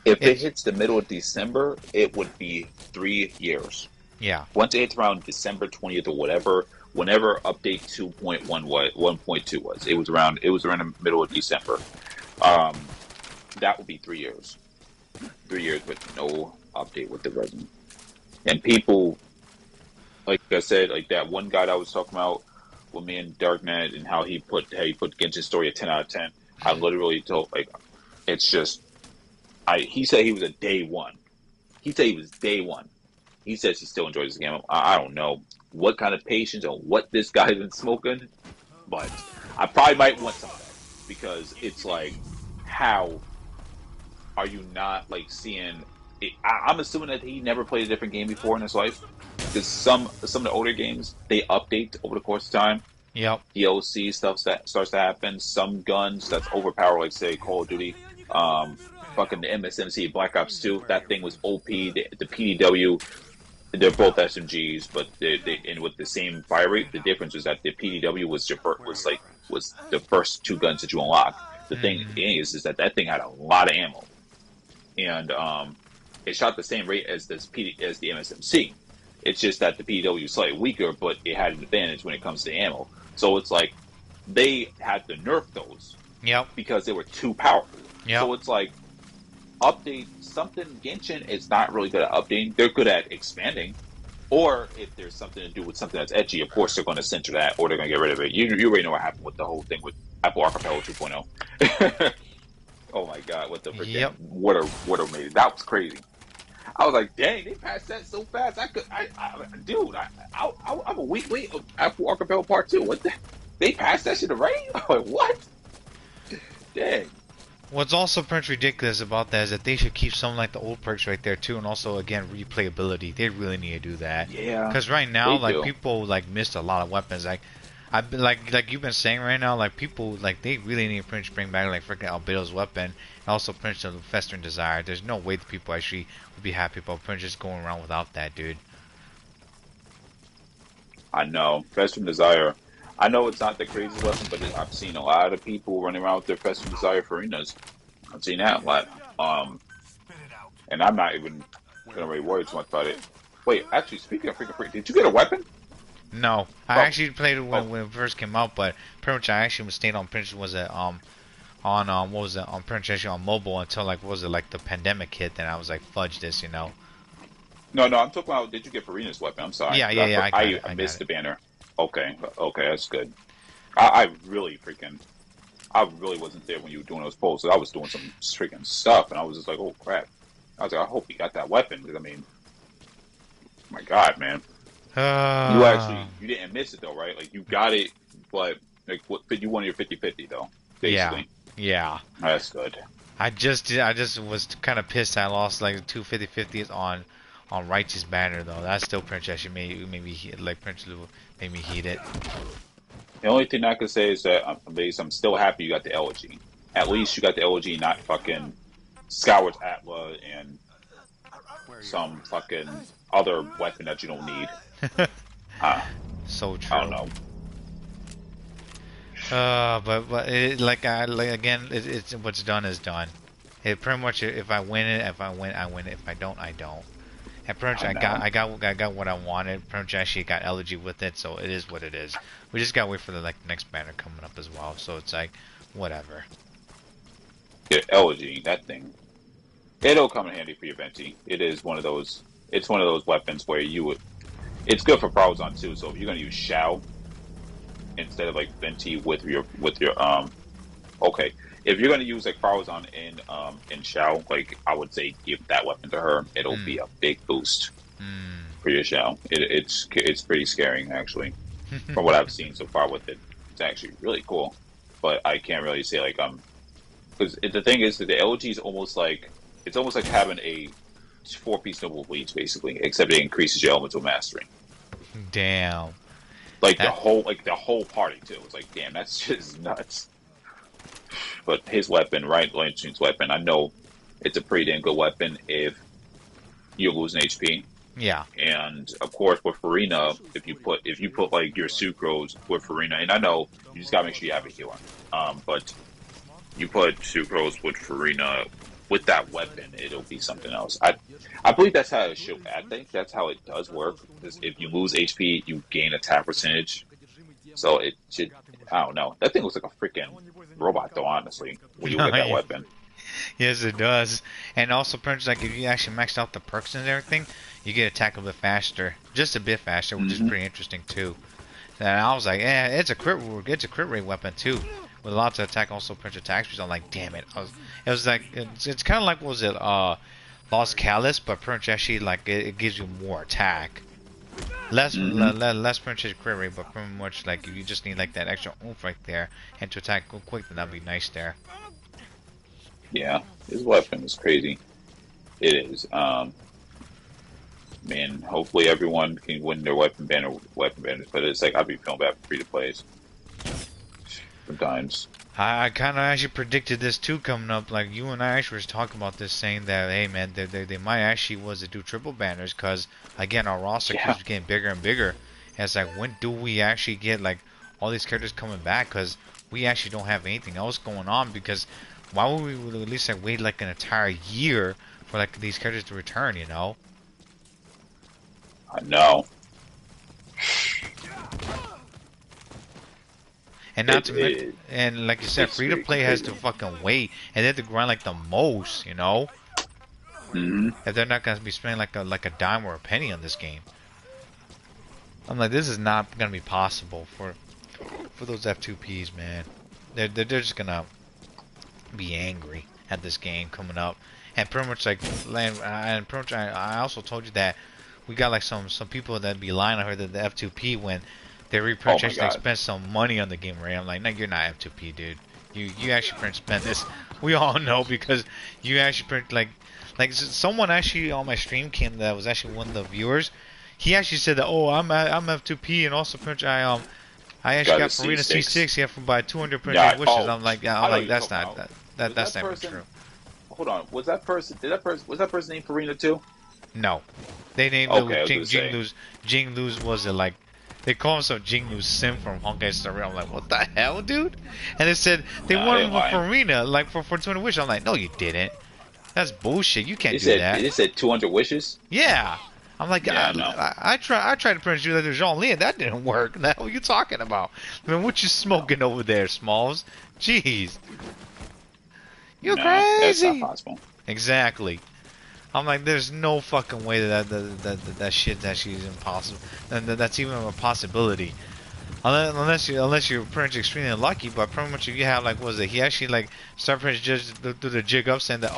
If it hits the middle of December, it would be 3 years. Yeah. Once it hits around December 20th or whatever, whenever update 2.1 was, 1.2 was, it was around the middle of December. That would be 3 years. 3 years with no update with the resin. And people, like I said, like that one guy that I was talking about with me and Darknet and how he put Genshin's story a 10 out of 10. I literally told, like, it's just, he said he was a day one. He said he was day one. He says he still enjoys the game. I don't know what kind of patience or what this guy's been smoking, but I probably might want some of that because it's like, how are you not like seeing? I'm assuming that he never played a different game before in his life because some of the older games they update over the course of time. Yep. DLC stuff that starts to happen. Some guns that's overpowered, like say Call of Duty, fucking the MSMC Black Ops 2. That thing was OP. The PDW. They're both SMGs, but they and with the same fire rate. The difference is that the PDW was the first two guns that you unlock. The thing is that thing had a lot of ammo, and it shot the same rate as the MSMC. It's just that the PDW is slightly weaker, but it had an advantage when it comes to ammo. So it's like they had to nerf those, because they were too powerful. So it's like update something. Genshin is not really good at updating. They're good at expanding, or if there's something to do with something that's edgy, of course they're going to censor that or they're going to get rid of it. You already know what happened with the whole thing with Apple Archipelago 2.0. Oh my god, what the freaking water made. That was crazy. I was like, dang, they passed that so fast. I'm a week late of Apple Archipelago Part 2. What the? They passed that shit already? I'm like, what? Dang. What's also pretty ridiculous about that is that they should keep some like the old perks right there too, and also again replayability. They really need to do that. Yeah. Because right now, like people like missed a lot of weapons. Like I've been like you've been saying right now, like people like they really need to bring back like freaking Albedo's weapon, and also Prince of Festering Desire. There's no way that people actually would be happy about Prince just going around without that, dude. I know Festering Desire. I know it's not the craziest weapon, but I've seen a lot of people running around with their Festering Desire for arenas. I've seen that a lot. And I'm not even gonna really worry too much about it. Wait, actually, speaking of freaking, did you get a weapon? No, I actually played it when it first came out, but pretty much I actually stayed on Prince on Prince actually on mobile until like the pandemic hit. Then I was like, fudge this, you know. No, I'm talking about. Did you get Farina's weapon? I'm sorry. Yeah. I missed the banner. Okay, that's good. I really wasn't there when you were doing those polls. So I was doing some freaking stuff, and I was just like, oh crap. I was like, I hope you got that weapon because I mean, my God, man. You didn't miss it though, right? Like you got it, but like you won your 50-50 though, basically. Yeah. That's good. I just was kind of pissed I lost like 2 50-50s on Righteous Banner though. That's still Prince actually made me heat it. The only thing I could say is that I'm still happy you got the elegy. At least you got the elegy, not fucking Skyward's Atla and some fucking other weapon that you don't need. So true. I don't know. But again, it's what's done is done. It pretty much, if I win it, I win it. If I don't, I don't. And pretty much, I got what I wanted. Pretty much, actually got elegy with it, so it is what it is. We just gotta wait for the next banner coming up as well. So it's like, whatever. Yeah, elegy, that thing. It'll come in handy for your Venti. It is one of those. It's one of those weapons where you would. It's good for Prowzon too. So if you're gonna use Shao instead of like Venti with your okay. If you're gonna use like Prowzon in Shao, like I would say give that weapon to her. It'll be a big boost for your Shao. It's pretty scaring actually, from what I've seen so far with it. It's actually really cool, but I can't really say like because the thing is that the LG is almost like having a 4-piece noble bleeds basically, except it increases your elemental mastery. Damn. Like the whole party too. It's like damn, that's just nuts. But his weapon, right, Lynch's weapon, I know it's a pretty damn good weapon if you're losing HP. Yeah. And of course with Farina, if you put like your Sucrose with Farina, and I know you just gotta make sure you have a healer. But you put Sucrose with Farina with that weapon, it'll be something else. I believe that's how it should. I think that's how it does work. Because if you lose HP, you gain attack percentage. So it should. I don't know. That thing looks like a freaking robot, though. Honestly, when you look at that weapon. Yes, it does. And also, pretty much, like if you actually maxed out the perks and everything, you get attack a bit faster, just a bit faster, which is pretty interesting too. And I was like, yeah, it's a crit rate weapon too, with lots of attack, also pretty much attack speed. I'm like, damn it! It was like it's kind of like what was it Lost Callus, but pretty much actually like it gives you more attack, less pretty much crit rate, but pretty much like if you just need like that extra oomph right there and to attack quick, then that'd be nice there. Yeah, his weapon is crazy. It is. Man, hopefully everyone can win their weapon banners, but it's like I'd be feeling bad for free to plays sometimes. I kind of actually predicted this too coming up. Like you and I actually was talking about this, saying that hey man, they might actually do triple banners because again our roster keeps getting bigger and bigger. And it's like when do we actually get like all these characters coming back? Because we actually don't have anything else going on. Because why would we at least like wait like an entire year for like these characters to return? You know. I know. And not and like you said, free to play has to fucking wait, and they have to grind like the most, you know. If they're not gonna be spending like a dime or a penny on this game, I'm like, this is not gonna be possible for those F2Ps, man. They're just gonna be angry at this game coming up, and pretty much like, and pretty much I also told you that. We got like some people that be lying on her that the F2P when they repurchase they spend some money on the game, right? I'm like, no, you're not F2P, dude. You actually spend this. We all know because you actually like someone actually on my stream came that was actually one of the viewers. He actually said that I'm F2P and also I actually got Farina C6 yeah for by 200 wishes. I'm like that's not that's not even true. Hold on, was that person named Farina too? No. They named Jing Lu's was it like they call him some Jing Lu Sim from Honkai Star Rail. I'm like, what the hell, dude? And they said they wanted him for Farina, like for 200 wishes. I'm like, no, you didn't. That's bullshit. You can't do that. They said 200 wishes? Yeah. I'm like, I tried to print you that Jean Lee, and that didn't work. The hell are you talking about? I mean, what you smoking over there, Smalls? Jeez. You're crazy. That's not possible. Exactly. I'm like, there's no fucking way that shit actually is impossible, and that's even a possibility, unless you're pretty much extremely lucky. But pretty much if you have like, he actually like start pretty just do the jig up saying that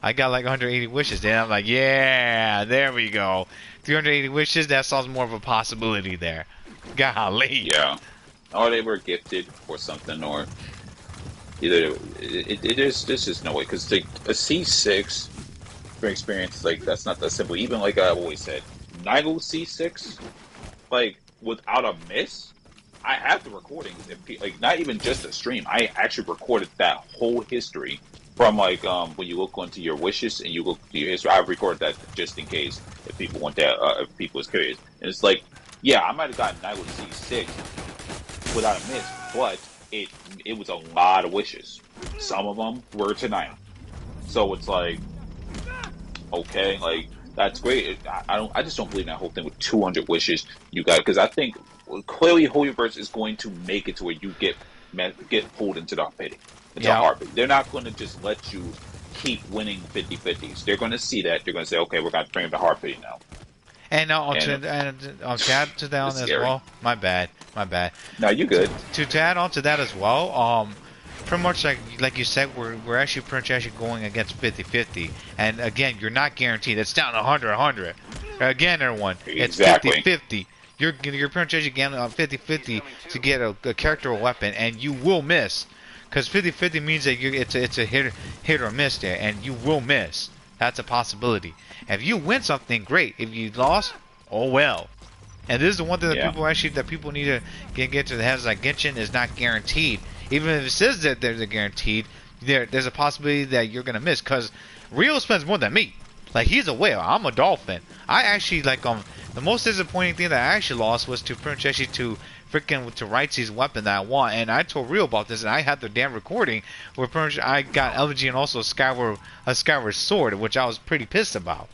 I got like 180 wishes. Then I'm like, yeah, there we go, 380 wishes. That sounds more of a possibility there. Golly. Yeah. Or they were gifted or something, or either there's just no way because a C6. Experience like that's not that simple. Even like I always said, Nigel C6, like without a miss, I have the recordings. Like not even just a stream, I actually recorded that whole history from like when you look onto your wishes and you look to your history. I've recorded that just in case if people want that. If people is curious, and it's like, yeah, I might have gotten Nigel C6 without a miss, but it was a lot of wishes. Some of them were to 9, so it's like. Okay, like that's great. I just don't believe in that whole thing with 200 wishes you got because I think clearly Holyverse is going to make it to where you get pulled into the pity. It's a heartbeat. They're not going to just let you keep winning 50-50s. They're going to see that. They're going to say, okay, we're going to bring the heartbeat now. And to add to that as well, my bad. No, you good. To add on to that as well, pretty much like you said, we're actually pretty much actually going against 50-50, and again, you're not guaranteed. It's down 100-100. Again, everyone, it's 50-50. You're pretty much actually getting on 50-50 to get a character or weapon, and you will miss, because 50-50 means that it's a hit or miss there, and you will miss. That's a possibility. If you win something, great. If you lost, oh well. And this is the one thing that people need to get to the heads. Like Genshin is not guaranteed. Even if it says that there's a guaranteed, there's a possibility that you're gonna miss. Cause Rio spends more than me. Like, he's a whale. I'm a dolphin. I actually, like, the most disappointing thing that I actually lost was to pretty much actually to freaking to Rightsy's weapon that I want. And I told Real about this, and I had the damn recording where pretty much I got LG and also a Skyward Sword, which I was pretty pissed about.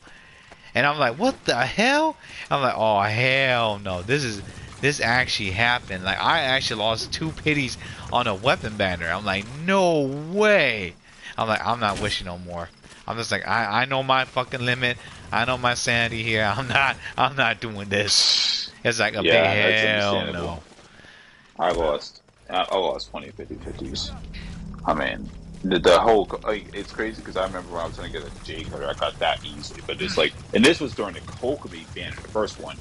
And I'm like, what the hell? I'm like, oh hell no, this actually happened. Like, I actually lost 2 pities on a weapon banner. I'm like, no way. I'm like, I'm not wishing no more. I'm just like, I know my fucking limit. I know my sanity here. I'm not doing this. It's like a big hell no. I lost 20 50-50s. I mean, the whole, like, it's crazy because I remember when I was trying to get a J cutter, I got that easily. But it's like, and this was during the Konami banner, the first one.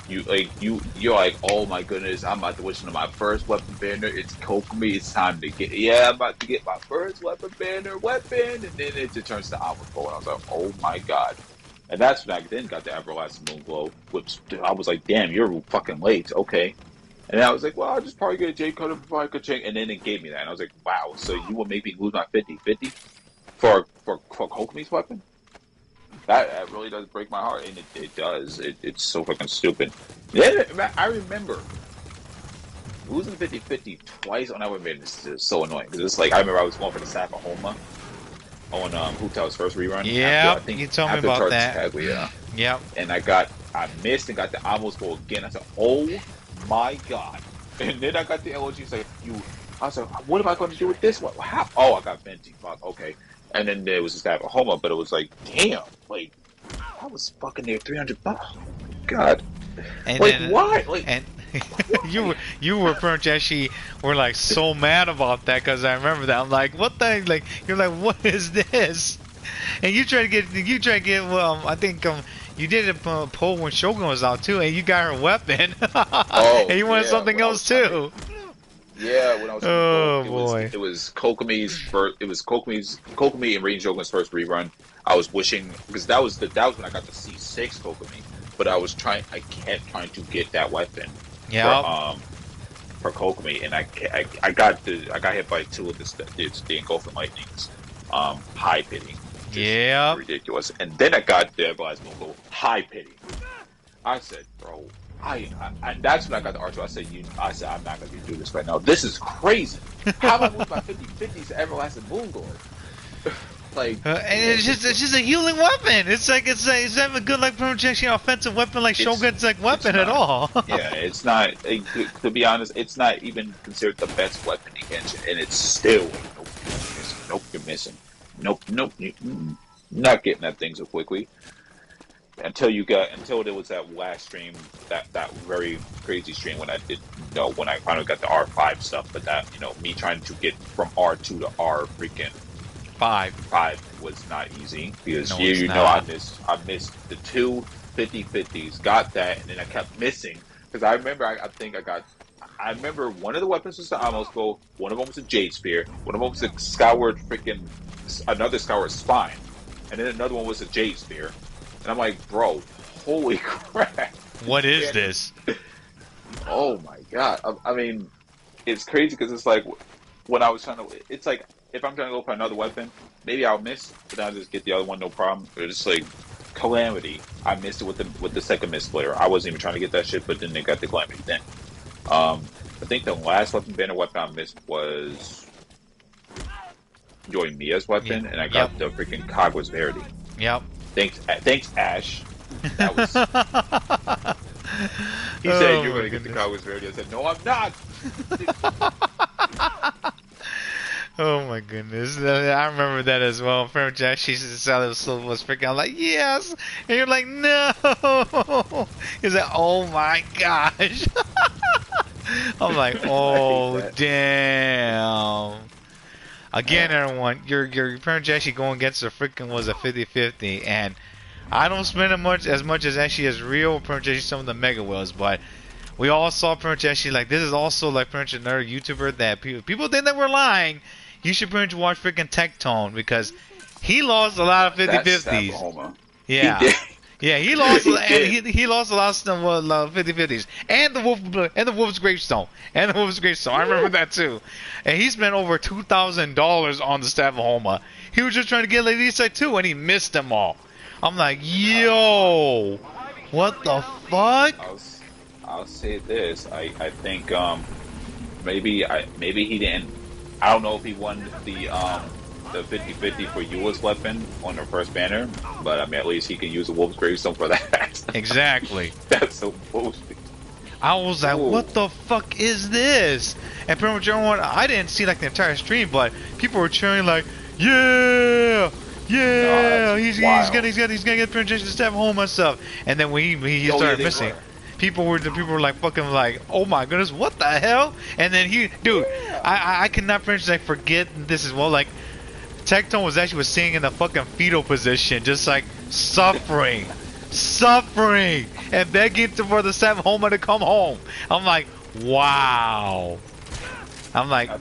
You're like, oh my goodness, I'm about to wish into my first weapon banner. It's Konami. It's time to get. Yeah, I'm about to get my first weapon banner and then it just turns to Alpha. And I was like, oh my god. And that's when I then got the Everlasting Moonglow, which I was like, damn, you're fucking late. Okay. And I was like, well, I'll just probably get a J cutter before I could change. And then it gave me that. And I was like, wow, so you will make me lose my 50-50 for Konami's weapon? That really does break my heart, and it does. It's so fucking stupid. Then I remember losing 50-50 twice on that one is so annoying. Because it's like, I remember I was going for the Sapahoma on Hotel's first rerun. Yeah, you told me about that. Yep. And I missed and got the almost goal again. I said, oh my god. And then I got the LOG. I was like, what am I going to do with this one? How? Oh, I got Venti. Fuck, okay. And then there was this guy at Homa, but it was like, damn, like, I was fucking there $300. Oh, God. And like, then, why? Like, and you were pretty much actually were like so mad about that because I remember that. I'm like, what the? Like, you're like, what is this? And you try to get. Well, I think you did a poll when Shogun was out too, and you got her weapon. Oh, and you wanted something else too. Yeah, when I was boy. It was Konami's first. It was Konami and Rain Shogun's first rerun. I was wishing because that was when I got the C6 Konami, but I kept trying to get that weapon. Yeah. For Konami, and I got hit by 2 of the Engulfing Lightnings, high pity. Yeah. Ridiculous. And then I got the Everlasting Moonglow, high pity. I said, bro. And that's when I got the R2. I said, I'm not going to do this right now. This is crazy. How am I moving my 50-50s to Everlasting Moonglow? Like, and it's just a healing weapon. It's not a good like projection offensive weapon like Shogun's like weapon at all. Yeah, it's not. To be honest, it's not even considered the best weapon in Genshin, and it's still nope, you're missing. Nope, you're not getting that thing so quickly. Until there was that last stream, that very crazy stream when I did, when I finally got the R5 stuff, but that, me trying to get from R2 to R freaking 5 was not easy because I missed the 2 50-50s, got that, and then I kept missing because I remember I remember one of the weapons was the Amos Bow, one of them was a Jade Spear, one of them was a another Skyward Spine, and then another one was a Jade Spear. And I'm like, bro, holy crap. What is this? Oh my god. I mean, it's crazy because it's like, when I was trying to, it's like, if I'm trying to go for another weapon, maybe I'll miss, but then I'll just get the other one, no problem. But it's like, Calamity. I missed it with the second miss player. I wasn't even trying to get that shit, but then they got the Calamity then. I think the last banner weapon I missed was Joy Mia's weapon, and I got the freaking Kaguya's Verity. Yep. Thanks, Ash. That was. He said you're going to get the Kaguya's Verity. I said, no, I'm not. Oh my goodness! I remember that as well. From Jack, she said it was freaking. I'm like, yes, and you're like, no. He's like, oh my gosh. I'm like, oh damn. Again, everyone, your parent actually going against the freaking was a 50-50, and I don't spend as much as actually as real parent actually some of the mega whales, but we all saw parent actually like this is also like parent another YouTuber that people think that we're lying. You should pretty much watch freaking Tectone because he lost a lot of 50-50s. Yeah. Yeah, he lost he lost a lot of stuff 50-50s. And the Wolf's Gravestone. I remember that too. And he spent over $2,000 on the Staff of Homa. He was just trying to get Lady Side too, and he missed them all. I'm like, yo, what the fuck? I'll say this. I think maybe he didn't. I don't know if he won the 50-50 for Eula's weapon on the first banner, but I mean at least he can use a Wolf's Gravestone for that. Exactly. That's so bullshit. I was like, Ooh. what the fuck is this? And pretty much everyone, I didn't see like the entire stream, but people were cheering like, yeah, yeah, he's gonna get penetration to step home and stuff. And then when he started missing, people were like fucking like, oh my goodness, what the hell? And then I cannot pretty much like forget this as well. Like Tectone was sitting in the fucking fetal position, just like suffering, and begging for the Sam Homer to come home. I'm like, wow. I'm like, I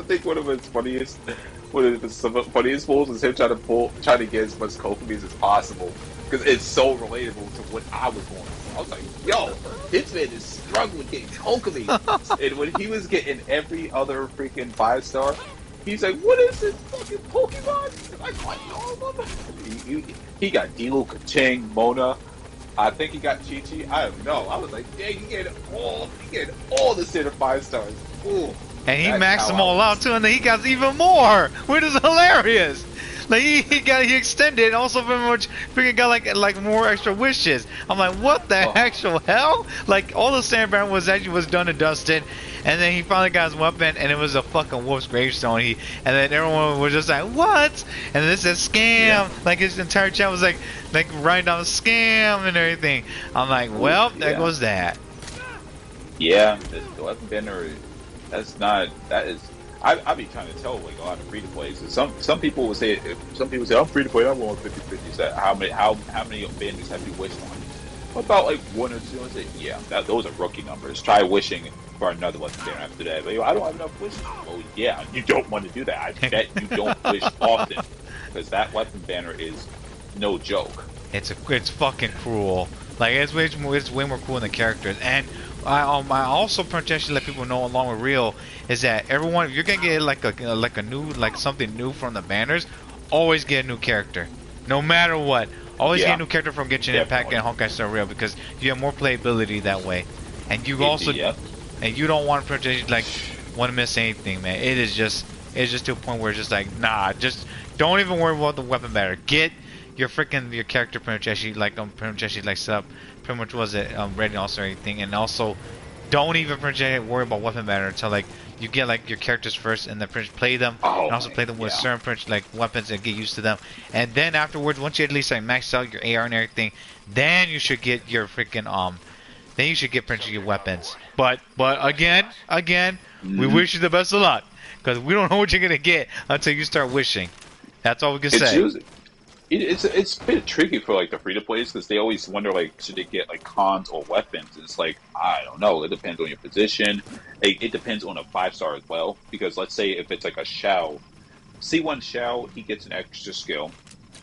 think one of his funniest pulls is him trying to get as much Kokomis as possible because it's so relatable to what I was going through. I was like, yo, this man is struggling getting Kokomis. And when he was getting every other freaking 5-star, he's like, what is this fucking Pokemon? I caught all of them. He got Dilu, Kaching, Mona. I think he got Chi-Chi. I don't know. I was like, dang, he get all the standard 5-stars. Ooh. And he maxed them all out too, and then he got even more, which is hilarious. Like he extended, and also very much freaking got like more extra wishes. I'm like, what the actual hell? Like all the sandbound was done and dusted, and then he finally got his weapon, and it was a fucking Wolf's Gravestone. And then everyone was just like, what? And this is scam. Yeah. Like his entire chat was like writing down scam and everything. I'm like, well, there goes that. Yeah, the weapon banner. That is. I be trying to tell like a lot of free to plays. Some people will say I'm free to play. I'm going 50-50. So how many bandits have you wished on? About like 1 or 2. I say yeah, those are rookie numbers. Try wishing for another weapon banner after that. But I don't have enough wishes. Oh yeah, you don't want to do that. I bet you don't wish often because that weapon banner is no joke. It's fucking cruel. Like it's way more cool than the characters. And I also potentially let people know along with Real is that everyone, if you're gonna get like a new something new from the banners, always get a new character, no matter what. Always get a new character from Genshin Impact and Honkai Star Rail because you have more playability that way, and you also and you don't want to want to miss anything, man. It's just to a point where it's just like nah, just don't even worry about the weapon banner. Get your character pretty much set up. Pretty much was it ready also or anything, and also don't even worry about weapon banner until like you get like your characters first and then play them and also play them with certain like weapons and get used to them, and then afterwards once you at least like max out your AR and everything, then you should get your freaking then you should get your weapons. But again we wish you the best of luck because we don't know what you're gonna get until you start wishing. That's all we can say. It's a bit tricky for like the free to plays because they always wonder like should they get like cons or weapons. It's like I don't know. It depends on your position. It depends on a 5-star as well because let's say if it's like a Shao, C1 Shao, he gets an extra skill.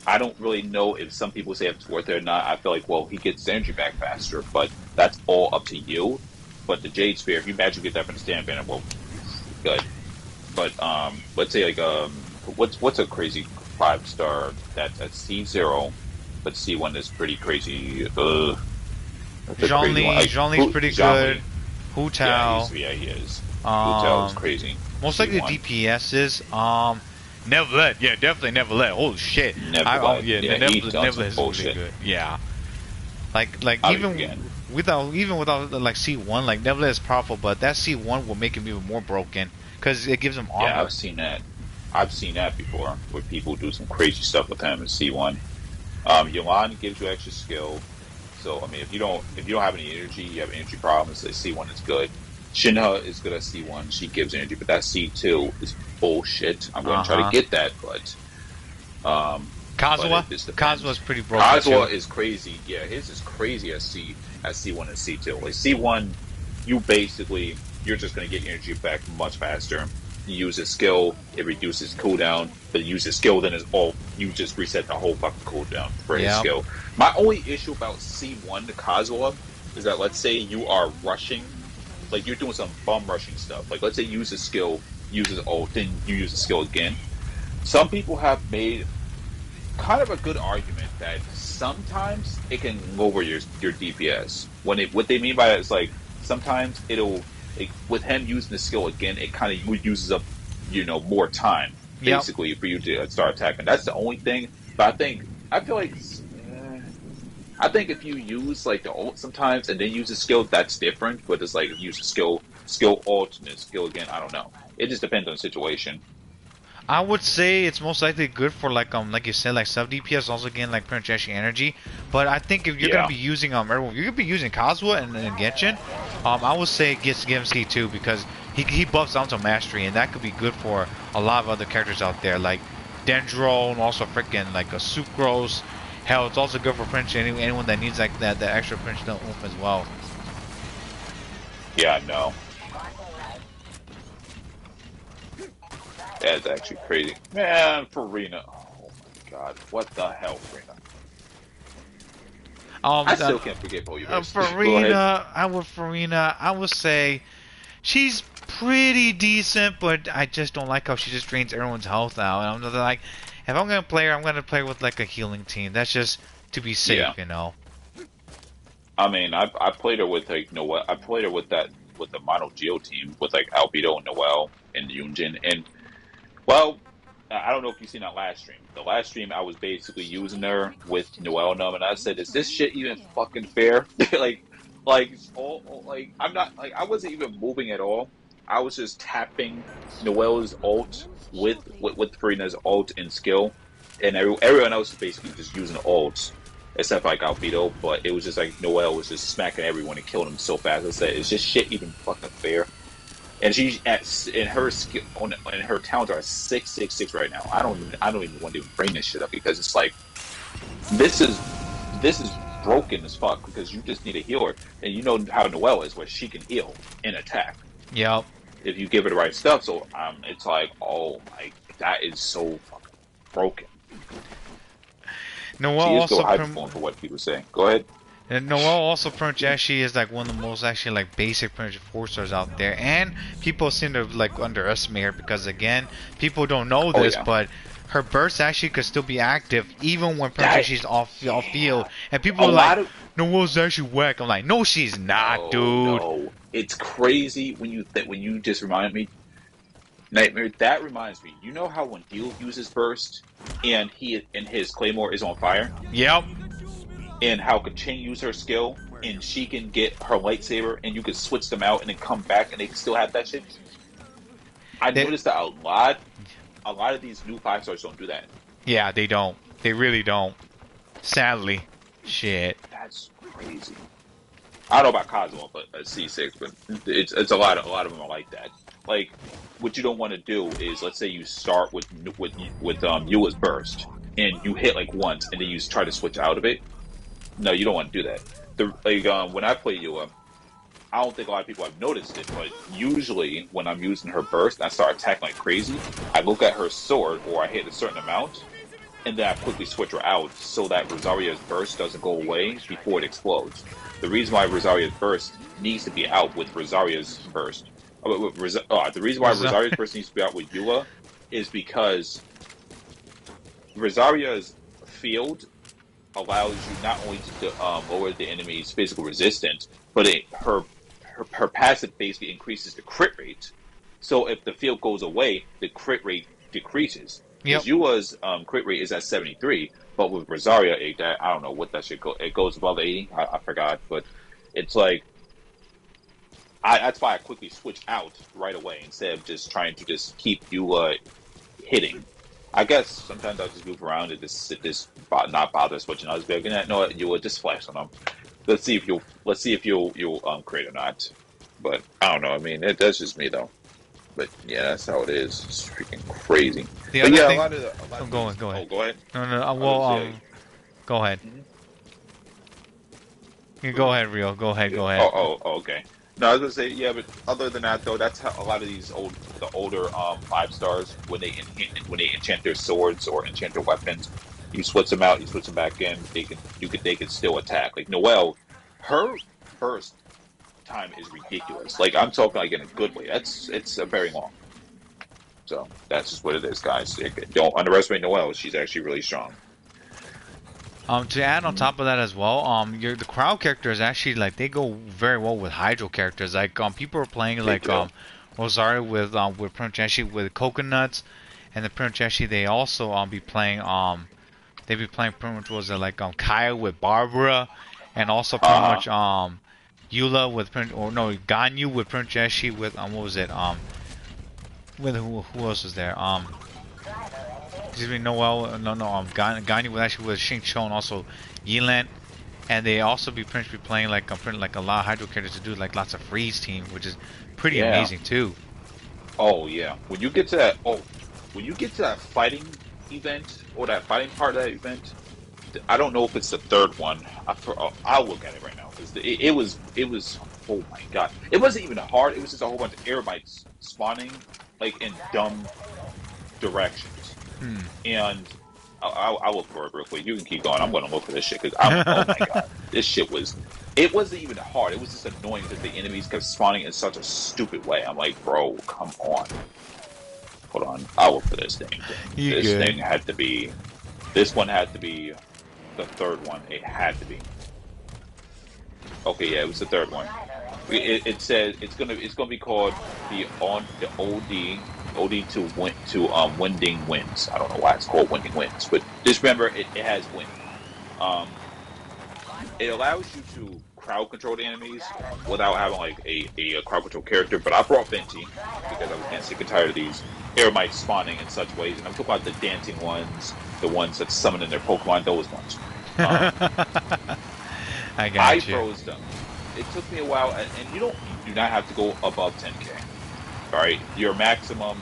I don't really know if some people say if it's worth it or not. I feel like well he gets his energy back faster, but that's all up to you. But the Jade Sphere, if you magically get that from the stand banner, well, good. But let's say like what's a crazy 5-star that's at C0, but C1 is pretty crazy. Zhongli's pretty good. Hu Tao. Yeah, he is. Hu Tao is crazy. Most likely DPS is Neverlet. Yeah, definitely Neverlet. Holy shit. Neverlet is really good. Yeah. Like even without like C1, like Neverlet is powerful, but that C1 will make him even more broken because it gives him armor. Yeah, I've seen that before, where people do some crazy stuff with him in C1. Yolan gives you extra skill, so I mean, if you don't have any energy, you have energy problems. C1 is good. Shinha is good at C1; she gives energy, but that C2 is bullshit. I'm going to try to get that, but Kazua's pretty broken. Kazua is crazy. Yeah, his is crazy at C1 and C2. Like C1, you're just going to get energy back much faster. You use his skill, it reduces cooldown, but you use his skill, then you just reset the whole fucking cooldown for his skill. My only issue about C1 to Kazuha is that let's say you are rushing, like you're doing some bum rushing stuff. Like let's say you use his skill, use his ult, then you use the skill again. Some people have made kind of a good argument that sometimes it can lower your DPS. What they mean by that is like sometimes it'll with him using the skill again, it kind of uses up more time basically for you to start attacking. That's the only thing. But I feel like I think if you use like the ult sometimes and then use a skill, that's different. But it's like use a skill ult and then skill again. I don't know. It just depends on the situation. I would say it's most likely good for like you said, like sub DPS, also again like pretty much extra energy. But I think if you're gonna be using everyone, you're gonna be using Kazuha and Genshin. I would say it gets GMC too because he buffs onto mastery and that could be good for a lot of other characters out there like Dendro and also freaking like a Sucrose. Hell, it's also good for Prince anyone that needs like that extra Prince oomph as well. Yeah, no. That's actually crazy. Man, Farina. Oh my god. What the hell, Farina? I still can't forget Polyverse. Farina, I would say she's pretty decent, but I just don't like how she just drains everyone's health out. And I'm just like, if I'm gonna play her, I'm gonna play with like a healing team. That's just to be safe, you know. I mean, I played her with like Noelle. I played her with the Mono Geo team with like Albedo and Noelle and Yunjin. And well, I don't know if you've seen that last stream. The last stream, I was basically using her with Noelle and them, and I said, "Is this shit even fucking fair?" like I'm not like I wasn't even moving at all. I was just tapping Noelle's ult with Farina's ult and skill, and everyone else was basically just using ults, except like Albedo. But it was just like Noelle was just smacking everyone and killing them so fast. I said, "Is this shit even fucking fair?" And she's in her skill and her talents are 666 right now. I don't even want to even bring this shit up because it's like this is broken as fuck because you just need a healer, and you know how Noelle is, where she can heal and attack. Yep. If you give her the right stuff, so it's like, oh my, that is so fucking broken. Noelle she is also still high-performing for what people say. Go ahead. And Noelle also pretty much actually is like one of the most actually like basic pretty much 4-stars out there, and people seem to like underestimate her because again, people don't know this, but her burst actually could still be active even when pretty much she's off field, and people are like, Noelle's actually whack. I'm like, no, she's not, dude. No. It's crazy when you just remind me, Nightmare. That reminds me. You know how when Deal uses burst and his Claymore is on fire? Yep. And how Kachin use her skill and she can get her lightsaber and you can switch them out and then come back and they can still have that shit. I noticed that a lot of these new 5-stars don't do that. Yeah, they don't. They really don't. Sadly. Shit. That's crazy. I don't know about Kazuha, but C6, but it's a lot of them are like that. Like, what you don't want to do is, let's say you start with Eula's burst and you hit like once and then you try to switch out of it. No, you don't want to do that. When I play Eula, I don't think a lot of people have noticed it, but usually when I'm using her burst and I start attacking like crazy, I look at her sword or I hit a certain amount, and then I quickly switch her out so that Rosaria's burst doesn't go away before it explodes. The reason why Rosaria's burst needs to be out with Rosaria's burst, the reason why Rosaria's burst needs to be out with Eula is because Rosaria's field allows you not only to lower the enemy's physical resistance, but her passive basically increases the crit rate. So if the field goes away, the crit rate decreases. Because Eula's crit rate is at 73, but with Rosaria, I don't know what that should go. It goes above 80. I forgot, but it's like that's why I quickly switch out right away instead of just trying to just keep Eula hitting. I guess sometimes I'll just move around and just not bother switching. I'll just be like, you know what, Eula, just flash on them. Let's see if you'll crit or not. But I don't know. I mean, that's just me though. But yeah, that's how it is. It's freaking crazy. The other thing, go ahead. Oh, go ahead. No. Well, go ahead. Mm-hmm. You go ahead, Rio. Go ahead. Oh, okay. No, I was gonna say, yeah, but other than that, though, that's how a lot of these older 5-stars when they enchant their swords or enchant their weapons, you switch them out, you switch them back in, they can still attack. Like Noelle, her first time is ridiculous. Like I'm talking like in a good way. It's very long. So that's just what it is, guys. Don't underestimate Noelle. She's actually really strong. To add on top of that as well, the crowd characters actually like they go very well with hydro characters. Like people are playing like Rosario with Prince with coconuts, and the Prince they also be playing they be playing pretty much was it like Kaya with Barbara, and also pretty much Eula with Prince or no Ganyu with Prince with what was it with who else was there excuse me Noel no Ganyu with actually with Xing Chou and also Yelan, and they also be pretty much be playing like like a lot of hydro characters to do like lots of freeze team, which is pretty amazing too. Oh yeah, when you get to that when you get to that fighting event or that fighting part of that event, I don't know if it's the third one. I'll look at it right now because it was oh my god, it wasn't even hard. It was just a whole bunch of airbites spawning like in dumb directions. And I'll look for it real quick. You can keep going. I'm going to look for this shit because oh my god, this shit was. It wasn't even hard. It was just annoying because the enemies kept spawning in such a stupid way. I'm like, bro, come on. Hold on. I'll look for this thing. Thing had to be. This one had to be the third one. It had to be. Okay, yeah, it was the third one. It says it's gonna be called the OD to Winding Winds. I don't know why it's called Winding Winds, but just remember it has wind. It allows you to crowd control the enemies without having like a crowd control character. But I brought Venti because I was getting sick and tired of these airmites spawning in such ways, and I'm talking about the dancing ones, the ones that summon in their Pokemon, those ones. I froze them. It took me a while, and you do not have to go above 10k. All right, your maximum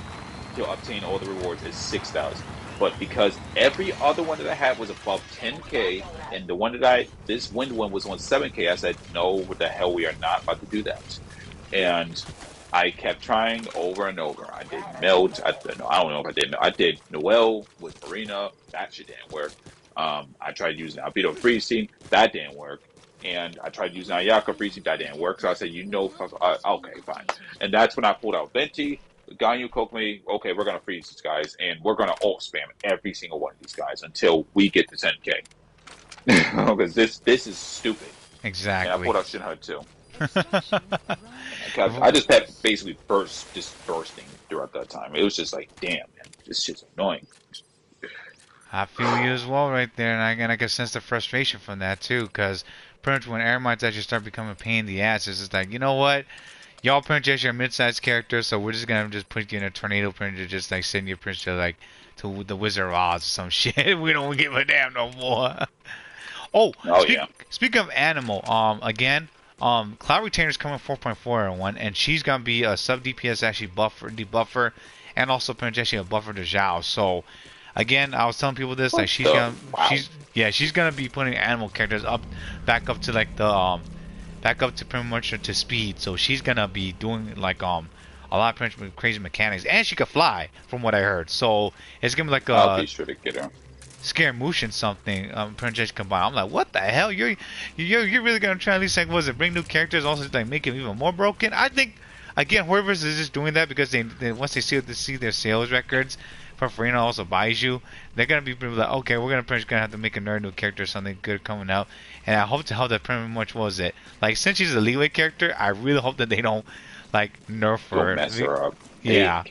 to obtain all the rewards is 6,000. But because every other one that I had was above 10k, and the one that this wind one was on 7k, I said, no, what the hell, we are not about to do that. And I kept trying over and over. I did Melt. I don't know if I did. I did Noel with Marina. That shit didn't work. I tried using Albedo Freeze Team. That didn't work. And I tried using Ayaka Freeze Team. That didn't work. So I said, okay, fine. And that's when I pulled out Venti, Ganyu, Kokomi. Okay, we're going to freeze these guys. And we're going to ult spam every single one of these guys until we get to 10k. Because this is stupid. Exactly. And I pulled out Shinhud too. I just kept basically bursting throughout that time. It was just like, damn, man, this shit's annoying. I feel you as well right there, and I can sense the frustration from that too, because pretty much when airmites actually start becoming a pain in the ass, it's just like, you know what? Y'all pretty much are mid-sized characters, so we're just gonna just put you in a tornado print to just like send you pretty much like to the Wizard of Oz or some shit. We don't give a damn no more. Speaking of animal, again, Cloud Retainer's coming 4.4 and she's gonna be a sub DPS actually debuffer, and also pretty much actually a buffer to Zhao. So again, I was telling people this, like she's gonna be putting animal characters back up to like the back up to pretty much to speed. So she's gonna be doing like a lot of crazy mechanics, and she could fly from what I heard. So it's gonna be like I'll be sure to get her. Scaramouche something Princess combined. I'm like, what the hell? You're really gonna try at least like bring new characters, also like make them even more broken? I think again, whoever's is just doing that because they once they see their sales records for Farina also buys you, they're gonna be like, okay, we're gonna have to make another new character or something good coming out. And I hope to help that pretty much was it. Like since she's a leeway character, I really hope that they don't like nerf her. Don't mess her up. Yeah.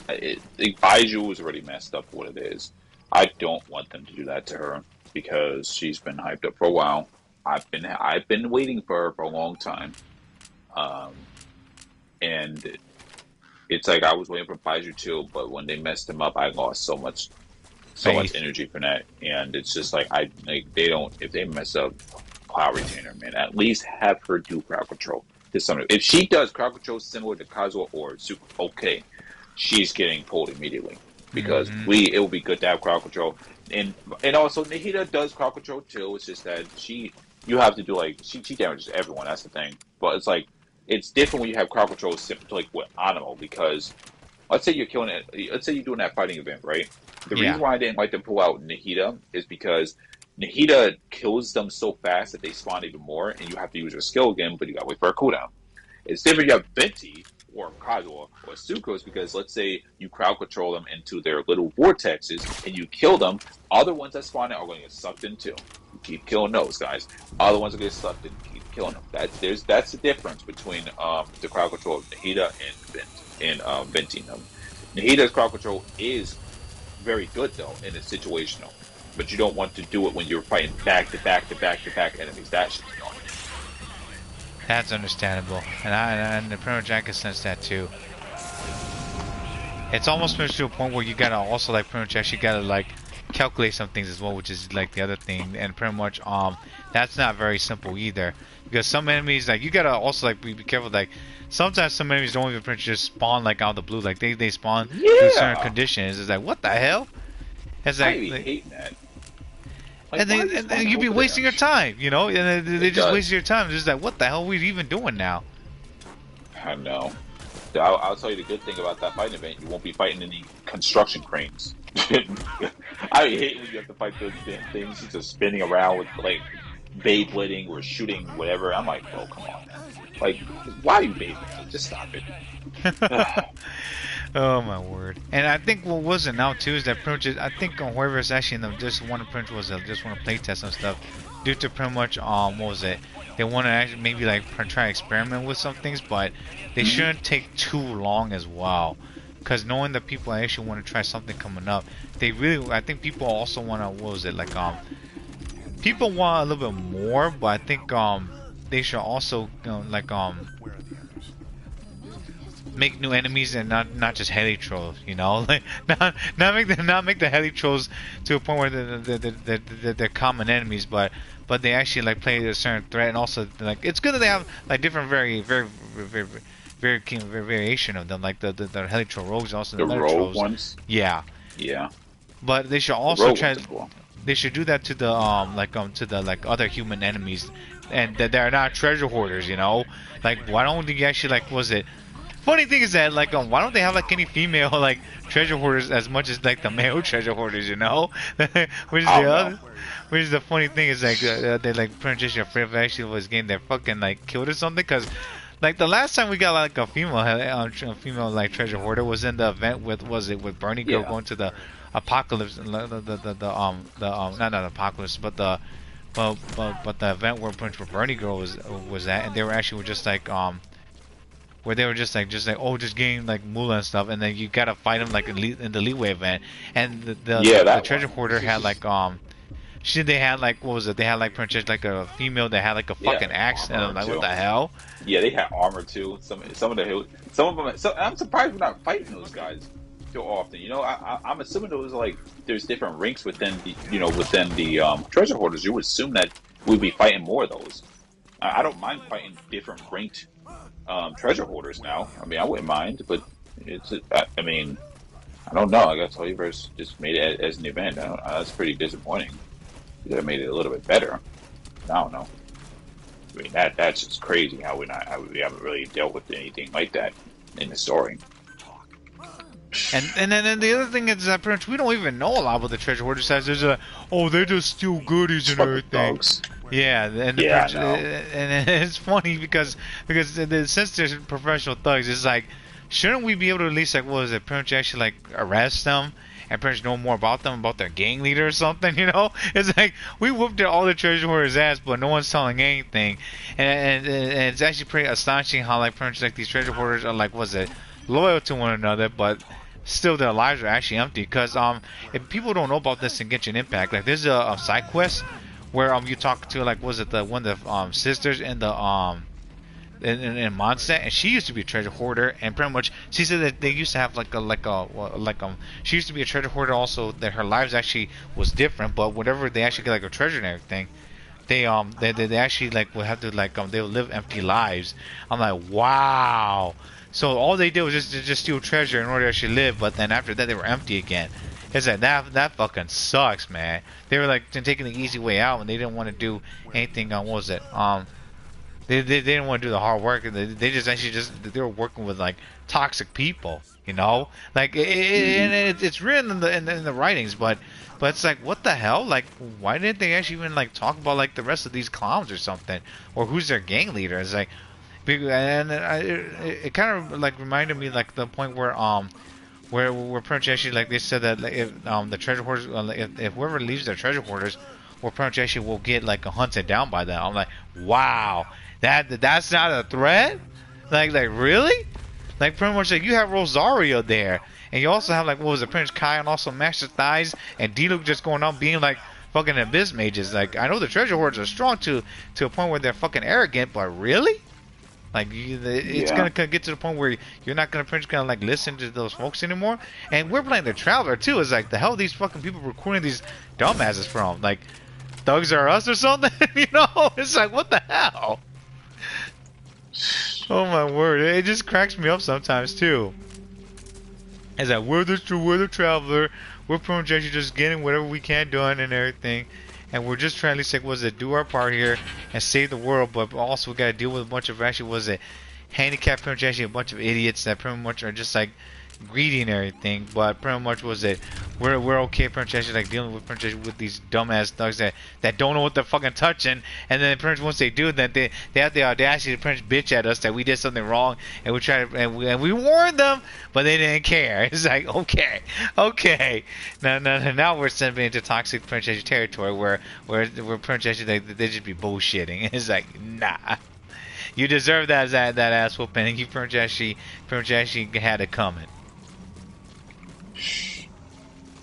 Baiju was already messed up for what it is. I don't want them to do that to her because she's been hyped up for a while. I've been waiting for her for a long time, and it's like I was waiting for Baiju too. But when they messed him up, I lost so much energy from that. And it's just like if they mess up Cloud Retainer, man, at least have her do crowd control. If she does crowd control similar to Kazuha or Zuko, okay, she's getting pulled immediately. Because it will be good to have crowd control, and also Nahida does crowd control too. It's just that you have to do like she damages everyone. That's the thing. But it's like it's different when you have crowd control like with Animo, because let's say you're killing it. Let's say you're doing that fighting event, right? The reason why I didn't like to pull out Nahida is because Nahida kills them so fast that they spawn even more, and you have to use your skill again, but you got to wait for a cooldown. It's different. You have Venti or Kazuha or Sucrose, because let's say you crowd control them into their little vortexes and you kill them, other ones that spawn out are going to get sucked in too. keep killing those guys. Other ones will get sucked in, keep killing them. That's the difference between the crowd control of Nahida and venting them. Nahida's crowd control is very good though, and it's situational. But you don't want to do it when you're fighting back to back to back to back enemies. That shit's annoying. That's understandable, and pretty much I can sense that too. It's almost to a point where you gotta also like pretty much actually gotta like calculate some things as well, which is like the other thing, and pretty much that's not very simple either, because some enemies like you gotta also like be careful, like sometimes some enemies don't even pretty much just spawn like out of the blue, like they spawn in certain conditions. It's like, what the hell? It's like, I hate that. Like, and then you be wasting your time, you know, and they just waste your time. It's just like, what the hell are we even doing now? I know. I'll tell you the good thing about that fighting event. You won't be fighting any construction cranes. I hate when you have to fight those damn things just spinning around with like Beyblading or shooting whatever. I'm like, oh, come on, man. Like, why are you Beyblading? Just stop it. Oh my word! And I think what was it now too is that pretty much I think whoever's actually in the just one of print was just want to play test and stuff, due to pretty much what was it? They want to actually maybe like try to experiment with some things, but they shouldn't take too long as well, because knowing that people actually want to try something coming up, they really I think people also want to what was it like people want a little bit more, but I think they should also like make new enemies and not just heli trolls, you know, like not make the heli trolls to a point where they're common enemies, but they actually like play a certain threat, and also like it's good that they have like different very keen variation of them, like the heli troll rogues, also the rogue trolls. Ones. Yeah. But they should also try. Cool. They should do that to the to the like other human enemies, and that they're not treasure hoarders, you know. Like, why don't you actually like was it? Funny thing is that like why don't they have like any female like treasure hoarders as much as like the male treasure hoarders, you know? Which is the funny thing is like they like pretty much afraid of actually was getting their fucking like killed or something, because like the last time we got like a female like treasure hoarder was in the event with Bernie Girl going to the apocalypse, not apocalypse, but the event where Bernie Girl was at, and they were actually just like where they were just like oh, just getting like Moolah and stuff, and then you gotta fight them like in the Leeway event, and the treasure hoarder had like they had like what was it? They had like pretty much like a female that had like a fucking axe, and I'm like, what the hell? Yeah, they had armor too. Some of them. So I'm surprised we're not fighting those guys so often. You know, I'm assuming there was like there's different ranks within the treasure hoarders. You would assume that we'd be fighting more of those. I don't mind fighting different ranked treasure hoarders now. I mean, I wouldn't mind, but I mean, I don't know. I guess Hoiverse just made it as an event. That's pretty disappointing. They could have made it a little bit better. I don't know. I mean, that's just crazy how we haven't really dealt with anything like that in the story. And then the other thing is that pretty much we don't even know a lot about the treasure hoarders. There's they just steal goodies and everything. Dogs. Yeah, and it's funny because since they're professional thugs, it's like, shouldn't we be able to at least like pretty much actually like arrest them and pretty much know more about them, about their gang leader or something, you know? It's like we whooped all the treasure hoarders' ass, but no one's telling anything, and it's actually pretty astonishing how like pretty much like these treasure hoarders are like loyal to one another, but still their lives are actually empty. Because if people don't know about this in Genshin Impact, like there's a side quest where you talk to like one of the sisters in the in Mondstadt, and she used to be a treasure hoarder, and pretty much she said that they used to have she used to be a treasure hoarder also, that her lives actually was different, but whenever they actually get like a treasure and everything, they actually like would have to like they would live empty lives. I'm like, wow. So all they did was just steal treasure in order to actually live, but then after that they were empty again. It's like that fucking sucks, man. They were like taking the easy way out, and they didn't want to do anything. What was it? They didn't want to do the hard work. They just actually they were working with like toxic people, you know. Like and it's written in the writings, but it's like, what the hell? Like, why didn't they actually even like talk about like the rest of these clowns or something, or who's their gang leader? It's like, and it kind of like reminded me like the point where pretty much actually like they said that like, if the treasure hoarders if whoever leaves their treasure hoarders where pretty much actually will get like hunted down by them. I'm like, wow, that's not a threat. Like really? Like pretty much like you have Rosario there, and you also have like what was it, Prince Kai, and also Master Thighs and D-Luke just going on being like fucking abyss mages. Like I know the treasure hordes are strong to a point where they're fucking arrogant, but really? Like it's gonna get to the point where you're not gonna pretty much gonna like listen to those folks anymore. And we're playing the Traveler too. It's like the hell these fucking people recruiting these dumbasses from? Like thugs are us or something? You know? It's like what the hell? Oh my word! It just cracks me up sometimes too. It's like we're the Traveler. We're pretty much actually just getting whatever we can done and everything, and we're just trying to like do our part here and save the world. But also we gotta deal with a bunch of actually handicapped, pretty much actually a bunch of idiots that pretty much are just like greedy and everything. But pretty much we're okay pretty much actually like dealing with pretty much with these dumbass thugs that don't know what they're fucking touching, and then pretty much once they do, then they have the audacity to pretty much bitch at us that we did something wrong, and we try to and we warned them, but they didn't care. It's like okay, now we're stepping into toxic pretty much territory where pretty much actually they just be bullshitting. It's like nah. You deserve that ass whooping, and you pretty much actually had it coming.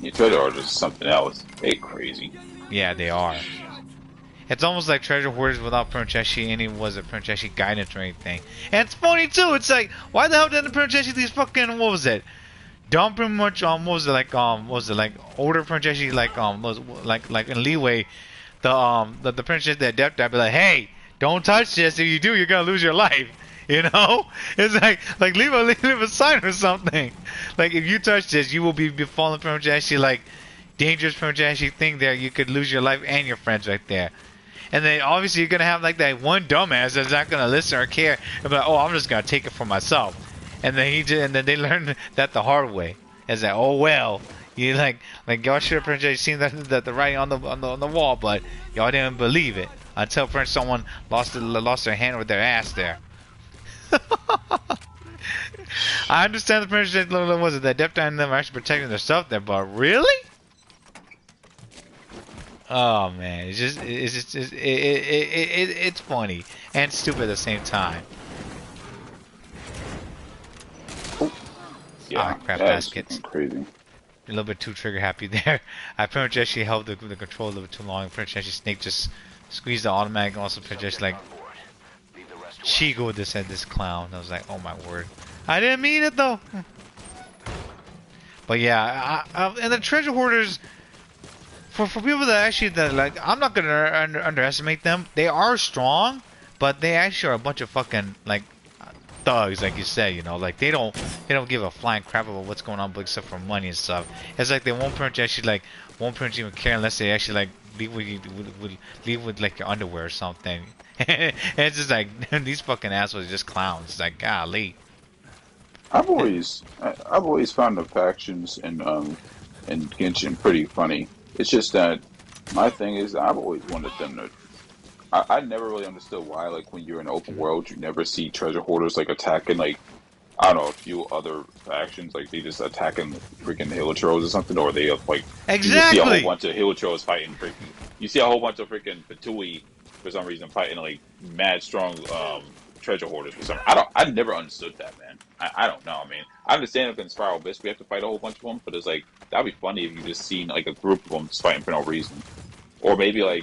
You treasure hoarders is something else. They crazy. Yeah, they are. It's almost like treasure hoarders without pretty much actually any pretty much actually guidance or anything. And it's funny too. It's like why the hell didn't pretty much actually these fucking what was it? Dumb pretty much what was it like older pretty much actually like in leeway the pretty much that depth I'd be like, hey, don't touch this. If you do, you're gonna lose your life. You know, it's like leave a sign or something. Like if you touch this, you will be falling from actually like dangerous from actually thing there. You could lose your life and your friends right there. And then obviously you're gonna have like that one dumbass that's not gonna listen or care. And be like, oh, I'm just gonna take it for myself. And then they learn that the hard way. It's like, oh well, you like y'all should have seen the writing on the wall, but y'all didn't believe it until someone lost their hand or their ass there. I understand the president was it that Depth and them are actually protecting their stuff there, but really? Oh man, it's funny and stupid at the same time. Yeah, crap that's baskets. crazy. A little bit too trigger happy there. I pretty much actually held the control a little bit too long. Pretty much actually Snake just squeezed the automatic and also pretty much like Chigo this at this clown. I was like, oh my word. I didn't mean it though. But yeah, and the treasure hoarders, for people that actually like, I'm not gonna underestimate them. They are strong, but they actually are a bunch of fucking like thugs, like you said. You know, like they don't give a flying crap about what's going on, but except for money and stuff. It's like they won't pretty much actually like won't pretty much even care unless they actually like leave with like your underwear or something. And it's just like these fucking assholes are just clowns. It's like golly. I've always found the factions in Genshin pretty funny. It's just that my thing is I've always wanted them to. I never really understood why, like when you're in open world, you never see treasure hoarders like attacking like I don't know, a few other factions, like they just attacking freaking Hilichurls or something, or they like exactly. You see a whole bunch of Hilichurls fighting freaking. You see a whole bunch of freaking Fatui for some reason fighting like mad strong treasure hoarders for some. I never understood that, man. I don't know. I mean, I understand if in Spiral Abyss we have to fight a whole bunch of them, but it's like that'd be funny if you just seen like a group of them just fighting for no reason, or maybe your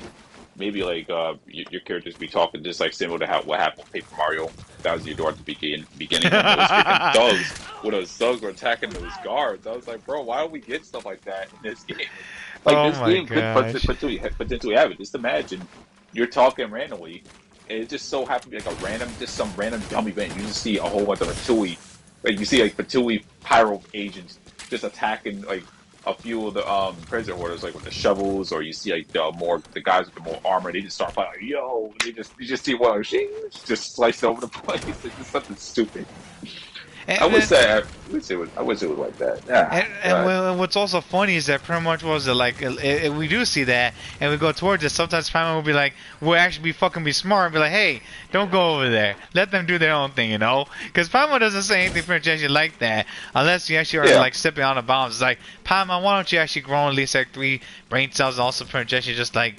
characters be talking just like similar to what happened with Paper Mario. That was your door at the beginning when those freaking thugs, when those thugs were attacking those guards. I was like, bro, why don't we get stuff like that in this game? Like this game could potentially have it. Just imagine you're talking randomly, and it just so happened to be like some random dumb event. You just see a whole bunch of Fatui, like you see like Fatui pyro agents just attacking like a few of the treasure hoarders, like with the shovels, or you see like the guys with the more armor. They just start fighting. Like, yo, you just see one just sliced over the place. It's just something stupid. I wish it was like that. And what's also funny is that pretty much was like we do see that, and we go towards it. Sometimes Paimon will be like, we'll actually be smart and be like, hey, don't go over there. Let them do their own thing, you know? Because Paimon doesn't say anything pretty much actually like that unless you actually are like stepping on the bounds. It's like, Paimon, why don't you actually grow at least like 3 brain cells and also pretty much actually just like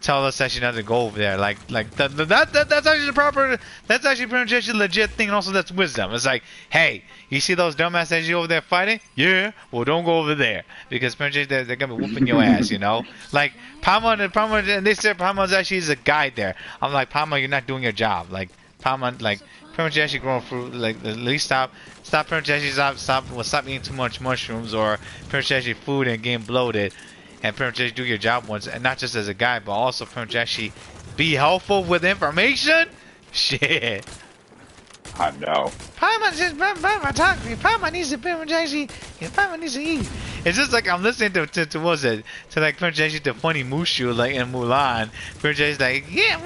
tell us actually not to go over there. Like that's actually the proper. That's actually pretty much a legit thing. And also, that's wisdom. It's like, hey, you see those dumbass actually over there fighting? Yeah. Well, don't go over there because pretty much they're gonna be whooping your ass. You know, like Palma, and they said Palma's actually is a guide there. I'm like, Palma, you're not doing your job. Like Palma, like pretty much actually growing through. Like at least stop pretty much actually stop eating too much mushrooms or pretty much actually food and getting bloated. And pretty much do your job once, and not just as a guy, but also pretty much actually be helpful with information. Shit. I know. Palma says, Palma talk to me. Palma needs to pretty much actually, Palma needs to eat. It's just like I'm listening to what was it? To like pretty much actually the funny Mushu like in Mulan. Pretty much like, yeah,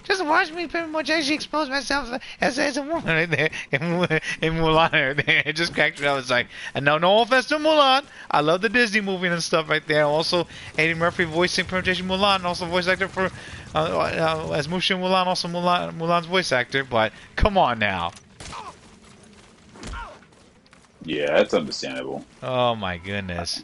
just watch me pretty much actually expose myself as a woman right there in Mulan right there. It just cracked me up. It's like, and no offense to Mulan. I love the Disney movie and stuff right there. Also, Eddie Murphy voicing pretty much Mulan, and also voice actor for as Mushu in Mulan, also Mulan's voice actor. But come on now. Yeah, that's understandable. Oh my goodness.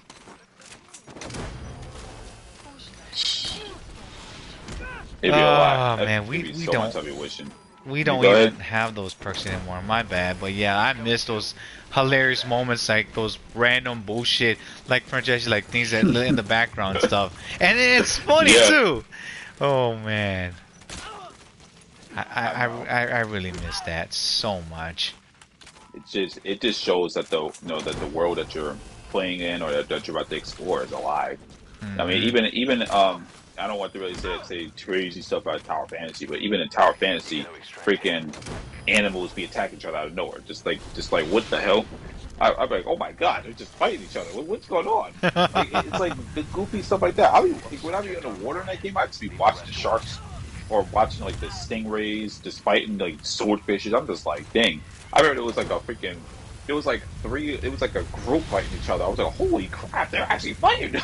It'd be a lot. Man, we so don't. Much I'll be wishing. We don't even have those perks anymore. My bad, but yeah, I miss those hilarious moments, like those random bullshit, like French, like things that in the background and stuff, and it's funny too. Oh man, I really miss that so much. It just shows that that the world that you're playing in or that you're about to explore is alive. I mean, even I don't want to really say crazy stuff about Tower Fantasy, but even in Tower Fantasy, freaking animals be attacking each other out of nowhere. Just like what the hell? I'm like, oh my god, they're just fighting each other. What's going on? Like, it's like the goofy stuff like that. When I be in the water in that game, I'd just be watching the sharks or watching like the stingrays just fighting like swordfishes. I'm just like, dang. I remember it was like a group fighting each other. I was like, holy crap, they're actually fighting.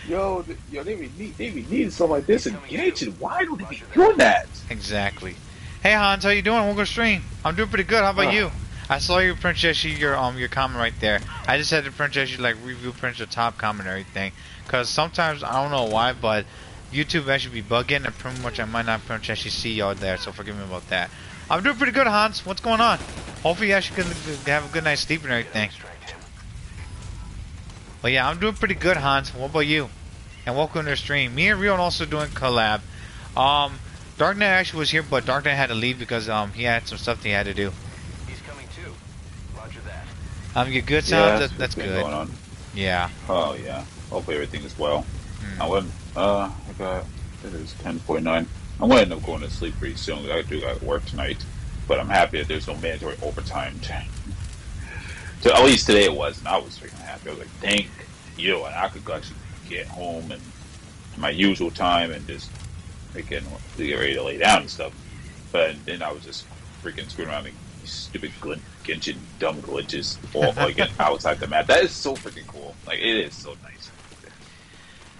Yo, they be needing stuff like this in Genshin. Why do they be doing that? Exactly. Hey Hans, how you doing? We'll go stream. I'm doing pretty good. How about you? I saw your Princess, your comment right there. I just had to Princess like review Princess top comment and everything. Cause sometimes I don't know why, but YouTube actually be bugging and pretty much I might not Princess see y'all there. So forgive me about that. I'm doing pretty good, Hans. What's going on? Hopefully you actually can have a good night's sleep and everything. But yeah, I'm doing pretty good, Hans. What about you? And welcome to the stream. Me and Rion also doing collab. Darknet actually was here, but Darknet had to leave because he had some stuff that he had to do. He's coming too. Roger that. You good, Sounds? Yeah, that's good. Going on. Yeah. Oh yeah. Hopefully everything is well. I got it is 10:49. I'm gonna end up going to sleep pretty soon. I do got work tonight, but I'm happy that there's no mandatory overtime. So at least today it was, and I was freaking happy. I was like, thank you, and I could actually get home and my usual time and just freaking get ready to lay down and stuff. But then I was just freaking screwing around with these stupid Genshin dumb glitches all again outside the map. That is so freaking cool. Like, it is so nice.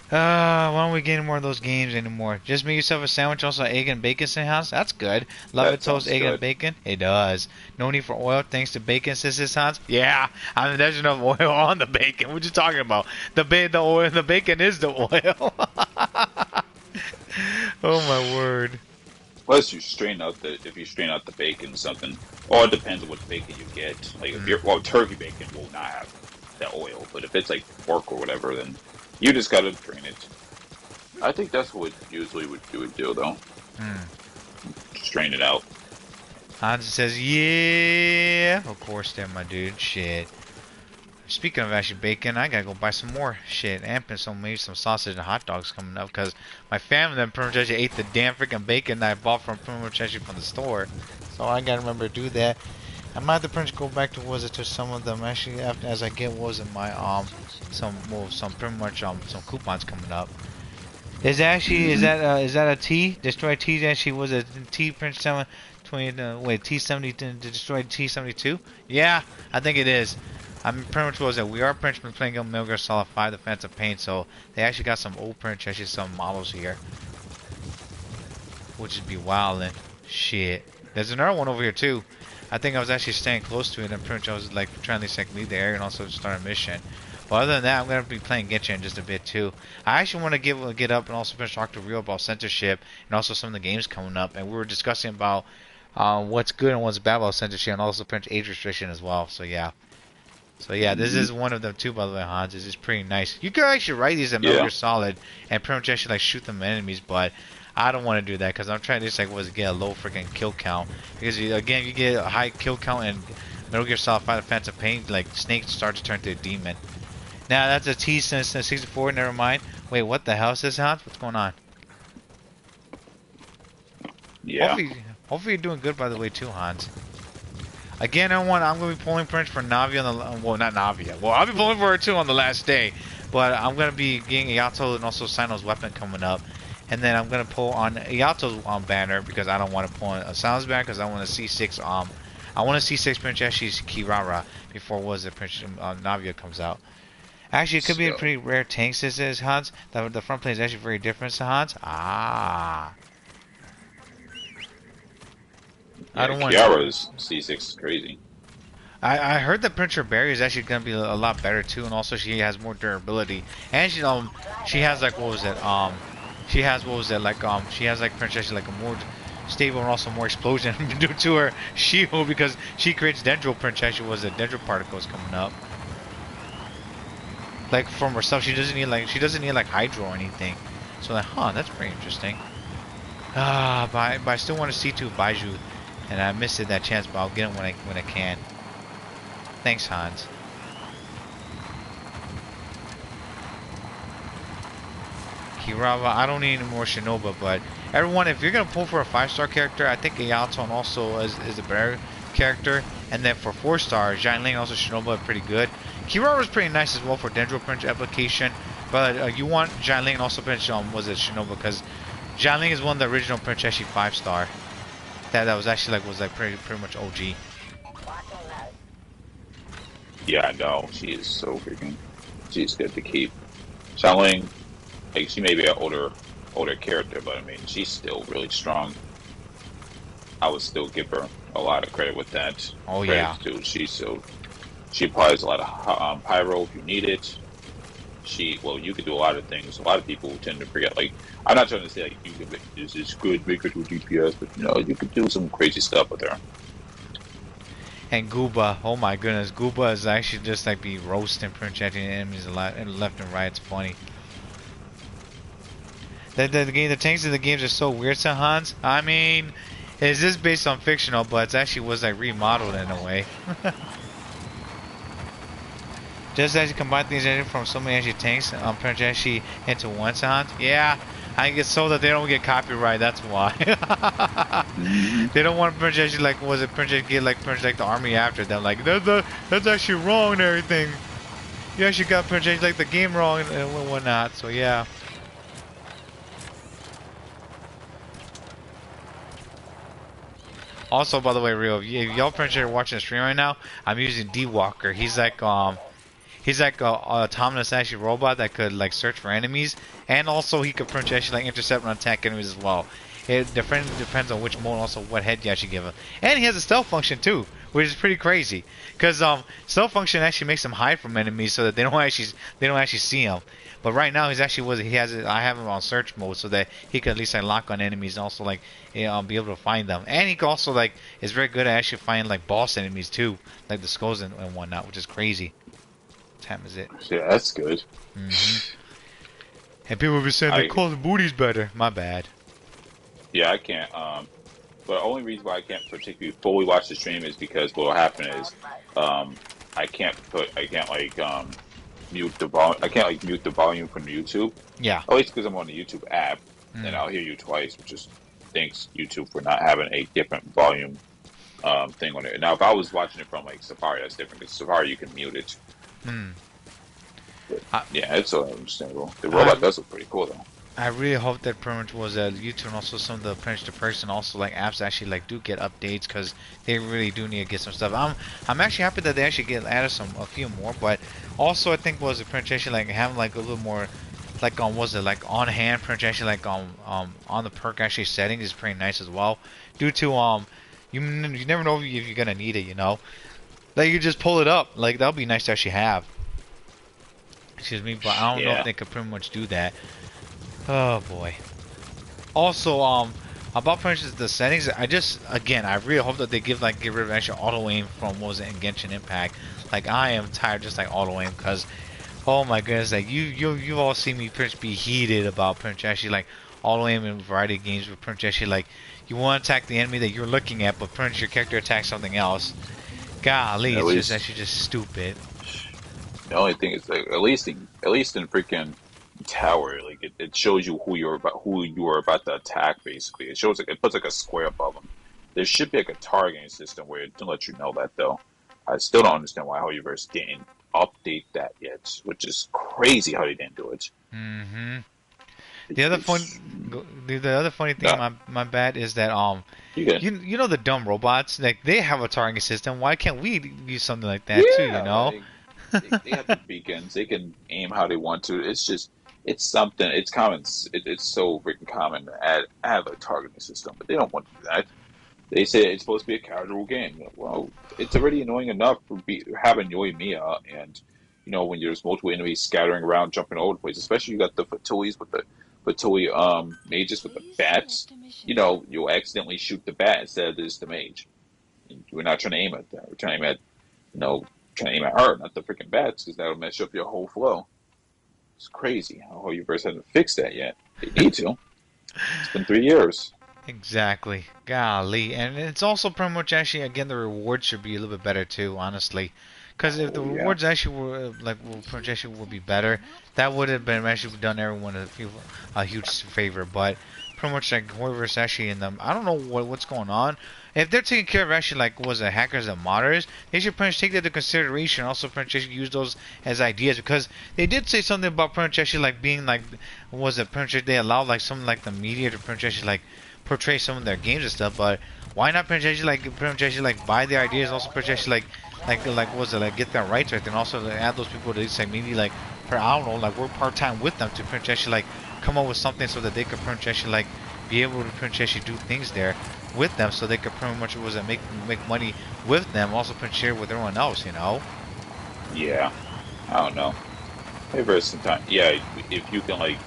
Why don't we get any more of those games anymore? Just make yourself a sandwich, also egg and bacon in the house. That's good. Love it, toast, egg and bacon. It does. No need for oil thanks to bacon, says his Hans. Yeah, I mean there's enough oil on the bacon. What you talking about? The oil, the bacon is the oil. Oh my word. Unless you strain out if you strain out the bacon or something, or it depends on what bacon you get. Like if turkey bacon will not have that oil, but if it's like pork or whatever, then you just gotta drain it. I think that's what usually you would do though. Strain it out. Hans says, yeah. Of course there, my dude. Shit. Speaking of actually bacon, I gotta go buy some more shit. And maybe some sausage and hot dogs coming up. Because my family then pretty much actually ate the damn freaking bacon that I bought from pretty much actually from the store. So I gotta remember to do that. I might have to pretty much go back to some of them actually after as I get my some pretty much some coupons coming up. Is that a T? Destroy T actually was a T Prince 720 T70 to destroy T72? Yeah, I think it is. I'm pretty much was that we are pretty much playing on Metal Gear Solid 5 the Phantom Pain, so they actually got some old print actually some models here. Which would be wild and shit. There's another one over here too. I think I was actually staying close to it and pretty much I was like trying to like leave the area and also start a mission. But other than that, I'm gonna be playing Genshin in just a bit too. I actually want to get up and also finish talk to Rio about censorship and also some of the games coming up. And we were discussing about what's good and what's bad about censorship and also finish age restriction as well. So yeah. So yeah, this is one of them too, by the way, Hans. This is pretty nice. You could actually write these in Metal Gear Solid and pretty much actually like shoot them enemies, but I don't want to do that because I'm trying to just like get a low freaking kill count. Because again, if you get a high kill count in Metal Gear Solid 5: The Phantom Pain, like Snake starts to turn to a demon. Now that's a T since 64. Never mind. Wait, what the hell is this, Hans? What's going on? Yeah. Hopefully you're doing good, by the way, too, Hans. Again, I'm going to be pulling prints for Navi on the... Well, not Navi. Well, I'll be pulling for her, too, on the last day. But I'm going to be getting Yato and also Sino's weapon coming up. And then I'm going to pull on Yato's banner because I don't want to pull on Sino's banner because I want to see 6... I want to see 6 Princesses Kirara before Prince Navia comes out. Actually, it could be a pretty rare tank, says Hans. The front plane is actually very different to Hans. Ah. Yeah, I don't want Kiara's C6 is crazy. I heard that Prince Barry is actually gonna be a lot better too, and also she has more durability. And she has like she has like Princess like a more stable and also more explosion due to her shield because she creates dendro Princess dendro particles coming up. Like from herself, she doesn't need like hydro or anything. So like, that's pretty interesting. But I still want to see two Baiju. And I missed that chance, but I'll get him when I can. Thanks, Hans. Kirava, I don't need any more Shinoba, but everyone, if you're gonna pull for a 5-star character, I think Ayaton also is a better character. And then for 4-star, Jianling and also Shinoba are pretty good. Kirara is pretty nice as well for Dendro Prince application, but you want Jianling and also Prince Shinoba because Jianling is one of the original Prince actually 5-star. That was actually pretty much OG. Yeah, I know. She is so freaking. She's good to keep. Xiaoling, like she may be an older character, but I mean she's still really strong. I would still give her a lot of credit with that. Oh yeah, dude. She applies a lot of pyro if you need it. You could do a lot of things. A lot of people tend to forget. Like, I'm not trying to say like you can make this is good, make it to DPS, but you could do some crazy stuff with her. And Gooba, oh my goodness, Gooba is actually just like be roasting projecting enemies a lot and left and right. It's funny. The tanks in the games are so weird, Hans. I mean, is this based on fictional, but it actually was like remodeled in a way. Just as you combine things from so many actually tanks actually into one sound. Yeah, I get so that they don't get copyright, that's why. They don't want actually like get like the army after them. Like that's actually wrong and everything. You actually got like the game wrong and whatnot, so yeah. Also, by the way, Rio, if y'all are watching the stream right now, I'm using D-Walker. He's like a autonomous actually robot that could like search for enemies, and also he could actually like intercept and attack enemies as well. It depends on which mode, also what head you actually give him. And he has a stealth function too, which is pretty crazy. Because stealth function actually makes him hide from enemies so that they don't actually see him. But right now I have him on search mode so that he can at least like lock on enemies and also like be able to find them. And he can also like is very good at actually finding like boss enemies too, like the skulls and whatnot, which is crazy. What time is it? Yeah, that's good. And people will be saying they call the booties better. My bad. Yeah, I can't. But the only reason why I can't particularly fully watch the stream is because what will happen is, I can't mute the volume. I can't like mute the volume from YouTube. Yeah. At least because I'm on the YouTube app, and I'll hear you twice, which is thanks YouTube for not having a different volume thing on it. Now, if I was watching it from like Safari, that's different. Because Safari you can mute it. But, yeah, it's understandable. The robot does look pretty cool though. I really hope that pretty much was YouTube and also some of the person also like apps actually like do get updates because they really do need to get some stuff. I'm actually happy that they actually get added a few more, but also I think was the presentation like having like a little more like on hand presentation like on the perk actually settings is pretty nice as well. Due to you never know if you're gonna need it, you know. Like you just pull it up, like that'll be nice to actually have. Excuse me, but I don't know if Yeah. they could pretty much do that. Oh boy. Also, about for instance the settings, I really hope that they get rid of actual auto aim from what was it in Genshin Impact. Like I am tired just like auto aim because, oh my goodness, like you all see me pretty much be heated about pretty much actually like auto aim in a variety of games where pretty much actually like you want to attack the enemy that you're looking at, but pretty much your character attacks something else. Golly, At it's just least actually just stupid. the only thing is like at least in freaking tower, like it shows you who you are about to attack. Basically, it shows like it puts like a square above them. There should be like a targeting system where it to let you know that though. I still don't understand why Holyverse didn't update that yet, which is crazy how they didn't do it. Mm-hmm. The other fun, It's the other funny thing, not my bad, is that you get you know the dumb robots, like they have a targeting system. Why can't we use something like that too? You yeah, know? like they have the beacons. They can aim how they want to. It's just it's something. It's common. It's so freaking common to have a targeting system, but they don't want to do that. They say it's supposed to be a casual game. Well, it's already annoying enough for having Yoimiya, and when there's multiple enemies scattering around, jumping all over the place. Especially you got the Fatuis with the Fatui mages with the Please bats. select a mission. You'll accidentally shoot the bat instead of just the mage. And we're not trying to aim at that. We're trying to aim at you know trying to aim at her, not the freaking bats, because that'll mess up your whole flow. It's crazy how you verse hasn't fixed that yet. They need to. It's been 3 years. Exactly. Golly, and it's also pretty much actually again the rewards should be a little bit better too, honestly. Because if the Oh yeah. rewards actually were pretty much actually would be better, that would have been actually done everyone a huge favor. But pretty much like whoever's actually in them, I don't know what's going on. If they're taking care of actually like was it hackers and modders, they should pretty much take that into consideration. Also pretty much actually use those as ideas because they did say something about pretty much actually like being like was it pretty much they allowed like something like the media to pretty much actually like portray some of their games and stuff. But why not pretty much actually like buy their ideas and also pretty much actually like was it like get their rights right and also like, add those people to say maybe like for I don't know like work part time with them to pretty much actually like come up with something so that they could pretty much actually like be able to pretty much actually do things there with them so they could pretty much was it make money with them also pretty much share with everyone else, you know. Yeah. I don't know. Maybe sometimes. Yeah. If you can like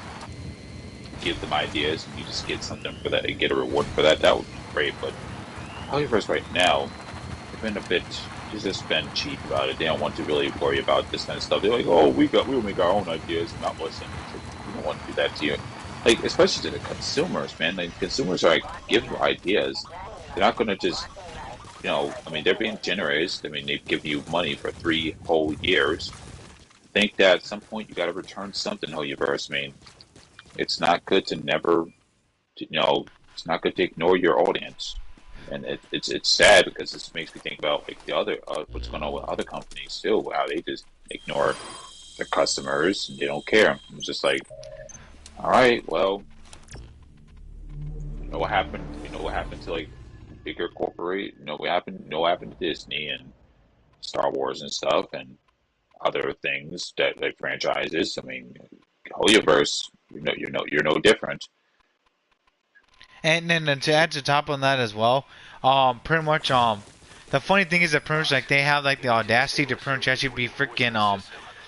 give them ideas and you just get something for that and get a reward for that, that would be great. But Polyverse right now, they've been a bit. They've just been cheap about it. They don't want to really worry about this kind of stuff. They're like, oh, we'll make our own ideas and not listen. Like, we don't want to do that to you. Like, especially to the consumers, man. Like, consumers are like, give you ideas. They're not going to just, I mean, they're being generous. I mean, they give you money for 3 whole years. Think that at some point you got to return something, Holyverse. I mean, it's not good to never, it's not good to ignore your audience. And it's sad because this makes me think about like the other what's going on with other companies too, how they just ignore their customers and they don't care. It's just like, all right, well, you know what happened? You know what happened to like bigger corporate? You know what happened to Disney and Star Wars and stuff and other things that like franchises. I mean, Holyverse, you're no different. And then to add to top on that as well, pretty much the funny thing is that pretty much like they have like the audacity to pretty much actually be freaking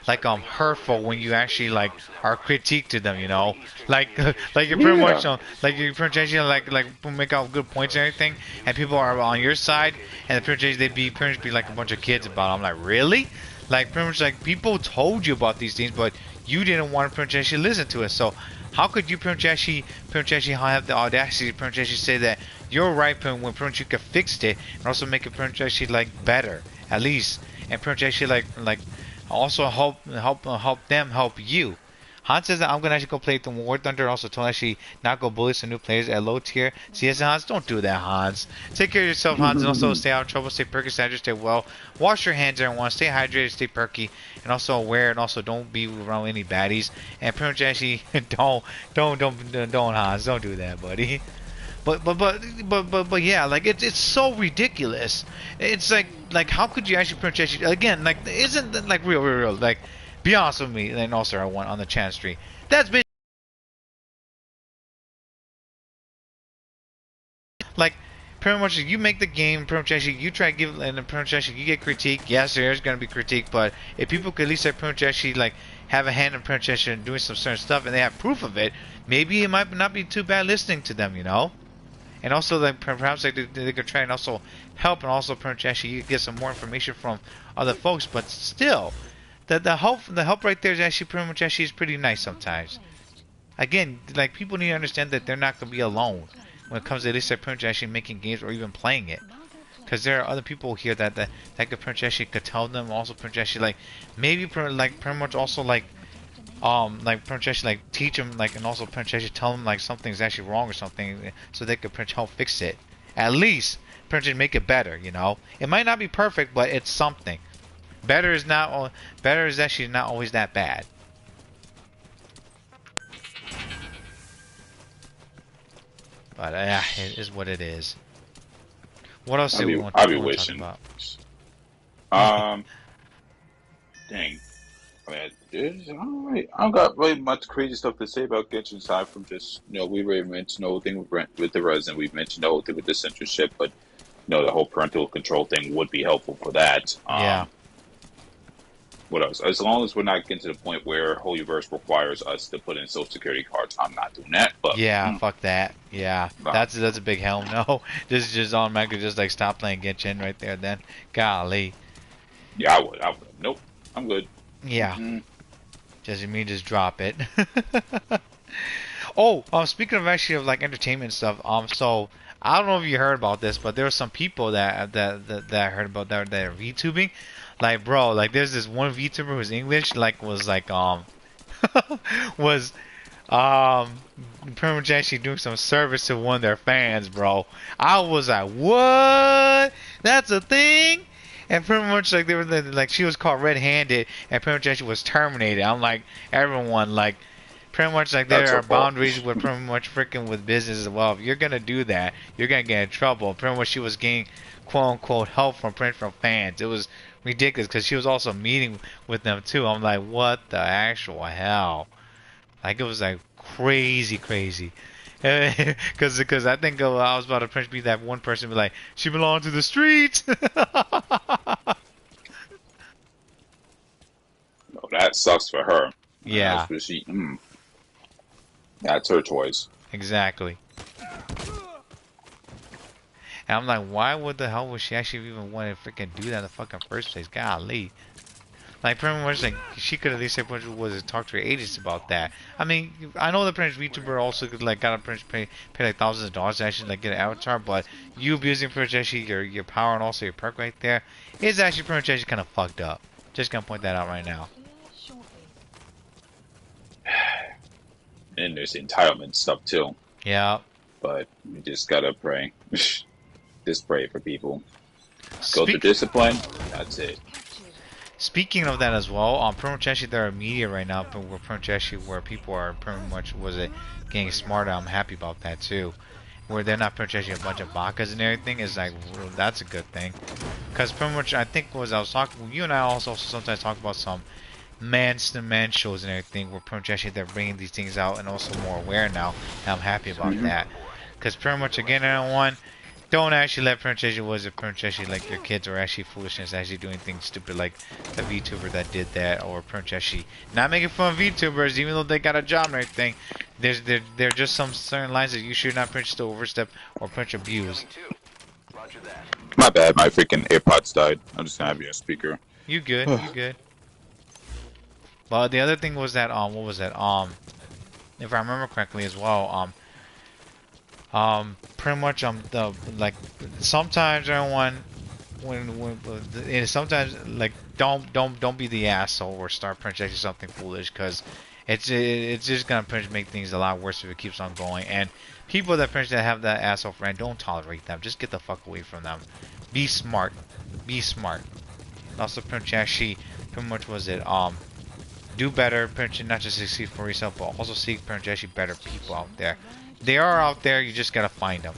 like hurtful when you actually like are critique to them, you know, like like you're pretty much Yeah. like you're pretty much actually like make out good points and everything, and people are on your side, and pretty much they be pretty much be like a bunch of kids about it. I'm like, really? Like pretty much like people told you about these things, but you didn't want to pretty much actually listen to it. So how could you pretty much actually have the audacity to pretty much actually say that you're right when pretty much you could fix it and also make it pretty much actually like better at least, and pretty much actually like also help them help you. Hans says that I'm gonna actually go play the War Thunder. Also told actually not go bully some new players at low tier. CS Hans, don't do that, Hans. Take care of yourself, Hans, and also stay out of trouble. Stay perky, stay well. Wash your hands, everyone. Stay hydrated, stay perky, and also aware. And also don't be around any baddies. And pretty much actually don't Hans, don't do that, buddy. But yeah, like it's so ridiculous. It's like how could you actually pretty much actually again like isn't that, like real like. Be honest with me, and also I want on the chance tree. That's been like pretty much you make the game, pretty much actually you try to give, and pretty much actually you get critique. Yes, there's gonna be critique, but if people could at least pretty much actually like have a hand in pretty much actually doing some certain stuff, and they have proof of it, maybe it might not be too bad listening to them, you know. And also, like perhaps like they could try and also help, and also pretty much actually you get some more information from other folks. But still, the help right there is actually pretty much actually is pretty nice sometimes. Again, like people need to understand that they're not gonna be alone when it comes to at least pretty much actually making games or even playing it. Because there are other people here that could pretty much actually could tell them, also pretty much actually like maybe pretty much also like pretty much actually like teach them, like, and also pretty much actually tell them like something's actually wrong or something, so they could pretty much help fix it. At least pretty much make it better, you know. It might not be perfect, but it's something. Better is actually not always that bad. But yeah, it is what it is. What else do we want to talk about? Dang. I mean, I don't got really much crazy stuff to say about Genshin aside from just, you know, we already mentioned the whole thing with the resin, we've mentioned the whole thing with the censorship, but, you know, the whole parental control thing would be helpful for that. Yeah. What else? As long as we're not getting to the point where Holyverse requires us to put in social security cards, I'm not doing that. But yeah, fuck that. Yeah, that's a big hell no. This is just automatically just like stop playing Genshin right there. Then, golly. Yeah, I would. Nope, I'm good. Yeah. Just drop it. Oh, speaking of actually of like entertainment stuff, so I don't know if you heard about this, but there were some people that I heard about that are VTubing. Like, bro, like there's this one VTuber who's English, like was like was pretty much actually doing some service to one of their fans, bro. I was like, what? That's a thing? And pretty much like they were like she was caught red-handed, and pretty much actually was terminated. I'm like, everyone, like pretty much like there are boundaries with pretty much freaking with business as well. If you're gonna do that, you're gonna get in trouble. Pretty much she was getting quote unquote help from fans. It was ridiculous because she was also meeting with them too. I'm like, what the actual hell? Like it was like crazy. Because I think I was about to be that one person be like, she belonged to the streets. No, that sucks for her. Yeah. That's her choice. Exactly. And I'm like, why would the hell would she actually even want to freaking do that in the fucking first place? Golly. Like, pretty much, like, she could at least say, was talk to her agents about that. I mean, I know the Prince VTuber also could, like, got to pay like thousands of dollars to actually, like, get an avatar, but you abusing pretty much actually your power and also your perk right there is actually pretty much actually kind of fucked up. Just gonna point that out right now. And there's entitlement stuff too. Yeah. But you just gotta pray. Just pray for people. Go to discipline. That's it. Speaking of that as well, pretty much actually there are media right now, but we're pretty much actually where people are pretty much getting smarter. I'm happy about that too. Where they're not pretty much actually a bunch of bakas and everything is like, well, that's a good thing. Because pretty much I think I was talking, you and I also sometimes talk about some man-to-man shows and everything where pretty much actually they're bringing these things out and also more aware now, and I'm happy about that. Because pretty much again, everyone, don't actually let pretty much actually like your kids are actually foolishness, actually doing things stupid like the VTuber that did that, or pretty much actually not making fun of VTubers even though they got a job and everything. There are just some certain lines that you should not pretty much to overstep or pretty much abuse. My bad, my freaking AirPods died. I'm just gonna have you a speaker. You good? You good? But the other thing was that what was that if I remember correctly as well pretty much the like sometimes everyone when sometimes like don't be the asshole or start projecting something foolish, because it's just gonna pretty much make things a lot worse if it keeps on going. And people that pretty much have that asshole friend, don't tolerate them. Just get the fuck away from them. Be smart. Be smart. Also pretty much actually pretty much was it do better, pretty much not just succeed for yourself, but also seek pretty much actually better people out there. They are out there, you just gotta find them.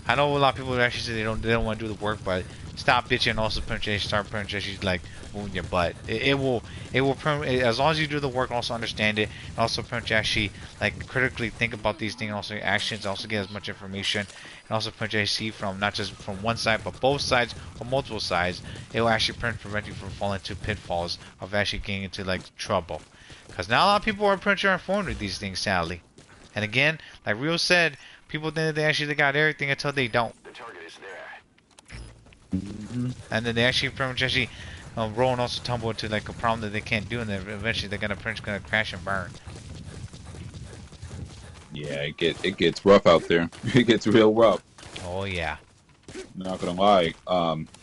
I know a lot of people actually say they don't want to do the work, but stop bitching and also pretty much actually start pretty much actually like moving your butt. It will as long as you do the work and also understand it, and also pretty much actually like critically think about these things and also your actions, also get as much information, and also pretty much actually see from not just from one side but both sides or multiple sides. It will actually prevent you from falling into pitfalls of actually getting into like trouble. Because now a lot of people are pretty much informed with these things, sadly. And again, like Rio said, people think that they actually got everything until they don't. The target is there. And then they actually pretty much actually roll and also tumble into like a problem that they can't do, and then eventually they're gonna pretty much gonna crash and burn. Yeah, it gets rough out there. It gets real rough. Oh yeah. Not gonna lie.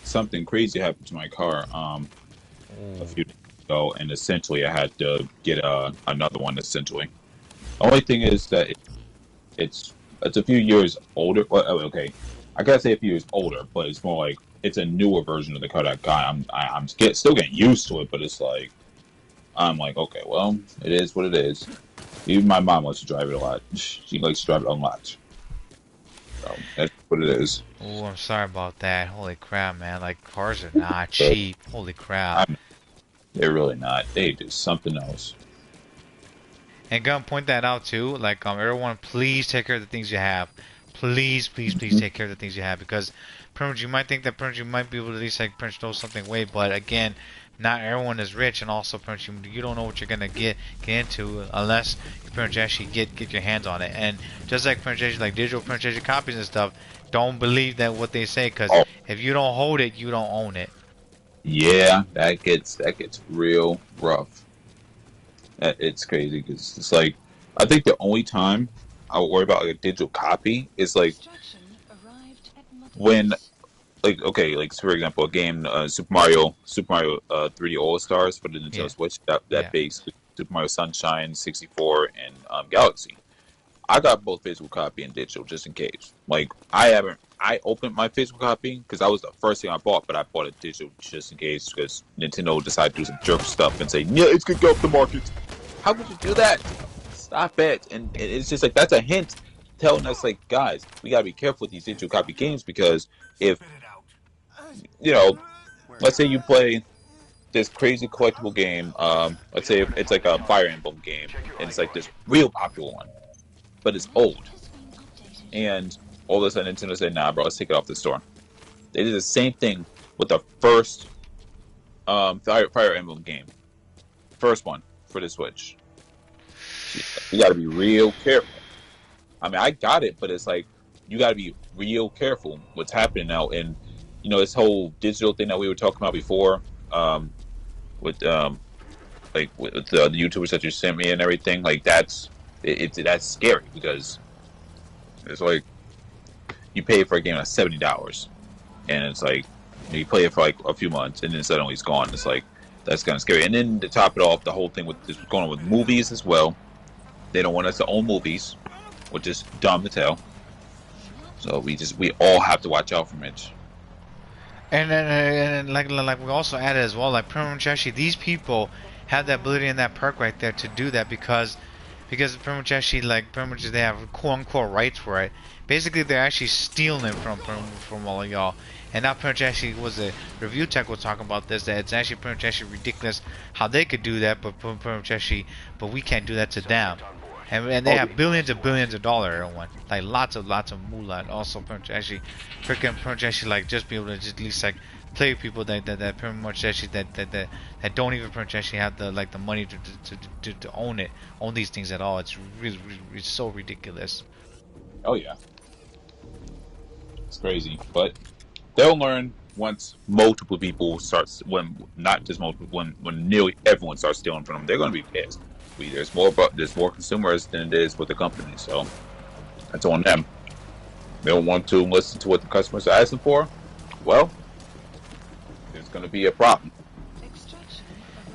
Something crazy happened to my car a few days ago, and essentially I had to get another one. Essentially, the only thing is that it's a few years older. Well, okay, I gotta say a few years older, but it's more like it's a newer version of the car that I got. I'm still getting used to it, but it's like I'm like, okay, well, it is what it is. Even my mom wants to drive it a lot. She likes to drive it a lot. So that's what it is. Oh, I'm sorry about that. Holy crap, man! Like cars are not cheap. Holy crap! They're really not. They do something else. And gonna point that out too. Like everyone, please take care of the things you have. Please, please, please take care of the things you have, because pretty much you might think that pretty much you might be able to at least like pretty much throw something away, but again, not everyone is rich, and also pretty much you don't know what you're gonna get into unless you pretty much actually get your hands on it. And just like pretty much like digital pretty much actually copies and stuff, don't believe that what they say, because if you don't hold it, you don't own it. Yeah, that gets real rough. It's crazy because it's like I think the only time I would worry about like a digital copy is like when, like, okay, like for example, a game Super Mario 3D All Stars for the Nintendo Switch, that basically Super Mario Sunshine 64 and Galaxy. I got both physical copy and digital just in case. Like I opened my physical copy because that was the first thing I bought, but I bought a digital just in case because Nintendo decided to do some jerk stuff and say, yeah, it's gonna go off the market. How would you do that? Stop it. And it's just like, that's a hint telling us, like, guys, we gotta be careful with these digital copy games, because if, you know, let's say you play this crazy collectible game, let's say it's like a Fire Emblem game, and it's like this real popular one, but it's old, and all of a sudden Nintendo said, nah, bro, let's take it off the store. They did the same thing with the first Fire Emblem game. First one for the Switch. You gotta be real careful. I mean, I got it, but it's like, you gotta be real careful what's happening now. And, you know, this whole digital thing that we were talking about before, with the YouTubers that you sent me and everything, like, that's scary, because it's like, you pay for a game that's $70, and it's like, you play it for like a few months, and then suddenly it's gone. It's like, that's kind of scary. And then to top it off, the whole thing with this going on with movies as well. They don't want us to own movies, which is dumb to tell. So we all have to watch out from it. And like we also added as well, like pretty much actually these people have the ability and that perk right there to do that, because pretty much actually like pretty much they have quote unquote rights for it. Basically, they're actually stealing it from all of y'all. And now pretty much actually was a review tech was talking about this, that it's actually pretty much actually ridiculous how they could do that, but pretty much actually, but we can't do that to them. And they have billions and billions of dollars, everyone, like lots of moolah. Also pretty much actually, pretty much actually like just be able to just at least like play with people that pretty much actually that don't even pretty much actually have the like the money to own these things at all. It's really it's so ridiculous. Oh yeah, it's crazy, but they'll learn once multiple people starts, when not just multiple, when nearly everyone starts stealing from them. They're going to be pissed. There's more consumers than it is with the company, so that's on them. They don't want to listen to what the customers are asking for. Well, there's going to be a problem.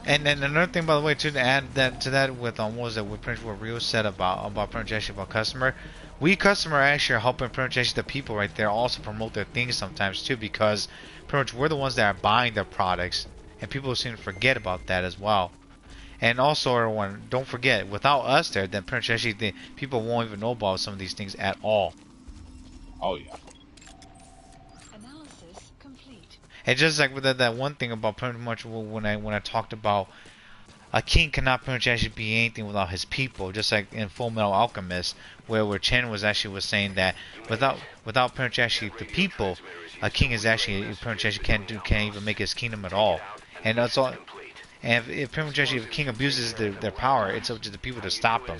And then another thing, by the way, too, to add to that with what was it? What Rio said about pretty much actually about customer. We customer actually are helping pretty much actually the people right there also promote their things sometimes too, because pretty much we're the ones that are buying their products, and people seem to forget about that as well. And also, everyone, don't forget, without us there, then pretty much actually the people won't even know about some of these things at all. Oh yeah. Analysis complete. And just like with that one thing about pretty much when I talked about a king cannot pretty much actually be anything without his people, just like in Full Metal Alchemist, where Chen was saying that without pretty much actually the people, a king is actually pretty much actually can't even make his kingdom at all. And that's all. And if pretty much actually if a king abuses their power, it's up to the people to stop him.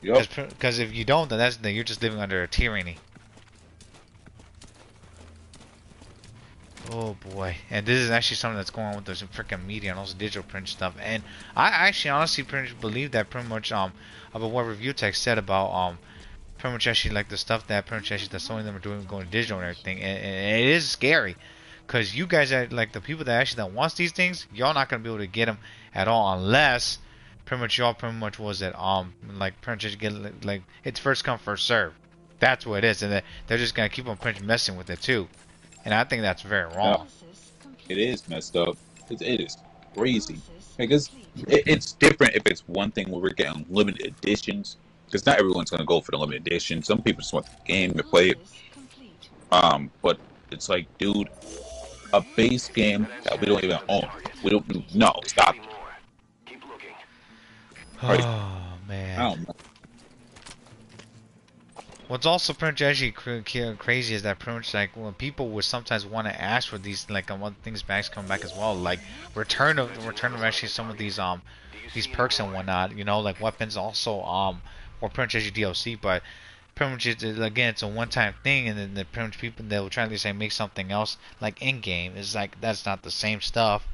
Because if you don't, then you're just living under a tyranny. Oh boy, and this is actually something that's going on with the freaking media and also digital print stuff. And I actually honestly pretty much believe that pretty much about what review text said about pretty much actually like the stuff that pretty much actually that some of them are doing going digital and everything. And it is scary, cause you guys are like the people that actually that wants these things. Y'all not gonna be able to get them at all unless pretty much y'all pretty much was it like pretty much get like it's first come first serve. That's what it is, and they're just gonna keep on pretty much messing with it too. And I think that's very wrong. It is messed up. It is crazy. Because it's different if it's one thing where we're getting limited editions. Because not everyone's going to go for the limited edition. Some people just want the game to play it. But it's like, dude, a base game that we don't even own. We don't. No, stop. Oh man. I don't know. What's also pretty much actually crazy is that pretty much like when people would sometimes want to ask for these like other things back come back as well, like return of actually some of these perks and whatnot, you know, like weapons also or pretty much actually DLC, but pretty much again it's a one-time thing, and then the pretty much people that will try to say make something else like in game is like that's not the same stuff.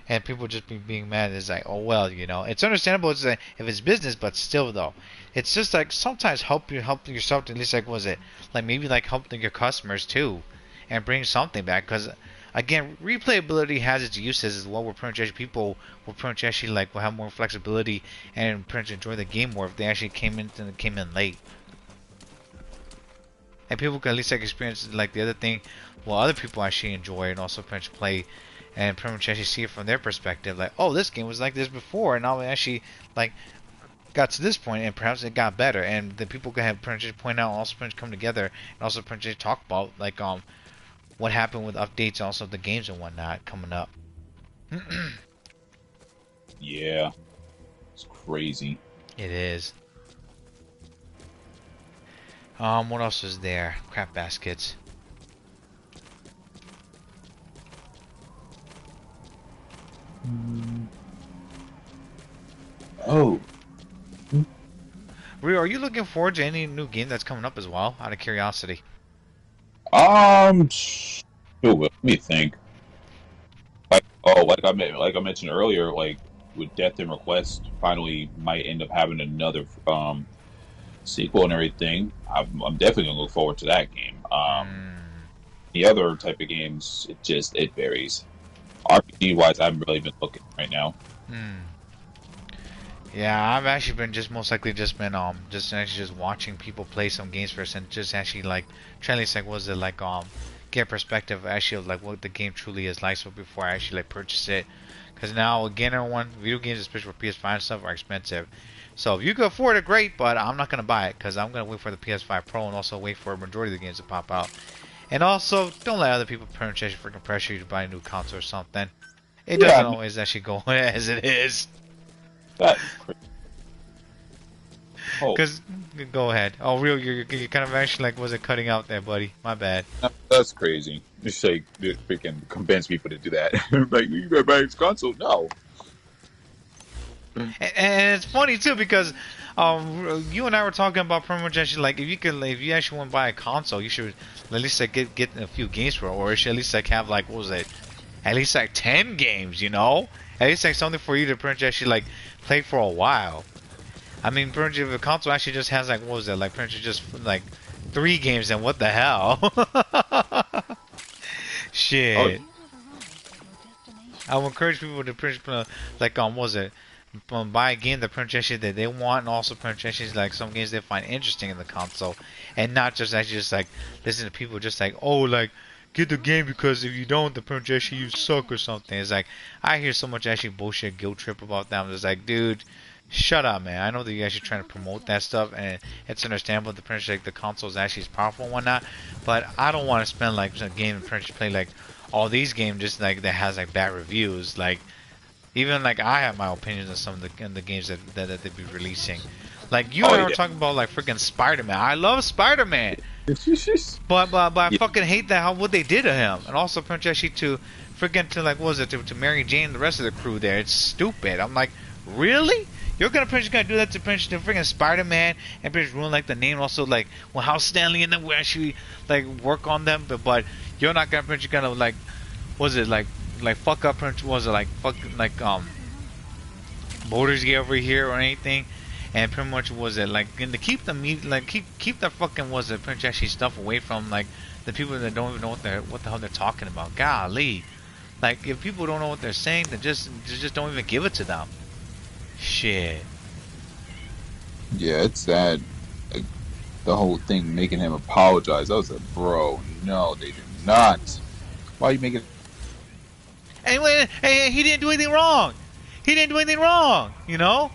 And people just being mad is like, oh well, you know, it's understandable. It's like, if it's business, but still though, it's just like sometimes help yourself to at least like was it like maybe like help your customers too, and bring something back. Because again, replayability has its uses as well. Where pretty much people will pretty much actually like will have more flexibility and pretty much enjoy the game more if they actually came in late. And people can at least like experience like the other thing, well, other people actually enjoy and also pretty much play. And pretty much actually see it from their perspective, like, oh, this game was like this before, and now we actually like got to this point, and perhaps it got better. And the people can have pretty much point out, also pretty much come together, and also pretty much talk about like what happened with updates, and also the games and whatnot coming up. Yeah, it's crazy. It is. What else is there? Crap baskets. Oh. Rio, are you looking forward to any new game that's coming up as well? Out of curiosity. Let me think. Like I mentioned earlier, like with Death and Request, finally might end up having another sequel and everything. I'm definitely gonna look forward to that game. The other type of games, it varies. RPG wise, I haven't really been looking right now. Yeah, I've actually been just watching people play some games first, and just actually like trying to get perspective actually of like what the game truly is like, so before I actually like purchase it. Because now again, everyone, video games, especially for PS5 and stuff, are expensive. So if you can afford it, great, but I'm not gonna buy it because I'm gonna wait for the PS5 Pro and also wait for a majority of the games to pop out. And also, don't let other people freaking pressure you to buy a new console or something. It doesn't always actually go as it is. That's crazy. Because, go ahead. Oh, real, you're kind of actually like, was it cutting out there, buddy? My bad. That's crazy. Just like, freaking convince people to do that. Like, you gotta buy this console? No. And it's funny too because you and I were talking about pretty much actually like if you actually want to buy a console, you should at least like get a few games for it, or it should at least like have like what was it, at least like 10 games, you know, at least like something for you to pretty much actually like play for a while. I mean, pretty much if a console actually just has like what was it, like pretty much just like 3 games, then what the hell? Shit. I would encourage people to pretty much like what was it, buy a game that pretty much that they want, and also pretty much like some games they find interesting in the console, and not just actually just like listen to people just like, oh, like get the game because if you don't, the pretty much you suck or something. It's like I hear so much actually bullshit guilt trip about them. It's like, dude, Shut up, man. I know that you're actually trying to promote that stuff, and it's understandable that pretty much like the console is actually powerful and whatnot. But I don't want to spend like a game and pretty much play like all these games just like that has like bad reviews. Like even like I have my opinions on some of the games that they be releasing. Like you and I were talking about like freaking Spider-Man. I love Spider-Man, but I fucking hate that how what they did to him, and also pretty much actually to freaking to like what was it to Mary Jane and the rest of the crew there. It's stupid. I'm like, really? You're pretty much gonna do that to pretty much to freaking Spider-Man and pretty much ruin like the name, also like well how Stanley and them will actually like work on them, but you're not gonna pretty much gonna like was it like fuck up was it like fucking like Borders Gate over here or anything, and pretty much was it like and to keep the like keep the fucking was it pretty much actually stuff away from like the people that don't even know what the hell they're talking about. Golly, like if people don't know what they're saying, then just don't even give it to them. Shit. Yeah, it's sad. Like, the whole thing making him apologize. I was like, bro, no, they did not. Why are you making? Anyway, hey, he didn't do anything wrong. He didn't do anything wrong, you know?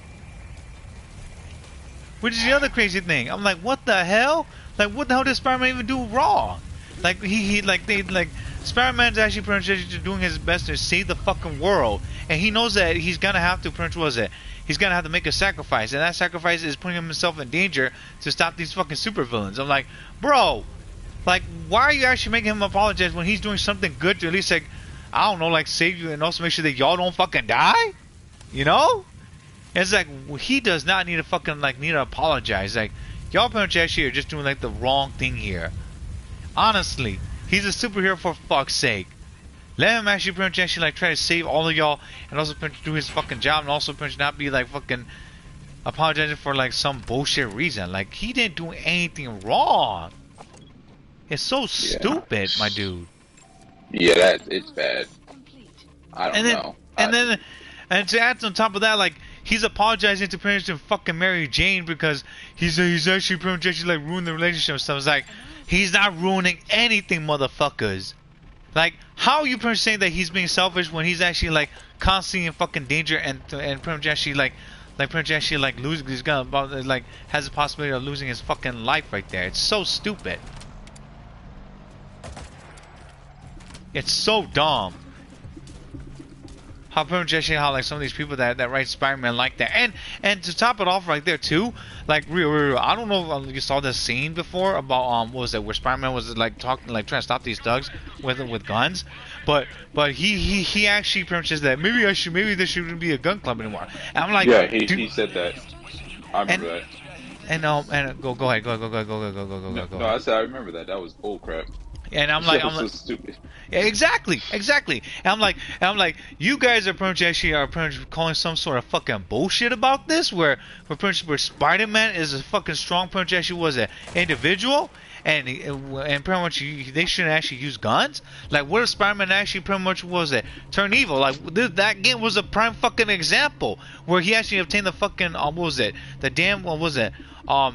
Which is the other crazy thing. I'm like, what the hell? Like, what the hell did Spider-Man even do wrong? Like, Spider-Man's actually pretty much doing his best to save the fucking world. And he knows that he's gonna have to, pretty much was it? He's gonna have to make a sacrifice. And that sacrifice is putting himself in danger to stop these fucking supervillains. I'm like, bro, like, why are you actually making him apologize when he's doing something good to at least, like, I don't know, like, save you and also make sure that y'all don't fucking die? You know? And it's like, well, he does not need to fucking, like, need to apologize. Like, y'all pretty much actually are just doing, like, the wrong thing here. Honestly, he's a superhero for fuck's sake. Let him actually pretty much actually, like, try to save all of y'all and also pretty much do his fucking job and also pretty much not be, like, fucking apologizing for, like, some bullshit reason. Like, he didn't do anything wrong. It's so stupid, my dude. Yeah, it's bad. I don't know. And to add on top of that, like, he's apologizing to pretty much to fucking Mary Jane because he's actually pretty much actually, like, ruined the relationship and stuff. It's like, he's not ruining anything, motherfuckers. Like, how are you pretty much saying that he's being selfish when he's actually, like, constantly in fucking danger and pretty much actually, like pretty much actually, like, losing, he's gonna, like, has the possibility of losing his fucking life right there. It's so stupid. It's so dumb. How pretty much actually how like some of these people that write Spider-Man like that, and to top it off right there too, like real, I don't know if you saw this scene before about what was it where Spider-Man was like talking like trying to stop these thugs with guns, but he actually pretty much says that maybe there shouldn't be a gun club anymore. And I'm like, yeah, he said that. I remember that. And go ahead. No, I said I remember that. That was bull crap. And I'm like, so stupid. Yeah, exactly. And I'm like, you guys are pretty much calling some sort of fucking bullshit about this, where Spider-Man is a fucking strong pretty much actually was an individual, and pretty much they shouldn't actually use guns. Like, what if Spider-Man actually pretty much was it turn evil? Like that game was a prime fucking example where he actually obtained the fucking what was it the damn what was it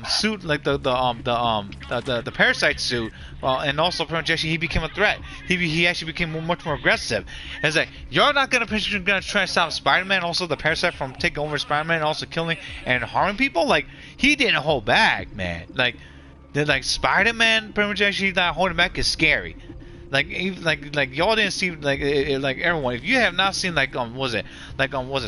suit like the parasite suit, and also pretty much actually he became a threat. He actually became much more aggressive. And it's like you're not gonna try to stop Spider-Man, also the parasite from taking over Spider-Man, and also killing and harming people. Like he didn't hold back, man. Like Spider-Man pretty much actually not holding back is scary. Like y'all didn't see like everyone. If you have not seen was it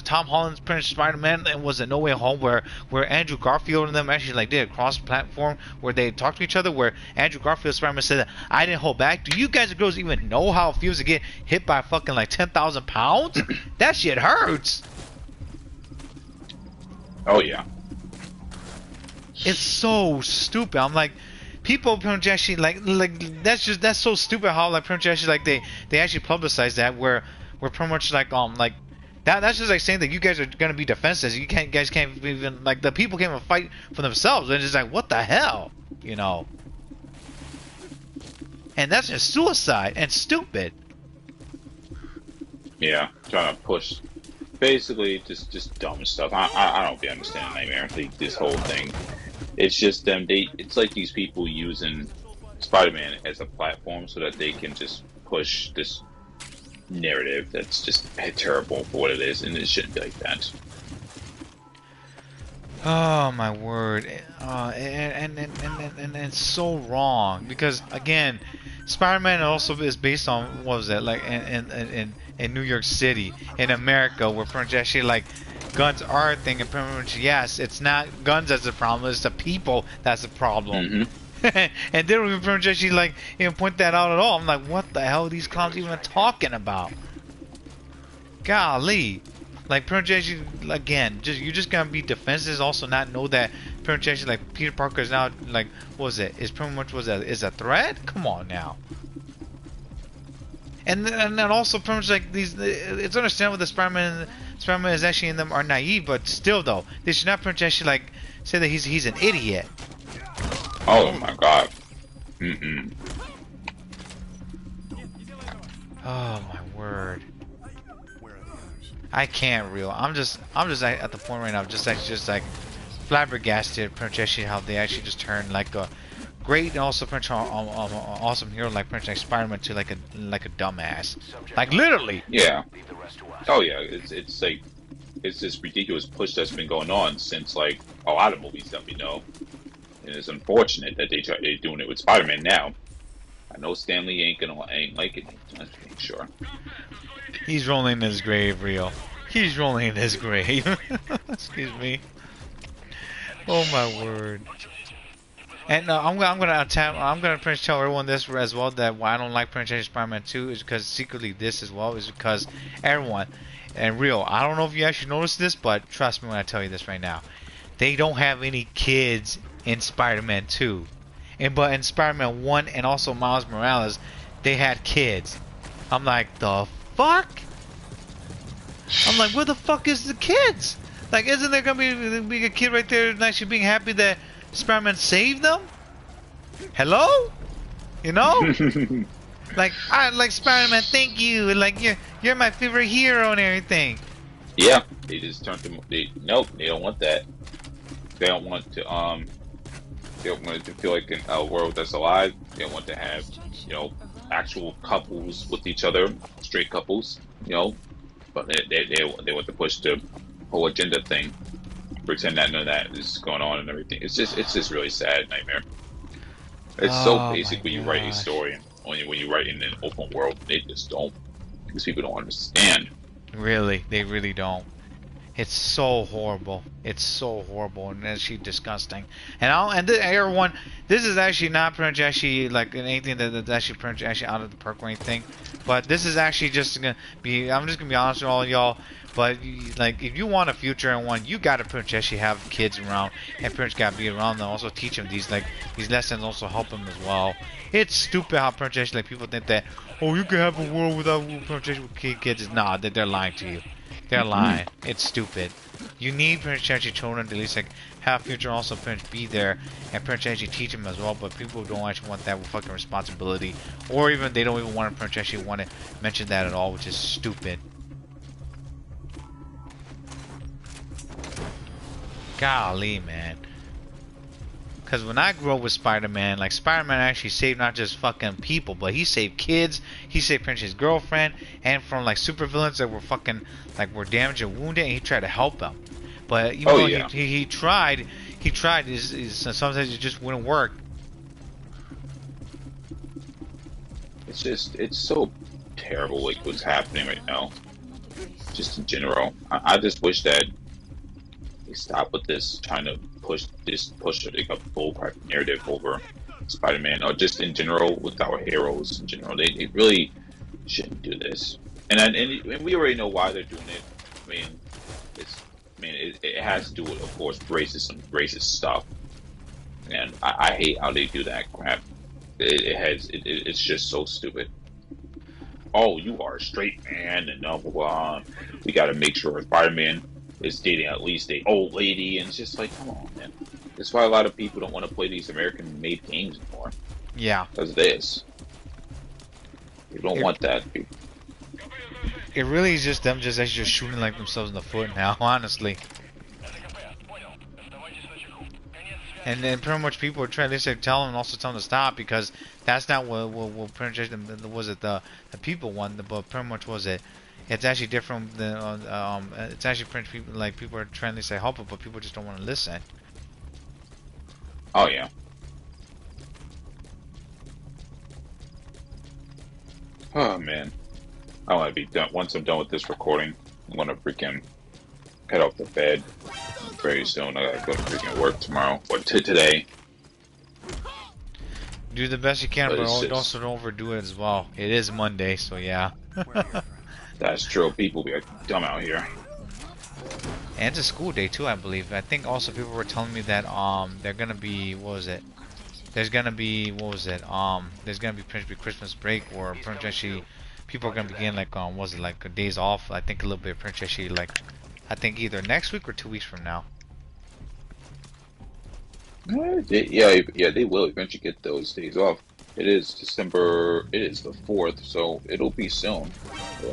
Tom Holland's Prince Spider-Man and was it No Way Home where Andrew Garfield and them actually like did a cross-platform where they talked to each other, where Andrew Garfield Spider-Man said that I didn't hold back. Do you guys and girls even know how it feels to get hit by fucking like 10,000 pounds? That shit hurts. Oh yeah. It's so stupid. I'm like, people pretty much actually like that's so stupid how like pretty much actually like they actually publicize that where pretty much like that's just like saying that you guys are gonna be defenseless. You guys can't even like the people can't even fight for themselves. And it's just like what the hell, you know? And that's just suicide and stupid. Yeah, trying to push. Basically, just dumb stuff. I don't be understanding Nightmare. I think this whole thing, it's just them. It's like these people using Spider-Man as a platform so that they can just push this narrative that's just terrible for what it is, and it shouldn't be like that. Oh my word! And it's so wrong because again, Spider-Man also is based on what was it like in New York City in America where pretty much actually like guns are a thing and pretty much yes, it's not guns that's the problem, it's the people that's the problem. And they don't even pretty much actually like point that out at all. I'm like, what the hell are these clowns even talking about? Golly. Like projection again, you're just gonna be defenseless. Also, not know that projection like Peter Parker is now like what was it? Is pretty much is a threat? Come on now. And then also pretty much like these, it's understandable that Spider-Man is actually in them are naive, but still though they should not pretty much actually like say that he's an idiot. Oh my god. Oh my word. I can't reel. I'm just at the point right now, just like flabbergasted. Pretty actually how they actually just turned like a great and also pretty awesome hero like pretty like Spider-Man to like a dumbass, like literally. Yeah. Oh yeah. It's like it's this ridiculous push that's been going on since like a lot of movies that we know, and it's unfortunate that they're doing it with Spider-Man now. I know Stan Lee ain't like it. Let's make sure. He's rolling in his grave, real. He's rolling in his grave. Excuse me. Oh my word. And I'm gonna pretty much tell everyone this as well, that why I don't like pretty much Spider-Man 2 is because secretly this as well is because everyone and real. I don't know if you actually noticed this, but trust me when I tell you this right now. They don't have any kids in Spider-Man 2, but in Spider-Man 1 and also Miles Morales, they had kids. I'm like, the fuck? I'm like, where the fuck is the kids? Like, isn't there gonna be a kid right there actually being happy that Spider-Man saved them? Hello? You know? Like, I like Spider-Man, thank you. Like, you're my favorite hero and everything. Yeah, they just turned them. Nope, they don't want that. They don't want to they don't want it to feel like in a world that's alive. They don't want to have, actual couples with each other, straight couples, but they want to push the whole agenda thing, pretend that none of that is going on and everything. It's just really sad, Nightmare. It's so basic when you write a story, and only when you write in an open world, they just don't, because people don't understand. Really, they really don't. It's so horrible. It's so horrible and actually disgusting. And everyone, this is actually not pretty much actually like anything that's actually pretty much actually out of the perk or anything. But this is actually just gonna be. I'm just gonna be honest with all of y'all. But like, if you want a future in one, you gotta pretty much actually have kids around and pretty much gotta be around them. Also teach them these lessons. Also help them as well. It's stupid how pretty much actually like people think that you can have a world without pretty much kids. Nah, they're lying to you. They're lying. It's stupid. You need pretty much actually children to at least like have future, also pretty much be there and pretty much actually teach them as well. But people don't actually want that fucking responsibility, or even they don't even want to pretty much actually want to mention that at all, which is stupid. Golly, man. Because when I grew up with Spider-Man, like Spider-Man actually saved not just fucking people, but he saved kids, he saved pretty much his girlfriend, and from like supervillains that were fucking like were damaged and wounded, and he tried to help them. But even though he tried, sometimes it just wouldn't work. It's so terrible, like what's happening right now. Just in general, I just wish that they stop with this trying to push like a full narrative over Spider-Man, or just in general with our heroes in general. They really shouldn't do this, and we already know why they're doing it. It has to do with, of course, racist stuff, and I hate how they do that crap. It's just so stupid. Oh, you are a straight man, and blah blah blah. We got to make sure Spider-Man is dating at least a old lady, and it's just like, come on, man. That's why a lot of people don't want to play these American-made games anymore. Yeah. Because of this. You don't want that. It really is just them just actually shooting like themselves in the foot now, honestly. And then pretty much people are trying to tell them and also tell them to stop, because that's not what pretty much was it the people want, but pretty much was it It's actually different than it's actually French people, like people are trying to say help it, but people just don't want to listen. Oh yeah. Oh man, I want to be done. Once I'm done with this recording, I'm gonna freaking head off to bed very soon. I gotta go to freaking work tomorrow or today. Do the best you can, but just... also don't overdo it as well. It is Monday, so yeah. That's true. People be dumb out here. And it's a school day too, I believe. I think also people were telling me that they're gonna be, what was it? There's gonna be, what was it? There's gonna be potentially Christmas break, or potentially people are gonna begin like was it like days off? I think a little bit potentially like, I think either next week or 2 weeks from now. Yeah, they will eventually get those days off. It is December. It is the 4th, so it'll be soon.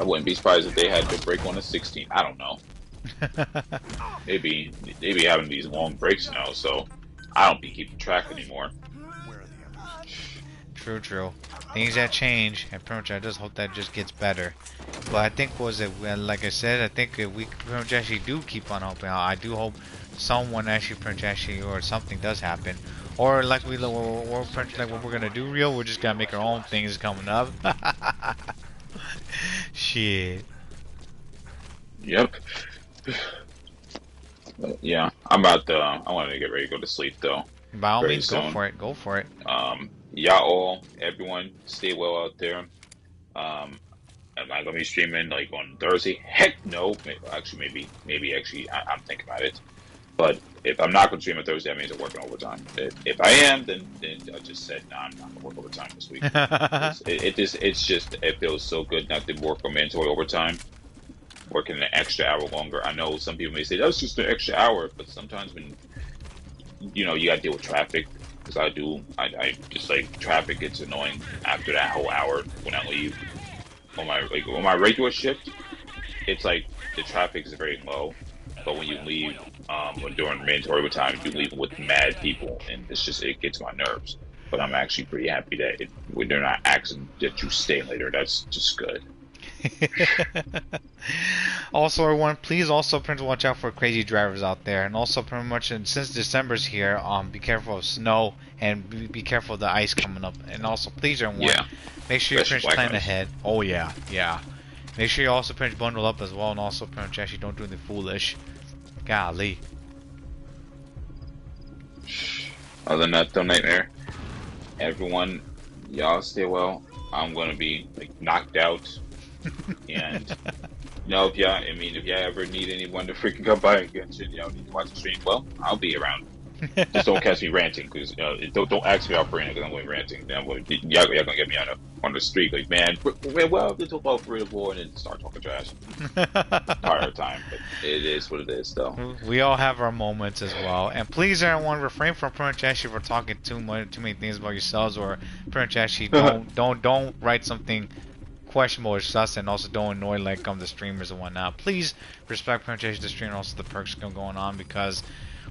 I wouldn't be surprised if they had to break on the 16th. I don't know. they be having these long breaks now, so I don't be keeping track anymore. True. Things that change, and pretty much I just hope that just gets better. But I think like I said, I think if we pretty much actually do keep on hoping, I do hope someone actually pretty much actually or something does happen, or like we're like what we're gonna do real. We're just gonna make our own things coming up. Shit. Yep. Yeah, I'm about to. I want to get ready to go to sleep though. By all means, go for it. Go for it. Y'all, everyone, stay well out there. Am I gonna be streaming like on Thursday? Heck no. Actually, maybe. Actually, I'm thinking about it. But if I'm not gonna stream on Thursday, that means I'm working overtime. If I am, then I just said, nah, I'm not gonna work overtime this week. It feels so good not to work on mandatory overtime. Working an extra hour longer. I know some people may say that's just an extra hour, but sometimes when you gotta deal with traffic, because I just like traffic gets annoying after that whole hour when I leave. On my regular shift, it's like the traffic is very low, but when you leave during mandatory overtime, you leave with mad people, and it gets my nerves. But I'm actually pretty happy that when they're not asking that you stay later. That's just good. Also, everyone, please also watch out for crazy drivers out there, and also pretty much since December's here, be careful of snow and be careful of the ice coming up, and also please everyone, make sure you plan ahead. Oh yeah. Make sure you also bundle up as well, and also actually don't do anything foolish. Golly. Other than that, though, Nightmare, everyone, y'all stay well. I'm gonna be knocked out. And if y'all ever need anyone to freaking come by and get need to watch the stream, well, I'll be around. Just don't catch me ranting, because don't ask me out for anything, because I'm going ranting. Then y'all gonna get me on the street, like, man, well, this will go for the war, and then start talking trash. Entire time, but it is what it is, though. We all have our moments as well, and please, everyone, refrain from pretty much actually for talking too many things about yourselves, or pretty much actually don't write something questionable or sus, and also don't annoy the streamers and whatnot. Please respect pronunciation of the stream and also the perks going on, because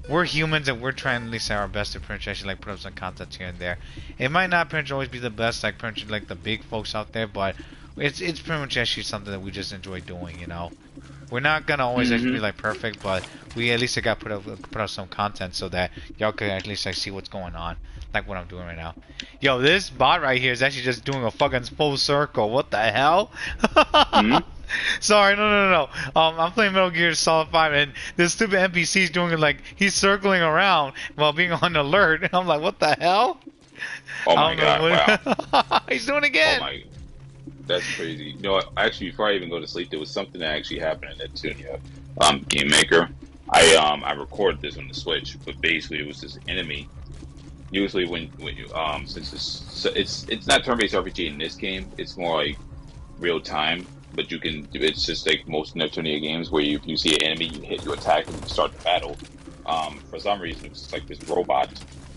we're humans and we're trying at least our best to pronunciation put up some content here and there. It might not always be the best like the big folks out there, but it's pretty much actually something that we just enjoy doing. We're not gonna always actually be perfect, but we at least got to put out some content so that y'all can at least see what's going on, like what I'm doing right now. Yo, this bot right here is actually just doing a fucking full circle. What the hell? Sorry, no. I'm playing Metal Gear Solid 5, and this stupid NPC is doing it he's circling around while being on alert. And I'm like, what the hell? Oh my god! Wow. He's doing it again. Oh my. That's crazy. Actually, before I even go to sleep, there was something that actually happened in Neptunia Game Maker. I recorded this on the Switch, but basically it was this enemy. Usually when you since it's not turn-based RPG in this game, it's more like real time. But it's just like most Neptunia games where if you see an enemy, you attack and you start the battle. For some reason, it was just this robot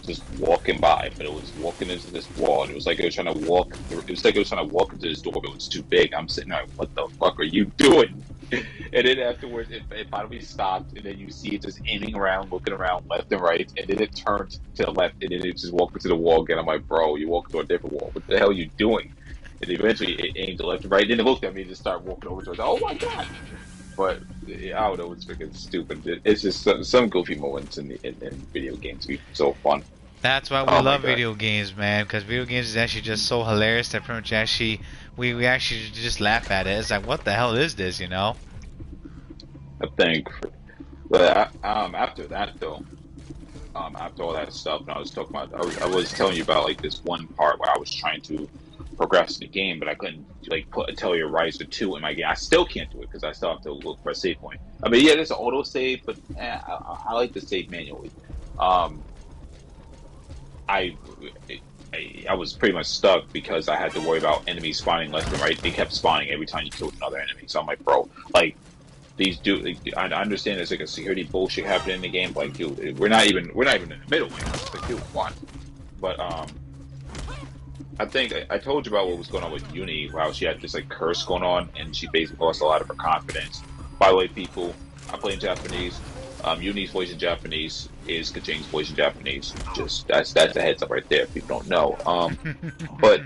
just walking by, but it was walking into this wall, and it was like it was trying to walk through, it was like it was trying to walk into this door, but it was too big. I'm sitting there like, what the fuck are you doing? And then afterwards, it finally stopped, and then you see it just aiming around, looking around left and right, and then it turned to the left, and then it just walked into the wall again. I'm like, bro, you walked to a different wall. What the hell are you doing? And eventually it aimed left and right. Then it looked at me and just started walking over towards. Oh my god! But I don't know. It's freaking stupid. It's just some goofy moments in video games be so fun. That's why we love video games, man. Because video games is actually just so hilarious that pretty much actually we actually just laugh at it. It's like, what the hell is this, you know? I think. But after that though, after all that stuff, and I was talking about, I was telling you about like this one part where I was trying to progress in the game, but I couldn't like put Atelier Riser 2 in my game. I still can't do it because I still have to look for a save point. I mean, yeah, there's an auto save, but I like to save manually. I was pretty much stuck because I had to worry about enemies spawning left and right. They kept spawning every time you killed another enemy. So I'm like, bro, like these dude. Like, I understand there's like a security bullshit happening in the game. But, like, dude, we're not even in the middle. It's like, dude, what? But I think I told you about what was going on with Uni, how she had this like curse going on, and she basically lost a lot of her confidence. By the way, people, I play in Japanese. Uni's voice in Japanese is Kaching's voice in Japanese. Just that's a heads up right there if people don't know. But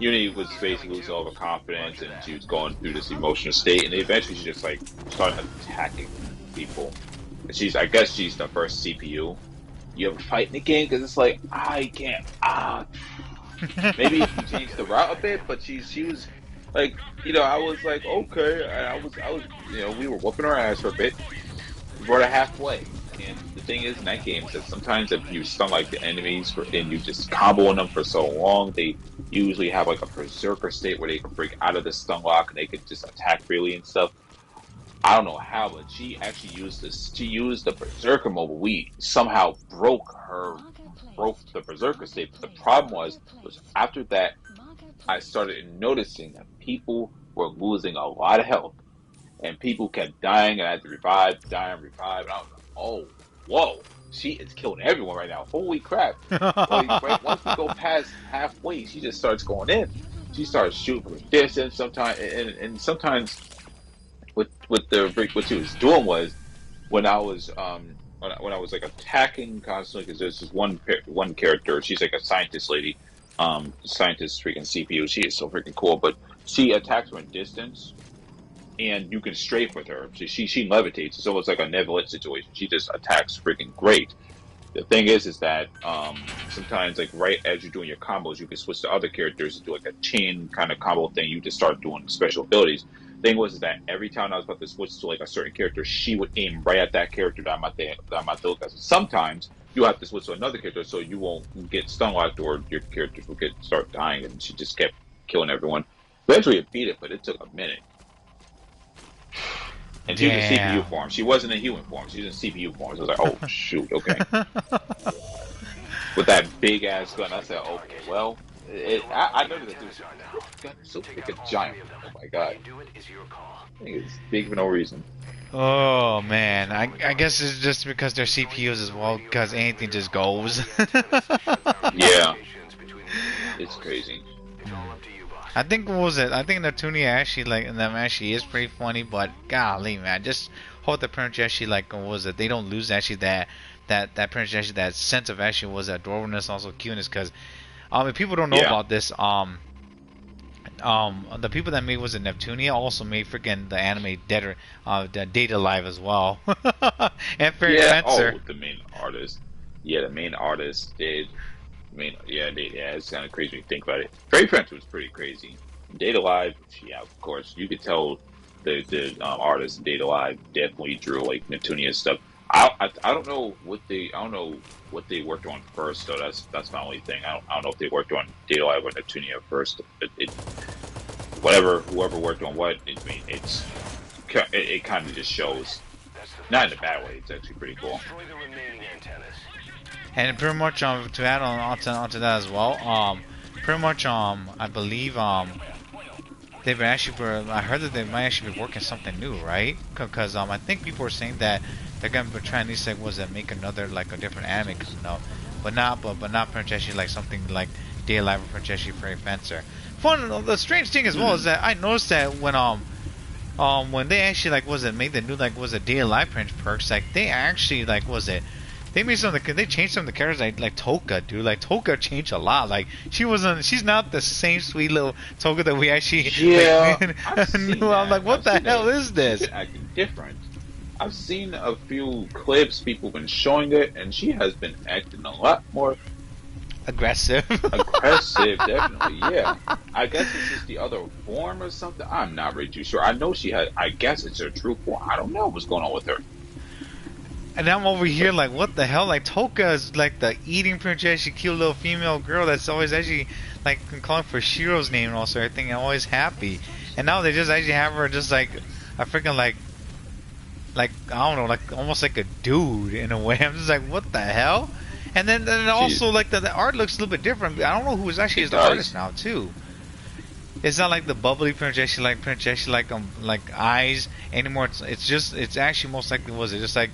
Uni was basically losing all of her confidence, and she was going through this emotional state, and eventually she just like started attacking people. And I guess she's the first CPU you ever fight in the game, because it's like I can't. Maybe if you change the route a bit, but she was like, I was like, okay, and I was, we were whooping her ass for a bit. We brought her halfway, and the thing is, in that game, is that sometimes if you stun like the enemies and you just combo on them for so long, they usually have like a berserker state where they can break out of the stun lock and they could just attack freely and stuff. I don't know how, but she actually used this. She used the berserker mode. We somehow broke the berserker state. But the problem was after that, I started noticing that people were losing a lot of health, and people kept dying, and I had to revive. And I was like, oh, whoa, she is killing everyone right now. Holy crap! Right, once we go past halfway, she just starts going in. She starts shooting from a distance sometimes, and sometimes. What she was doing was when I was like attacking constantly, because there's this one character, she's like a scientist lady, scientist freaking CPU. She is so freaking cool, but she attacks from a distance, and you can strafe with her. She levitates. It's almost like a Neverlet situation. She just attacks freaking great. The thing is that sometimes, like right as you're doing your combos, you can switch to other characters and do like a chain kind of combo thing. You just start doing special abilities. Thing was that every time I was about to switch to like a certain character, she would aim right at that character that I'm at the look at. Sometimes you have to switch to another character so you won't get stun locked or your characters will start dying, and she just kept killing everyone. Eventually it beat it, but it took a minute. And she was in CPU form. She wasn't in human form. She was in CPU form. So I was like, oh shoot, okay. With that big ass gun, I said, okay, well. I noticed that this gun is so freaking giant. Oh my god. I think it's big for no reason. Oh man, I guess it's just because they're CPUs as well, because anything just goes. Yeah. It's crazy. I think, what was it? I think Neptunia actually, like, them actually is pretty funny, but golly, man, just hope the parents actually, like, what was it? They don't lose actually that parents actually, that sense of actually was adorableness, also cuteness, because if people don't know about this, the people that made was it Neptunia also made freaking the anime Dead the Data Live as well. And Fairy Fencer. Oh, the main artist. Yeah, the main artist did. It's kind of crazy when you think about it. Fairy Fencer was pretty crazy. Data Live, yeah, of course, you could tell the artist in Data Live definitely drew like Neptunia stuff. I don't know what they worked on first, so that's my only thing. I don't know if they worked on Data Live or Neptunia first. Whoever worked on what, it kind of just shows. Not in a bad way. It's actually pretty cool. And pretty much to add onto that as well, pretty much I believe they've actually I heard that they might actually be working something new, right? Because I think people were saying that they're gonna be trying to make another, like, a different anime, but not pretty actually like something like Day Live or pretty actually Fairy Fencer. The strange thing as well is that I noticed that when they actually made the new Day Live perks, like they actually they they made they changed some of the characters like Toka, dude. Like Toka changed a lot. Like she's not the same sweet little Toka that we actually knew. I'm like, what the hell is this? She's been acting different. I've seen a few clips, people have been showing it, and she has been acting a lot more aggressive. Aggressive, definitely, yeah. I guess it's just the other form or something. I'm not really too sure. I know she had, I guess it's her true form. I don't know what's going on with her. And I'm over here like, what the hell? Like, Toka is like the eating princess, she cute little female girl that's always actually like calling for Shiro's name and also everything, and always happy. And now they just actually have her just like a freaking like I don't know, like almost like a dude in a way. I'm just like, what the hell? And then also like the art looks a little bit different. I don't know who is actually is the artist now too. It's not like the bubbly princess like eyes anymore. It's actually most likely just like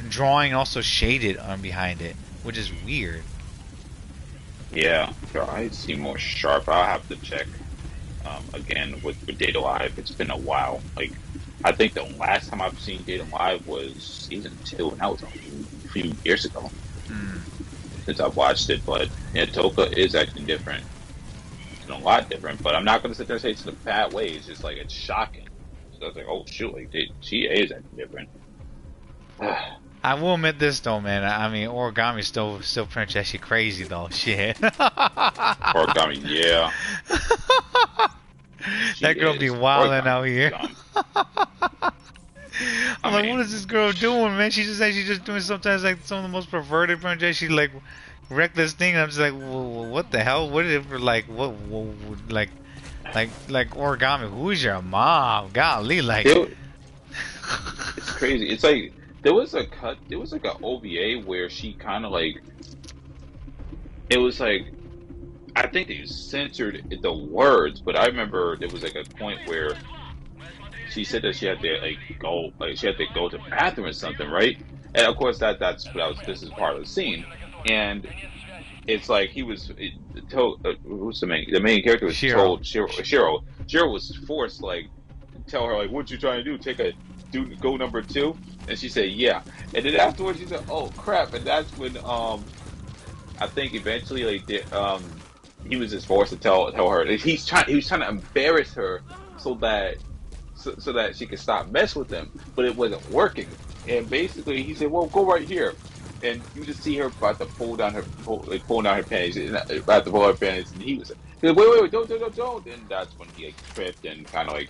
drawing also shaded on behind it, which is weird. Yeah, I seem more sharp. I'll have to check again with Data Live. It's been a while. Like, I think the last time I've seen Data Live was season 2, and that was a few years ago since I've watched it. But yeah, Toka is acting different. It's a lot different, but I'm not going to sit there and say it's in a bad way. It's just like, it's shocking. So I was like, oh shoot, like she is acting different. I will admit this though, man. I mean, Origami's still princessy crazy though. Shit. Origami, yeah. That girl be wilding out here. I'm like, what is this girl doing, man? She's just doing sometimes like some of the most perverted princess. She's like reckless thing. I'm just like, well, what the hell? What is it for? Like what like Origami? Who's your mom? Golly, like it's crazy. It's like there was an OVA where she kind of like, it was like, I think they censored the words, but I remember there was like a point where she said that she had to go to the bathroom or something, right? And of course this is part of the scene, and it's like who's the main character was told Shiro was forced to tell her what you trying to do, go number 2, and she said yeah, and then afterwards she said oh crap, and that's when I think eventually he was just forced to tell her. He was trying to embarrass her so that she could stop messing with him, but it wasn't working. And basically, he said, "Well, go right here," and you just see her about to pull down her panties, about to pull her panties, and he was like, "Wait, don't!" And that's when he tripped and kind of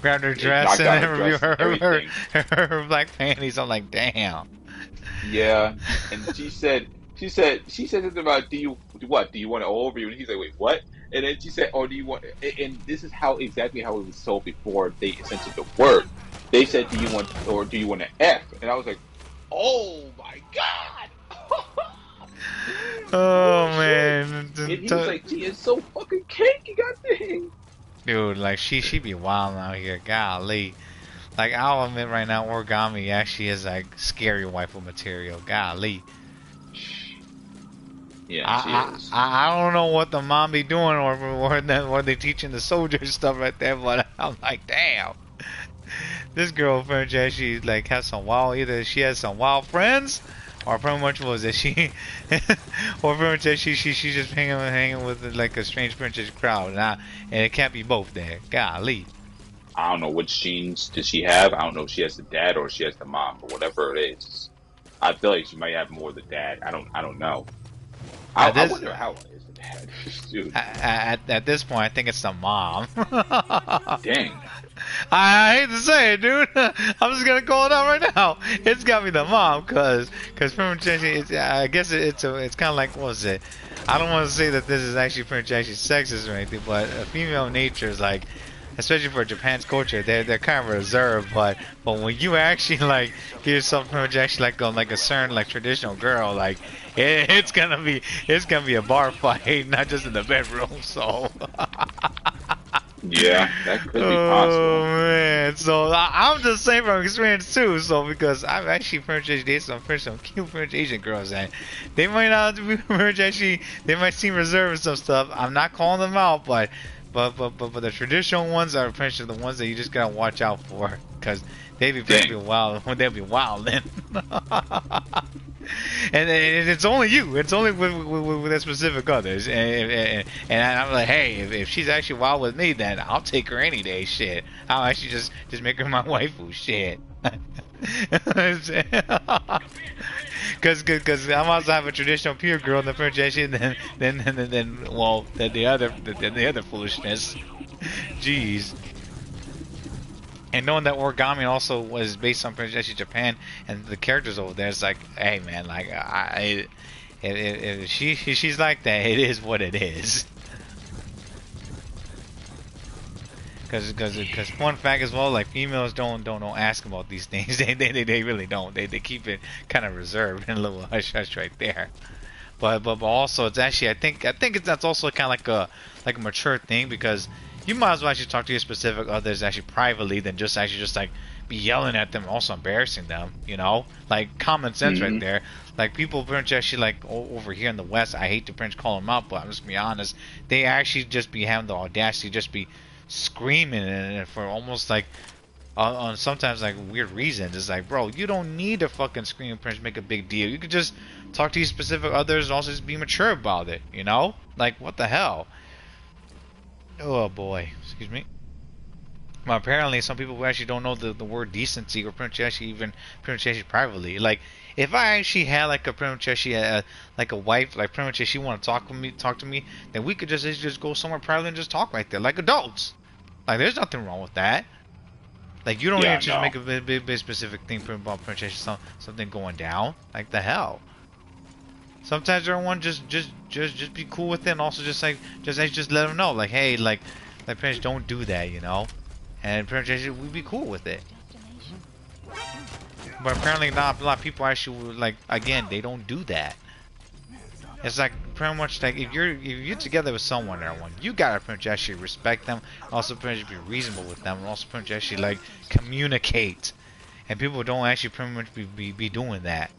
grabbed her dress and her black panties. I'm like, damn. Yeah, and she said something about, do you want it all over you? And he's like, wait, what? And then she said, oh, do you want, and this is exactly how it was told before they censored the word. They said, do you want an F? And I was like, oh my god. Oh man. And he was like, she is so fucking cakey, goddamn. Dude, like she be wild out here, golly. Like, I'll admit right now, Origami actually is like scary waifu material, golly. Yeah, she is. I don't know what the mom be doing or they teaching the soldiers stuff right there, but I'm like, damn. This girl princess, she like has some wild, either she has some wild friends, or pretty much was it she, or pretty much she's just hanging with like a strange princess crowd, and it can't be both there. Golly. I don't know which genes does she have. I don't know if she has the dad or she has the mom, but whatever it is, I feel like she might have more the dad. I don't know. I wonder how it is the dad. Dude. At this point, I think it's the mom. Dang. I hate to say it, dude. I'm just gonna call it out right now. It's gotta be the mom, cause I guess it's kind of like, what was it? I don't want to say that this is actually pretty much sexist or anything, but female nature is like, especially for Japan's culture, they're kind of reserved. But when you actually like give yourself pretty much actually like a certain like traditional girl, like it's gonna be a bar fight, not just in the bedroom. So. Yeah, that could be possible. Oh man, so I'm just saying from experience too. So because I've actually dated some cute French Asian girls, and they might not be French. Actually, they might seem reserved and some stuff. I'm not calling them out, but the traditional ones are French, are the ones that you just gotta watch out for, because they be wild when they be wild. and it's only you. It's only with that specific others. And I'm like, hey, if she's actually wild with me, then I'll take her any day. Shit, I'll actually just make her my waifu. Shit. Cause I'm also have a traditional pure girl in the projection, then the other foolishness. Jeez. And knowing that Origami also was based on Princess Japan and the characters over there, it's like, hey man, like if she's like that, it is what it is. Because fun fact as well, like females don't ask about these things. They really don't. They keep it kind of reserved and a little hush hush right there. But also it's actually I think that's also kind of like a mature thing, because you might as well actually talk to your specific others actually privately than just like be yelling at them, also embarrassing them. You know, like common sense right there. Like people pretty actually like over here in the West. I hate to pretty call them out, but I'm just gonna be honest. They actually just be having the audacity, just be screaming and for almost like on sometimes like weird reasons. It's like, bro, you don't need to fucking scream and make a big deal. You could just talk to these specific others and also just be mature about it, you know? Like, what the hell? Oh boy, excuse me. Well, apparently some people actually don't know the word decency or pronunciation, even pronunciation privately. Like, if I actually had like a pronunciation, like a wife, like pronunciation, she want to talk to me, then we could just go somewhere privately and just talk right there, like adults. Like, there's nothing wrong with that. Like, you don't need to just make a big specific thing about pronunciation, something going down. Like, the hell. Sometimes everyone just be cool with it, and also just let them know, like, hey, like parents don't do that, you know. And pronunciation, we'd be cool with it. But apparently not a lot of people actually, like, again, they don't do that. It's like pretty much like if you're together with someone, everyone, you gotta pretty much actually respect them, also pretty much be reasonable with them, and also pretty much actually like communicate. And people don't actually pretty much be doing that.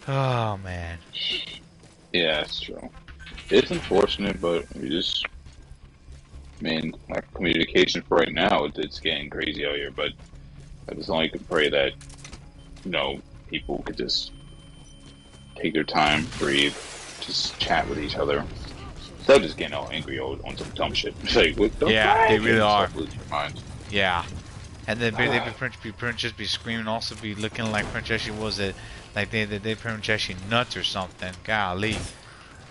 Oh man. Yeah, that's true. It's unfortunate, but we just, I mean, like communication for right now, it's getting crazy out here. But I just only could pray that, you know, people could just take their time, breathe, just chat with each other. Instead of just getting all angry on some dumb shit. Like, what the yeah, they really are. Lose your mind. Yeah. And then they be screaming, also be looking like Princess was it, like they Princess nuts or something. Golly.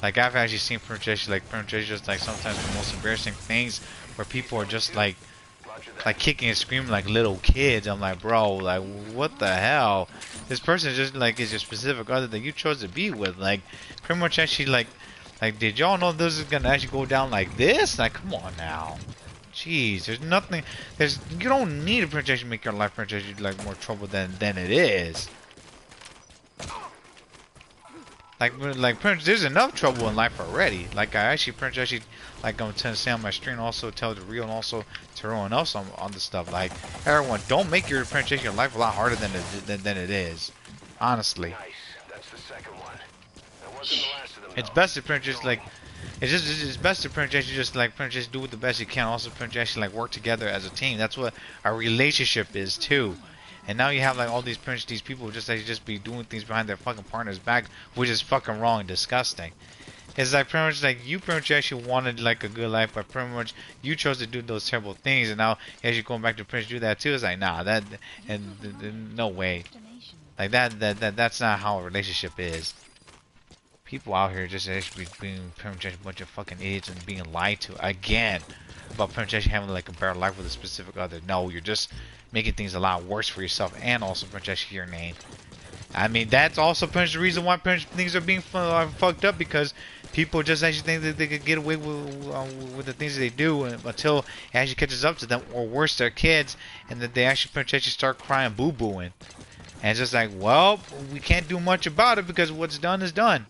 Like I've actually seen Princess just like sometimes the most embarrassing things where people are just like kicking and screaming like little kids. I'm like, bro, like what the hell? This person just like is your specific other that you chose to be with. Like pretty much actually like did y'all know this is gonna actually go down like this? Like come on now. Jeez, there's nothing. You don't need a princess to make your life princess like more trouble than it is. Like Prince, there's enough trouble in life already. Like I actually like I'm trying to say on my stream, also tell the real and also to everyone else on the stuff. Like everyone, don't make your princess your life a lot harder than it is. Honestly. Nice. That's the second one. That wasn't the last of them. It's best to princess like. It's best to pretty much just like pretty much do the best you can. Also pretty much like work together as a team. That's what a relationship is too. And now you have like all these people just be doing things behind their fucking partner's back, which is fucking wrong and disgusting. It's like pretty much like you pretty much actually wanted like a good life, but pretty much you chose to do those terrible things, and now as you're going back to pretty much do that too. It's like nah, no way. Like that's not how a relationship is. People out here just actually being pretty much a bunch of fucking idiots and being lied to again about pretty much actually having like a better life with a specific other. No, you're just making things a lot worse for yourself and also pretty much your name. I mean, that's also pretty much the reason why pretty much things are being fucked up, because people just actually think that they could get away with the things that they do until it actually catches up to them, or worse, their kids, and that they actually pretty much actually start crying boo-booing. And it's just like, well, we can't do much about it because what's done is done.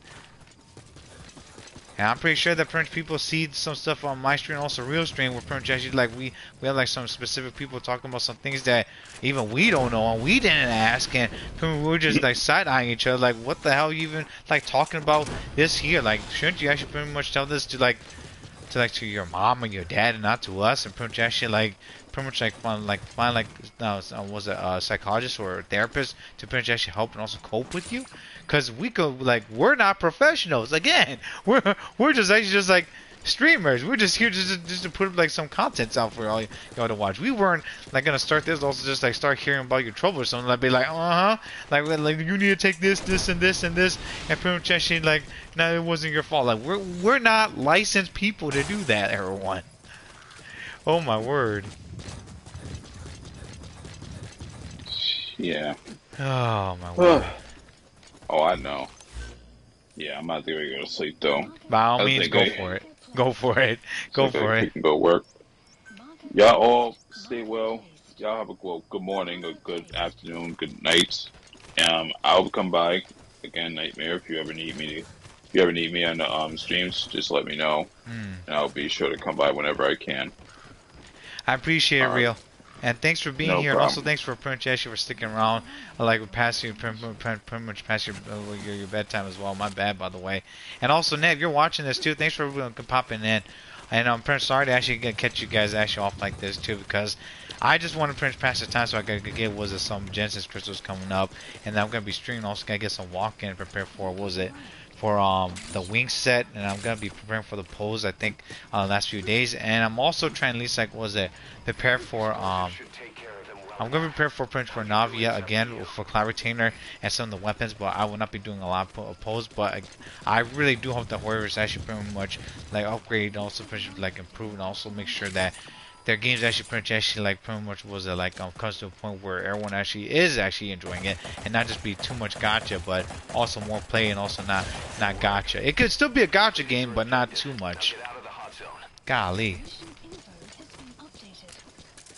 And I'm pretty sure that French people see some stuff on my stream and also real stream where French actually like we have like some specific people talking about some things that even we don't know and we didn't ask, and we're just like side-eyeing each other like, what the hell are you even like talking about this here? Like, shouldn't you actually pretty much tell this to your mom or your dad and not to us? And pretty much actually like pretty much like find like was it a psychologist or a therapist to pretty much actually help and also cope with you, because we go like we're not professionals. Again, we're just actually just like streamers. We're just here just to put like some content out for all y'all to watch. We weren't like gonna start this also just like start hearing about your trouble or something. Like be like like you need to take this and this and this, and pretty much actually like no, it wasn't your fault. Like we're not licensed people to do that, everyone. Oh my word. Yeah. Oh my word. Oh, I know. Yeah, I'm not going to go to sleep though. By all means, go for it. Go for it. Go for it. We can go work. Y'all all stay well. Y'all have a good morning, a good afternoon, good night. I'll come by again, Nightmare. If you ever need me, on the streams, just let me know, and I'll be sure to come by whenever I can. I appreciate it, Real. And thanks for being here, problem. and also thanks for pretty much actually for sticking around. Like past you, pretty much past your bedtime as well. My bad, by the way. And also, Ned, you're watching this too. Thanks for popping in. And I'm pretty sorry to actually catch you guys actually off like this too, because I just want to pretty much pass the time so I could get some Genesis crystals coming up, and I'm gonna be streaming. Also, gonna get some walk-in and prepare for for the wing set, and I'm gonna be preparing for the pose. I think last few days, and I'm also trying to at least like prepare for I'm gonna prepare for Navia again for Cloud Retainer and some of the weapons, but I will not be doing a lot of pose. But I really do hope the Warriors actually pretty much like upgrade, and also pretty much like improve, and also make sure that their games actually pretty much was like comes to a point where everyone actually is actually enjoying it, and not just be too much gotcha, but also more play and also not gotcha. It could still be a gotcha game, but not too much. Golly.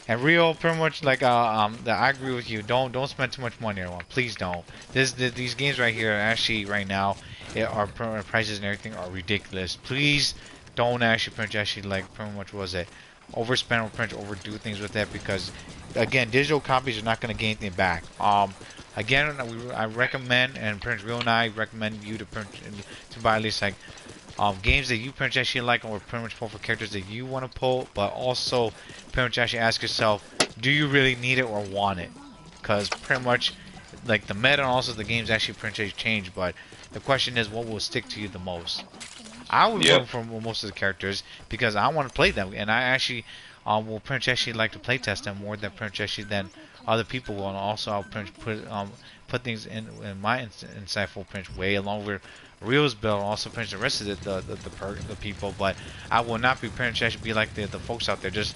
And Rio, pretty much like I agree with you. Don't spend too much money, everyone. Please don't. These games right here, actually right now, our prices and everything are ridiculous. Please don't actually pretty much overspend or pretty much overdo things with that, because again, digital copies are not going to gain anything back. Again, I recommend, and Prince Real and I recommend you to buy at least like games that you pretty much actually like, or pretty much pull for characters that you want to pull, but also pretty much actually ask yourself, do you really need it or want it? Because pretty much like the meta and also the games actually pretty much change, but the question is, what will stick to you the most? I would vote for most of the characters because I want to play them, and I actually will pretty much actually like to play test them more than pretty much actually than other people will, and also I'll pretty much put things in my insightful pretty much way, along with Real's build, and also pretty much the rest of the people. But I will not be pretty much actually be like the folks out there just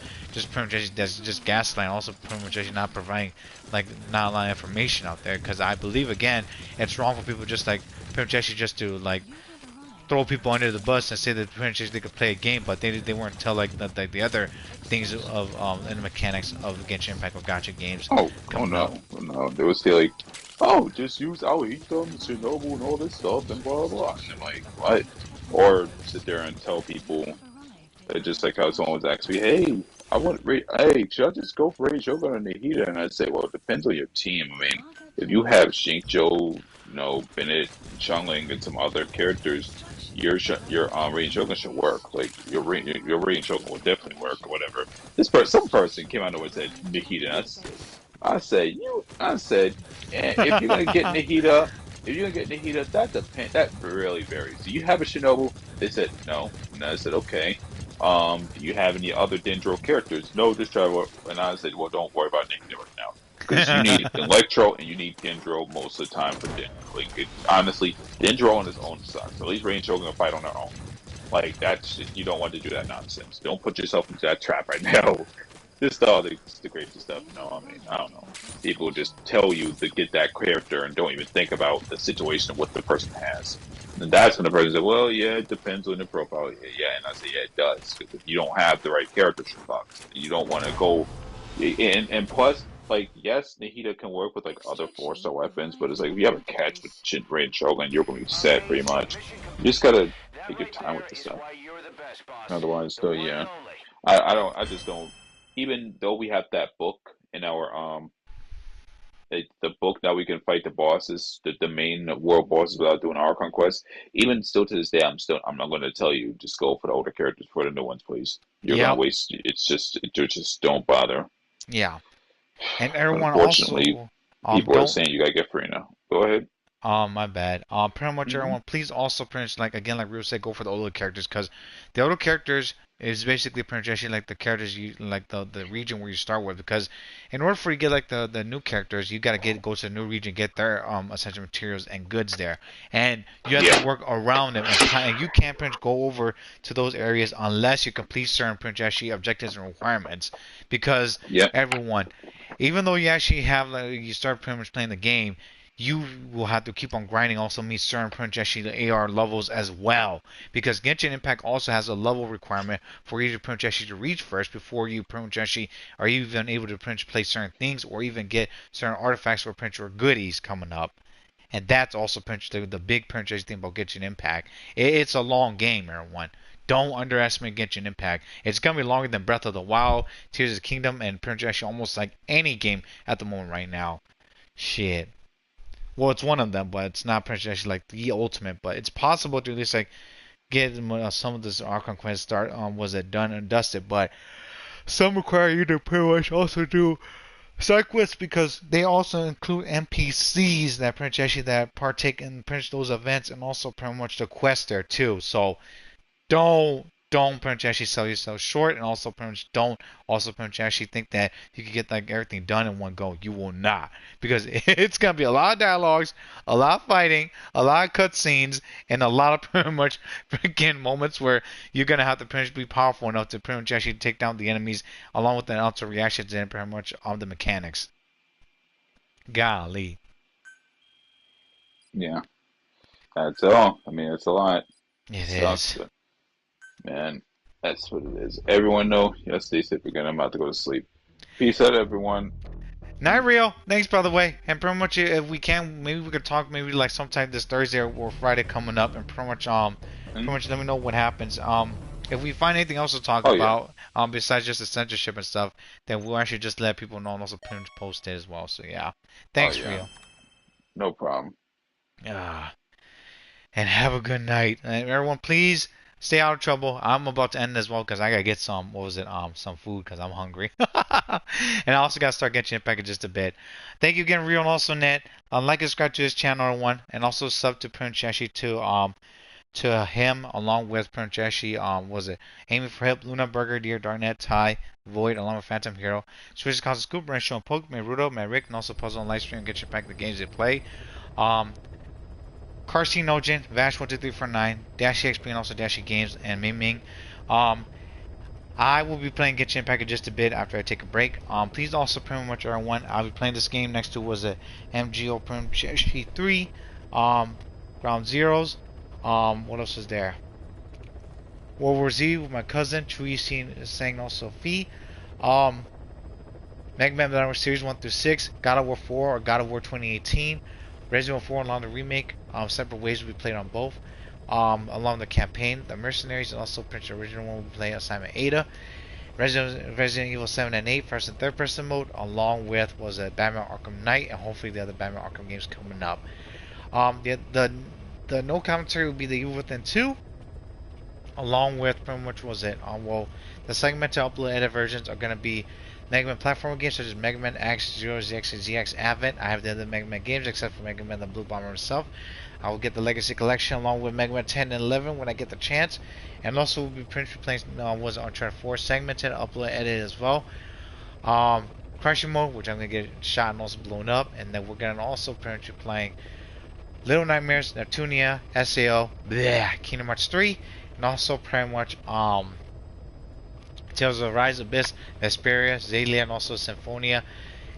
pretty much that's just gaslighting, also pretty much actually not providing like not a lot of information out there, because I believe again it's wrong for people just like pretty much actually just to like throw people under the bus and say that they could play a game, but they weren't tell like the other things of and the mechanics of Genshin Impact or Gacha games. Oh no, they would say like, oh, just use Aoitam, Shinobu, and all this stuff, and blah blah blah. And I'm like, what? Or sit there and tell people that just like how someone was asking me, hey, should I just go for Rage Shogun and Nihida? And I'd say, well, it depends on your team. I mean, if you have Shinkjo, Bennett, Changling, and some other characters, your Rain Shogun should work. Like your Rain Shogun will definitely work or whatever. Some person came out and said Nihida. I said, if you're gonna get Nihida, that really varies. Do you have a Shinobu? They said no, and I said okay. Do you have any other Dendro characters? No, just Trevor. And I said, well, don't worry about Nihida right now, because you need Electro and you need Dendro most of the time for Dendro. Like, honestly, Dendro on his own sucks. At least Rain Shogun can fight on their own. Like, you don't want to do that nonsense. Don't put yourself into that trap right now. This stuff, the greatest stuff. No, I mean, I don't know. People just tell you to get that character and don't even think about the situation of what the person has. And that's when the person said, well, yeah, it depends on the profile. Yeah, and I say, yeah, it does. Because if you don't have the right character, you don't want to go. And plus, like, yes, Nihida can work with like other 4-star weapons, but it's like if you have a catch with Rain Shogun, you're going to be set pretty much. You just gotta take your time with this stuff. Otherwise, so yeah, I just don't. Even though we have that book in our the book now we can fight the bosses, the main world bosses without doing Archon quests. Even still to this day, I'm not going to tell you just go for the older characters for the new ones, please. You're going to Yep. waste. Just don't bother. Yeah. And everyone Unfortunately, also people are don't saying you gotta get free now. Go ahead. my bad. Pretty much Hmm. everyone, please also pretty much like again, like Rio said, go for the older characters because the older characters is basically pretty much actually like the characters you like the region where you start with. Because in order for you to get like the new characters, you gotta go to the new region, get their essential materials and goods there, and you have to Yeah. work around them. And you can't pretty much go over to those areas unless you complete certain pretty much actually objectives and requirements. Because Yep. everyone, even though you actually have like you start pretty much playing the game, you will have to keep on grinding. Also meet certain actually the AR levels as well, because Genshin Impact also has a level requirement for you to actually to reach first before you actually are even able to play certain things or even get certain artifacts or or goodies coming up. And that's also the big thing about Genshin Impact. It's a long game, everyone. Don't underestimate Genshin Impact. It's gonna be longer than Breath of the Wild, Tears of the Kingdom, and actually almost like any game at the moment right now. Shit. Well, it's one of them, but it's not actually like the ultimate. But it's possible to at least like get some of this Archon quest start was it done and dusted. But some require you to pretty much also do side quests because they also include NPCs that pretty much actually that partake in pretty much those events and also pretty much the quest there too. So don't pretty much actually sell yourself short, and also pretty much don't also pretty much actually think that you can get like everything done in one go. You will not, because it's gonna be a lot of dialogues, a lot of fighting, a lot of cutscenes, and a lot of pretty much freaking moments where you're gonna have to pretty much be powerful enough to pretty much actually take down the enemies, along with the also reactions and pretty much on the mechanics. Golly, Yeah. That's all. I mean, it's a lot. it Sucks, is. but man, that's what it is. Everyone know. Yes, stay safe again. I'm about to go to sleep. Peace out, everyone. Not real. Thanks, by the way. And pretty much, if we can, maybe we could talk maybe like sometime this Thursday or Friday coming up, and pretty Hmm? much let me know what happens. If we find anything else to talk Oh yeah. about, besides just the censorship and stuff, then we'll actually just let people know and also pretty much post it as well. So yeah, Oh thanks, yeah. real. No problem. Ah, and have a good night. And everyone, please stay out of trouble. I'm about to end as well because I gotta get some. What was it? Some food because I'm hungry. And I also gotta start getting it back in just a bit. Thank you again, Real and also Net. Like and subscribe to his channel, everyone, and also sub to Prince Actually to him along with Prince Actually was it Aiming for Help, Luna Burger, Dear Darknet, Ty, Void, along with Phantom Hero, Switch Cause Scoop, Brand Show and Pokemon, Rudo, Matt Rick, and also Puzzle and Livestream and get you back the games they play. Um, Karsi Nojin, Vash12349, Dashi XP, and also Dashi Games, and Ming Ming. Um, I will be playing Genshin Impact in just a bit after I take a break. Please also pretty much everyone. I'll be playing this game next to was a MGO 3, Ground Zeroes. What else is there? World War Z with my cousin Chui saying also Fee. Mega Man Battle Series 1 through 6, God of War 4 or God of War 2018, Resident Evil 4 along the remake. Separate ways will be played on both. Along the campaign, the Mercenaries, and also Prince original one will play Assignment Ada. Resident Evil 7 and 8 first and third person mode, along with was a Batman Arkham Knight, and hopefully the other Batman Arkham games coming up. The no commentary will be the Evil Within 2, along with pretty much was it. Well, the segmented upload edit versions are going to be Mega Man platform games such as Mega Man X, Zero, ZX, and ZX Advent. I have the other Mega Man games except for Mega Man the Blue Bomber himself. I will get the Legacy Collection along with Mega Man 10 and 11 when I get the chance. And also will be playing was Uncharted 4 segmented upload edit as well. Crushing mode, which I'm gonna get shot and also blown up, and then we're gonna also pretty much playing Little Nightmares, Neptunia, SAO, bleh, Kingdom Hearts 3, and also pretty much Tales of Rise, Abyss, Vesperia, Xalia, and also Symphonia.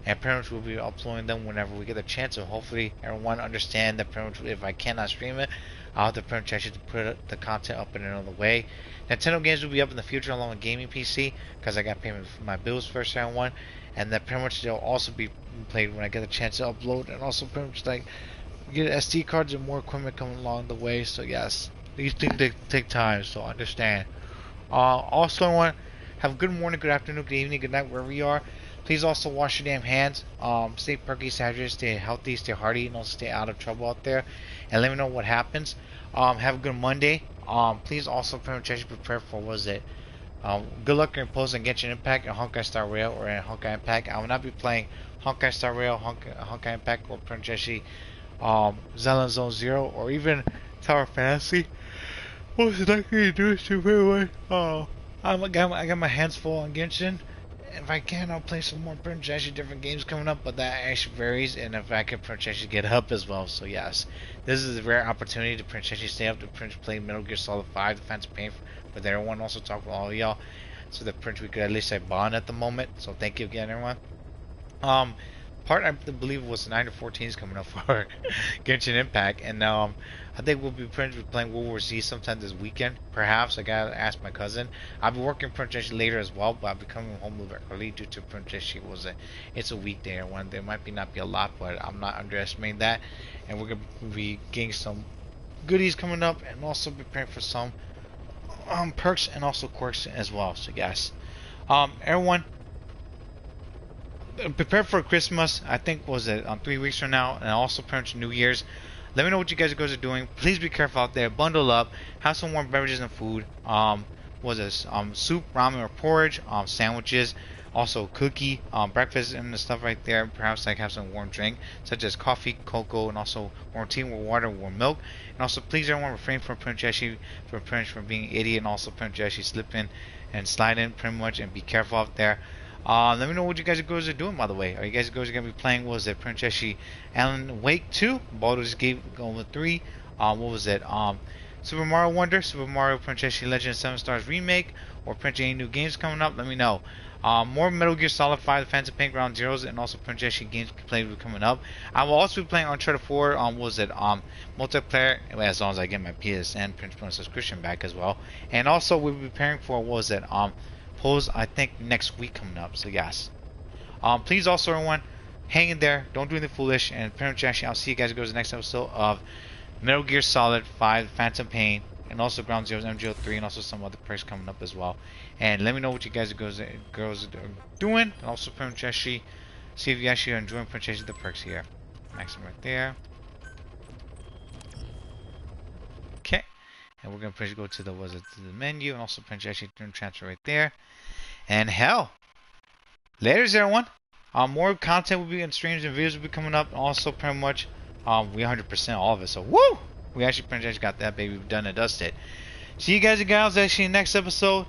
And pretty much we'll be uploading them whenever we get a chance. So hopefully everyone understand that pretty much if I cannot stream it, I'll have to pretty much actually put the content up in another way. Nintendo games will be up in the future along with gaming PC because I got payment for my bills first round one, and that pretty much they'll also be played when I get a chance to upload, and also pretty much like get SD cards and more equipment coming along the way. So yes, these things take time, so understand. Also, I want have a good morning, good afternoon, good evening, good night, wherever you are. Please also wash your damn hands. Stay perky, stay hydrated, stay healthy, stay hearty, and also stay out of trouble out there. And let me know what happens. Have a good Monday. Please also prepare for good luck in your post and Genshin Impact and Honkai Star Rail or in Honkai Impact. I will not be playing Honkai Star Rail, Honkai Impact, or Princeshi, Zelda Zone Zero, or even Tower Fantasy. Most likely to do is to very well. I got my hands full on Genshin. If I can, I'll play some more Princeshi different games coming up, but that actually varies. And if I can Princeshi get up as well, so yes, this is a rare opportunity to Princeshi stay up to play Metal Gear Solid 5, the Phantom Pain, with everyone. Also talk with all of y'all, so that we could at least say bond at the moment. So thank you again, everyone. Part I believe was 9 to 14 is coming up for Genshin Impact, and I think we'll be playing World War Z sometime this weekend. Perhaps I gotta ask my cousin. I'll be working Princeshi later as well, but I'll be coming home a little bit early due to Princeshi it's a weekday or one. There might not be a lot, but I'm not underestimating that. And we're gonna be getting some goodies coming up, and also preparing for some perks and also quirks as well. So yes, everyone. Prepare for Christmas. I think was it 3 weeks from now, and also prepare for New Year's. Let me know what you guys are doing. Please be careful out there. Bundle up. Have some warm beverages and food. Soup, ramen, or porridge. Sandwiches. Also cookie. Breakfast and the stuff right there. Perhaps like have some warm drink, such as coffee, cocoa, and also warm tea, warm water, warm milk. And also please everyone refrain from from being an idiot, and also slipping and sliding pretty much, and be careful out there. Let me know what you guys are doing, by the way. Are you guys going to be playing, Princeshi Alan Wake 2, Baldur's Gate 3, Super Mario Wonder, Super Mario Princeshi Legend of 7 Stars Remake, or Princeshi new games coming up? Let me know. More Metal Gear Solid 5, Phantom Pain Ground Zeroes, and also Princeshi games played coming up. I will also be playing Uncharted 4, multiplayer, as long as I get my PSN Principal subscription back as well. And also we'll be preparing for, polls I think next week coming up. So yes, please also everyone hang in there, don't do anything foolish, and I'll see you guys to the next episode of Metal Gear Solid 5 Phantom Pain, and also Ground Zeroes MGO3, and also some other perks coming up as well. And let me know what you guys girls are doing, and also Princeshi, see if you actually are enjoying Princeshi the perks here. Maximum right there. Okay, and we're gonna go to the menu, and also Princeshi transfer right there. And hell, later everyone. More content will be in streams and videos will be coming up. Also, pretty much, we 100% all of it. So woo, we actually pretty much got that baby. We've done and dusted. See you guys and gals actually in the next episode.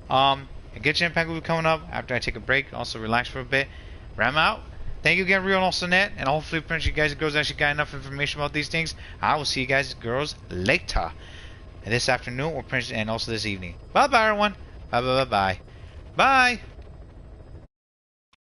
Genshin Impact will be coming up after I take a break. Also relax for a bit. Ram out. Thank you again, Real and also Net, and hopefully, you guys and girls actually got enough information about these things. I will see you guys and girls later, this afternoon, or and also this evening. Bye bye, everyone. Bye bye bye bye. Bye.